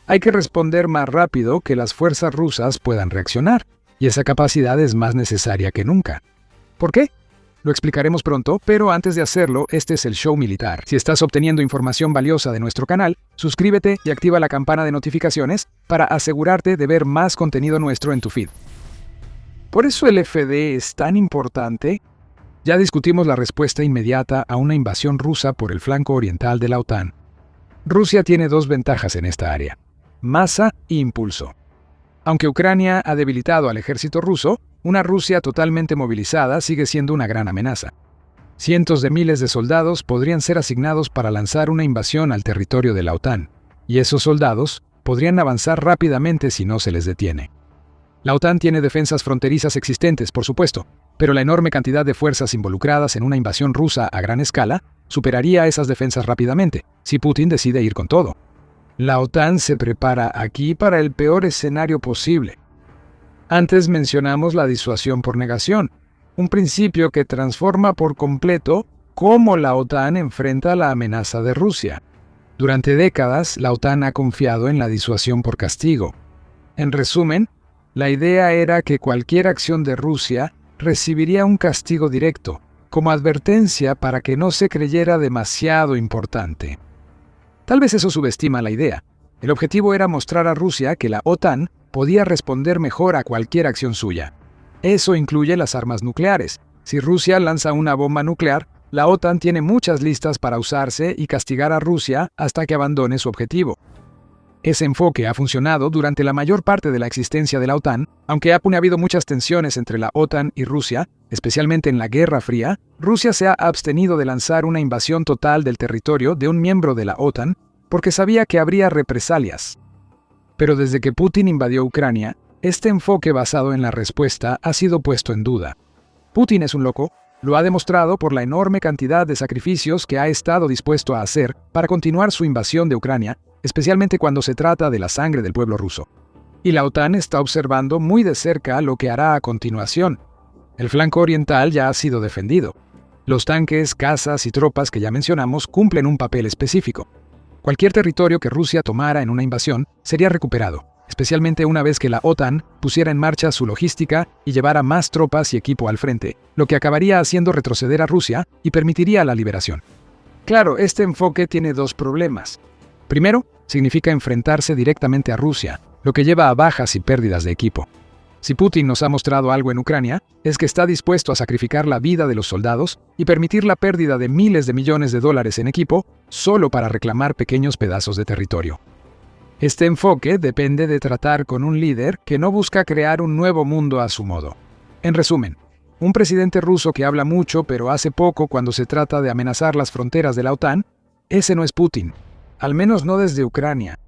Hay que responder más rápido que las fuerzas rusas puedan reaccionar, y esa capacidad es más necesaria que nunca. ¿Por qué? Lo explicaremos pronto, pero antes de hacerlo, este es el show militar. Si estás obteniendo información valiosa de nuestro canal, suscríbete y activa la campana de notificaciones para asegurarte de ver más contenido nuestro en tu feed. ¿Por eso el FD es tan importante? Ya discutimos la respuesta inmediata a una invasión rusa por el flanco oriental de la OTAN. Rusia tiene dos ventajas en esta área: masa e impulso. Aunque Ucrania ha debilitado al ejército ruso, una Rusia totalmente movilizada sigue siendo una gran amenaza. Cientos de miles de soldados podrían ser asignados para lanzar una invasión al territorio de la OTAN, y esos soldados podrían avanzar rápidamente si no se les detiene. La OTAN tiene defensas fronterizas existentes, por supuesto, pero la enorme cantidad de fuerzas involucradas en una invasión rusa a gran escala superaría esas defensas rápidamente, si Putin decide ir con todo. La OTAN se prepara aquí para el peor escenario posible. Antes mencionamos la disuasión por negación, un principio que transforma por completo cómo la OTAN enfrenta la amenaza de Rusia. Durante décadas, la OTAN ha confiado en la disuasión por castigo. En resumen, la idea era que cualquier acción de Rusia recibiría un castigo directo, como advertencia para que no se creyera demasiado importante. Tal vez eso subestima la idea. El objetivo era mostrar a Rusia que la OTAN podía responder mejor a cualquier acción suya. Eso incluye las armas nucleares. Si Rusia lanza una bomba nuclear, la OTAN tiene muchas listas para usarse y castigar a Rusia hasta que abandone su objetivo. Ese enfoque ha funcionado durante la mayor parte de la existencia de la OTAN, aunque ha habido muchas tensiones entre la OTAN y Rusia, especialmente en la Guerra Fría. Rusia se ha abstenido de lanzar una invasión total del territorio de un miembro de la OTAN porque sabía que habría represalias. Pero desde que Putin invadió Ucrania, este enfoque basado en la respuesta ha sido puesto en duda. Putin es un loco, lo ha demostrado por la enorme cantidad de sacrificios que ha estado dispuesto a hacer para continuar su invasión de Ucrania, especialmente cuando se trata de la sangre del pueblo ruso. Y la OTAN está observando muy de cerca lo que hará a continuación. El flanco oriental ya ha sido defendido. Los tanques, cazas y tropas que ya mencionamos cumplen un papel específico. Cualquier territorio que Rusia tomara en una invasión sería recuperado, especialmente una vez que la OTAN pusiera en marcha su logística y llevara más tropas y equipo al frente, lo que acabaría haciendo retroceder a Rusia y permitiría la liberación. Claro, este enfoque tiene dos problemas. Primero, significa enfrentarse directamente a Rusia, lo que lleva a bajas y pérdidas de equipo. Si Putin nos ha mostrado algo en Ucrania, es que está dispuesto a sacrificar la vida de los soldados y permitir la pérdida de miles de millones de dólares en equipo solo para reclamar pequeños pedazos de territorio. Este enfoque depende de tratar con un líder que no busca crear un nuevo mundo a su modo. En resumen, un presidente ruso que habla mucho pero hace poco cuando se trata de amenazar las fronteras de la OTAN, ese no es Putin, al menos no desde Ucrania.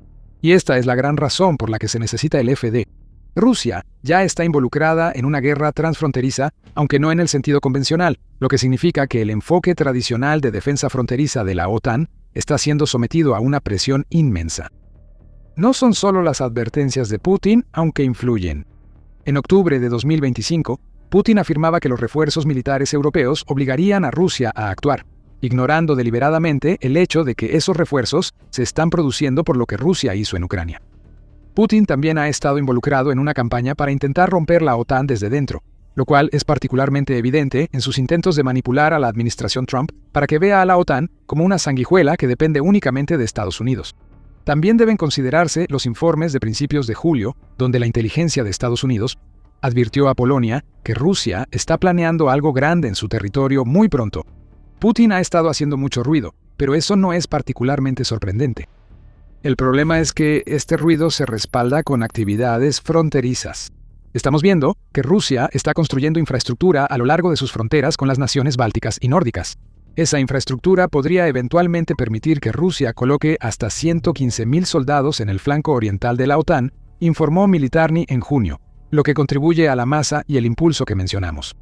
Y esta es la gran razón por la que se necesita el FD. Rusia ya está involucrada en una guerra transfronteriza, aunque no en el sentido convencional, lo que significa que el enfoque tradicional de defensa fronteriza de la OTAN está siendo sometido a una presión inmensa. No son solo las advertencias de Putin, aunque influyen. En octubre de 2025, Putin afirmaba que los refuerzos militares europeos obligarían a Rusia a actuar, ignorando deliberadamente el hecho de que esos refuerzos se están produciendo por lo que Rusia hizo en Ucrania. Putin también ha estado involucrado en una campaña para intentar romper la OTAN desde dentro, lo cual es particularmente evidente en sus intentos de manipular a la administración Trump para que vea a la OTAN como una sanguijuela que depende únicamente de Estados Unidos. También deben considerarse los informes de principios de julio, donde la inteligencia de Estados Unidos advirtió a Polonia que Rusia está planeando algo grande en su territorio muy pronto. Putin ha estado haciendo mucho ruido, pero eso no es particularmente sorprendente. El problema es que este ruido se respalda con actividades fronterizas. Estamos viendo que Rusia está construyendo infraestructura a lo largo de sus fronteras con las naciones bálticas y nórdicas. Esa infraestructura podría eventualmente permitir que Rusia coloque hasta 115.000 soldados en el flanco oriental de la OTAN, informó Militarny en junio, lo que contribuye a la masa y el impulso que mencionamos.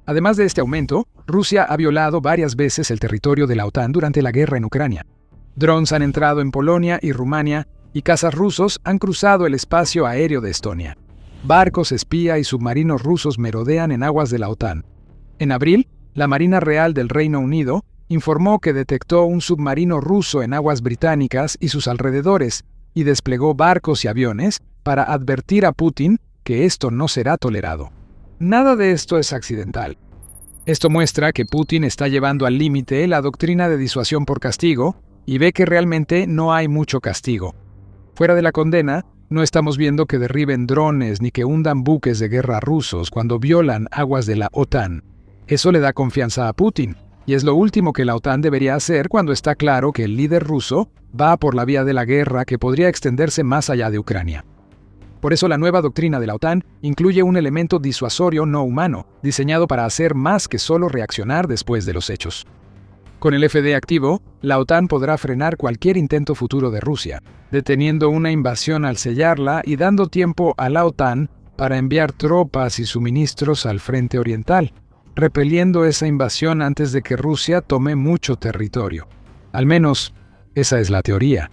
Además de este aumento, Rusia ha violado varias veces el territorio de la OTAN durante la guerra en Ucrania. Drones han entrado en Polonia y Rumania y cazas rusos han cruzado el espacio aéreo de Estonia. Barcos espía y submarinos rusos merodean en aguas de la OTAN. En abril, la Marina Real del Reino Unido informó que detectó un submarino ruso en aguas británicas y sus alrededores y desplegó barcos y aviones para advertir a Putin que esto no será tolerado. Nada de esto es accidental. Esto muestra que Putin está llevando al límite la doctrina de disuasión por castigo y ve que realmente no hay mucho castigo. Fuera de la condena, no estamos viendo que derriben drones ni que hundan buques de guerra rusos cuando violan aguas de la OTAN. Eso le da confianza a Putin, y es lo último que la OTAN debería hacer cuando está claro que el líder ruso va por la vía de la guerra que podría extenderse más allá de Ucrania. Por eso la nueva doctrina de la OTAN incluye un elemento disuasorio no humano, diseñado para hacer más que solo reaccionar después de los hechos. Con el FD activo, la OTAN podrá frenar cualquier intento futuro de Rusia, deteniendo una invasión al sellarla y dando tiempo a la OTAN para enviar tropas y suministros al frente oriental, repeliendo esa invasión antes de que Rusia tome mucho territorio. Al menos, esa es la teoría.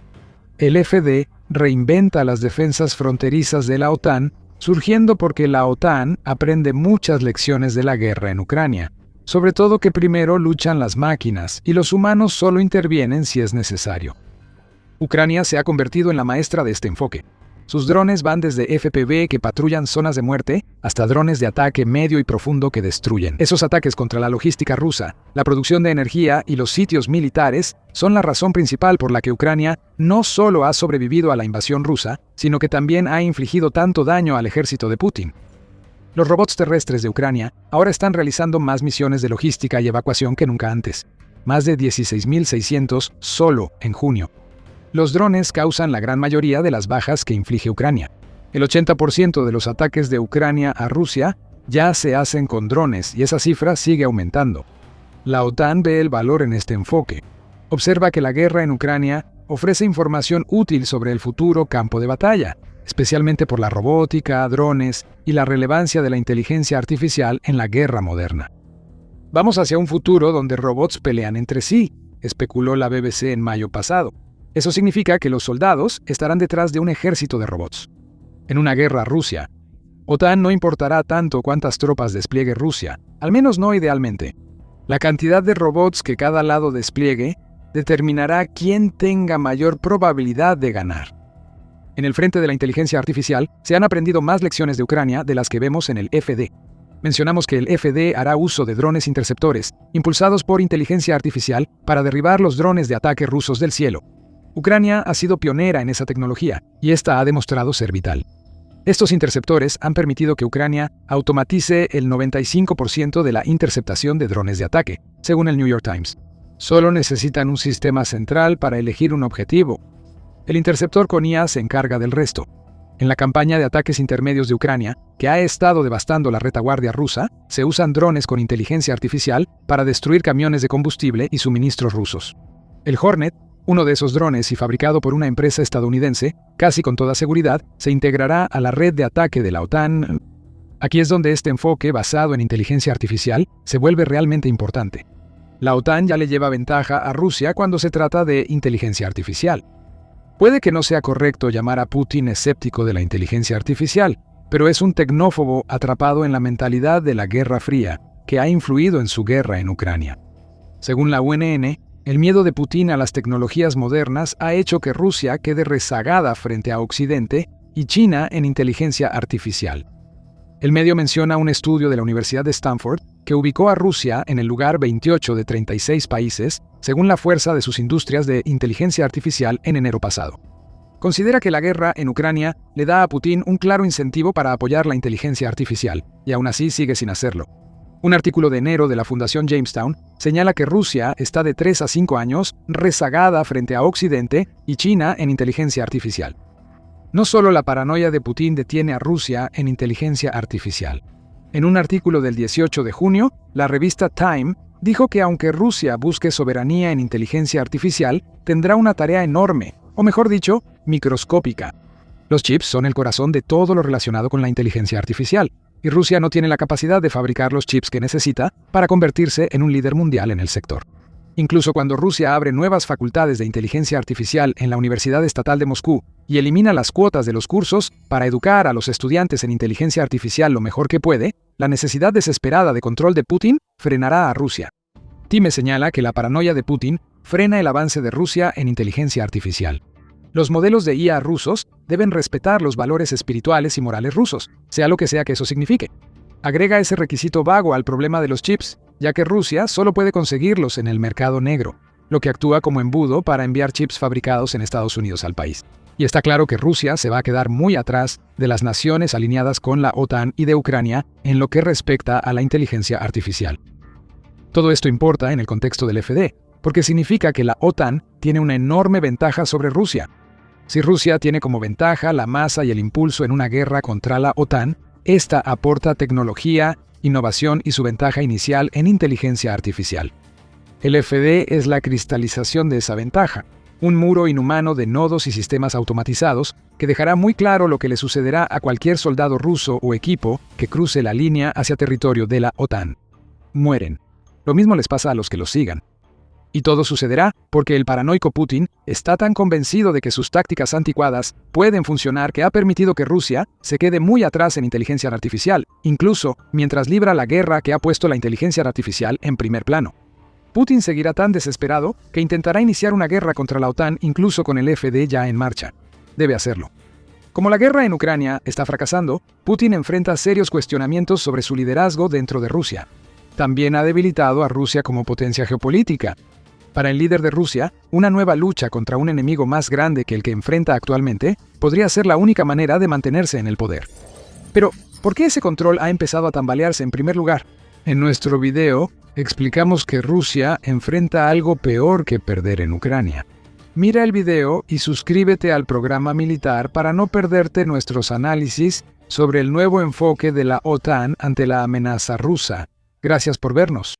El FD reinventa las defensas fronterizas de la OTAN, surgiendo porque la OTAN aprende muchas lecciones de la guerra en Ucrania. Sobre todo que primero luchan las máquinas y los humanos solo intervienen si es necesario. Ucrania se ha convertido en la maestra de este enfoque. Sus drones van desde FPV que patrullan zonas de muerte hasta drones de ataque medio y profundo que destruyen. Esos ataques contra la logística rusa, la producción de energía y los sitios militares son la razón principal por la que Ucrania no solo ha sobrevivido a la invasión rusa, sino que también ha infligido tanto daño al ejército de Putin. Los robots terrestres de Ucrania ahora están realizando más misiones de logística y evacuación que nunca antes, más de 16.600 solo en junio. Los drones causan la gran mayoría de las bajas que inflige Ucrania. El 80% de los ataques de Ucrania a Rusia ya se hacen con drones y esa cifra sigue aumentando. La OTAN ve el valor en este enfoque. Observa que la guerra en Ucrania ofrece información útil sobre el futuro campo de batalla, especialmente por la robótica, drones y la relevancia de la inteligencia artificial en la guerra moderna. Vamos hacia un futuro donde robots pelean entre sí, especuló la BBC en mayo pasado. Eso significa que los soldados estarán detrás de un ejército de robots. En una guerra Rusia, OTAN no importará tanto cuántas tropas despliegue Rusia, al menos no idealmente. La cantidad de robots que cada lado despliegue determinará quién tenga mayor probabilidad de ganar. En el frente de la inteligencia artificial se han aprendido más lecciones de Ucrania de las que vemos en el FD. Mencionamos que el FD hará uso de drones interceptores, impulsados por inteligencia artificial, para derribar los drones de ataque rusos del cielo. Ucrania ha sido pionera en esa tecnología y esta ha demostrado ser vital. Estos interceptores han permitido que Ucrania automatice el 95% de la interceptación de drones de ataque, según el New York Times. Solo necesitan un sistema central para elegir un objetivo. El interceptor con IA se encarga del resto. En la campaña de ataques intermedios de Ucrania, que ha estado devastando la retaguardia rusa, se usan drones con inteligencia artificial para destruir camiones de combustible y suministros rusos. El Hornet, uno de esos drones y fabricado por una empresa estadounidense, casi con toda seguridad, se integrará a la red de ataque de la OTAN. Aquí es donde este enfoque basado en inteligencia artificial se vuelve realmente importante. La OTAN ya le lleva ventaja a Rusia cuando se trata de inteligencia artificial. Puede que no sea correcto llamar a Putin escéptico de la inteligencia artificial, pero es un tecnófobo atrapado en la mentalidad de la Guerra Fría, que ha influido en su guerra en Ucrania. Según la UNN, el miedo de Putin a las tecnologías modernas ha hecho que Rusia quede rezagada frente a Occidente y China en inteligencia artificial. El medio menciona un estudio de la Universidad de Stanford que ubicó a Rusia en el lugar 28 de 36 países, según la fuerza de sus industrias de inteligencia artificial en enero pasado. Considera que la guerra en Ucrania le da a Putin un claro incentivo para apoyar la inteligencia artificial, y aún así sigue sin hacerlo. Un artículo de enero de la Fundación Jamestown señala que Rusia está de 3 a 5 años rezagada frente a Occidente y China en inteligencia artificial. No solo la paranoia de Putin detiene a Rusia en inteligencia artificial. En un artículo del 18 de junio, la revista Time dijo que aunque Rusia busque soberanía en inteligencia artificial, tendrá una tarea enorme, o mejor dicho, microscópica. Los chips son el corazón de todo lo relacionado con la inteligencia artificial, y Rusia no tiene la capacidad de fabricar los chips que necesita para convertirse en un líder mundial en el sector. Incluso cuando Rusia abre nuevas facultades de inteligencia artificial en la Universidad Estatal de Moscú y elimina las cuotas de los cursos para educar a los estudiantes en inteligencia artificial lo mejor que puede, la necesidad desesperada de control de Putin frenará a Rusia. Time señala que la paranoia de Putin frena el avance de Rusia en inteligencia artificial. Los modelos de IA rusos deben respetar los valores espirituales y morales rusos, sea lo que sea que eso signifique. Agrega ese requisito vago al problema de los chips, ya que Rusia solo puede conseguirlos en el mercado negro, lo que actúa como embudo para enviar chips fabricados en Estados Unidos al país. Y está claro que Rusia se va a quedar muy atrás de las naciones alineadas con la OTAN y de Ucrania en lo que respecta a la inteligencia artificial. Todo esto importa en el contexto del FD, porque significa que la OTAN tiene una enorme ventaja sobre Rusia. Si Rusia tiene como ventaja la masa y el impulso en una guerra contra la OTAN, esta aporta tecnología, innovación y su ventaja inicial en inteligencia artificial. El FD es la cristalización de esa ventaja, un muro inhumano de nodos y sistemas automatizados que dejará muy claro lo que le sucederá a cualquier soldado ruso o equipo que cruce la línea hacia territorio de la OTAN. Mueren. Lo mismo les pasa a los que los sigan. Y todo sucederá porque el paranoico Putin está tan convencido de que sus tácticas anticuadas pueden funcionar que ha permitido que Rusia se quede muy atrás en inteligencia artificial, incluso mientras libra la guerra que ha puesto la inteligencia artificial en primer plano. Putin seguirá tan desesperado que intentará iniciar una guerra contra la OTAN incluso con el FD ya en marcha. Debe hacerlo. Como la guerra en Ucrania está fracasando, Putin enfrenta serios cuestionamientos sobre su liderazgo dentro de Rusia. También ha debilitado a Rusia como potencia geopolítica. Para el líder de Rusia, una nueva lucha contra un enemigo más grande que el que enfrenta actualmente podría ser la única manera de mantenerse en el poder. Pero, ¿por qué ese control ha empezado a tambalearse en primer lugar? En nuestro video, explicamos que Rusia enfrenta algo peor que perder en Ucrania. Mira el video y suscríbete al programa militar para no perderte nuestros análisis sobre el nuevo enfoque de la OTAN ante la amenaza rusa. Gracias por vernos.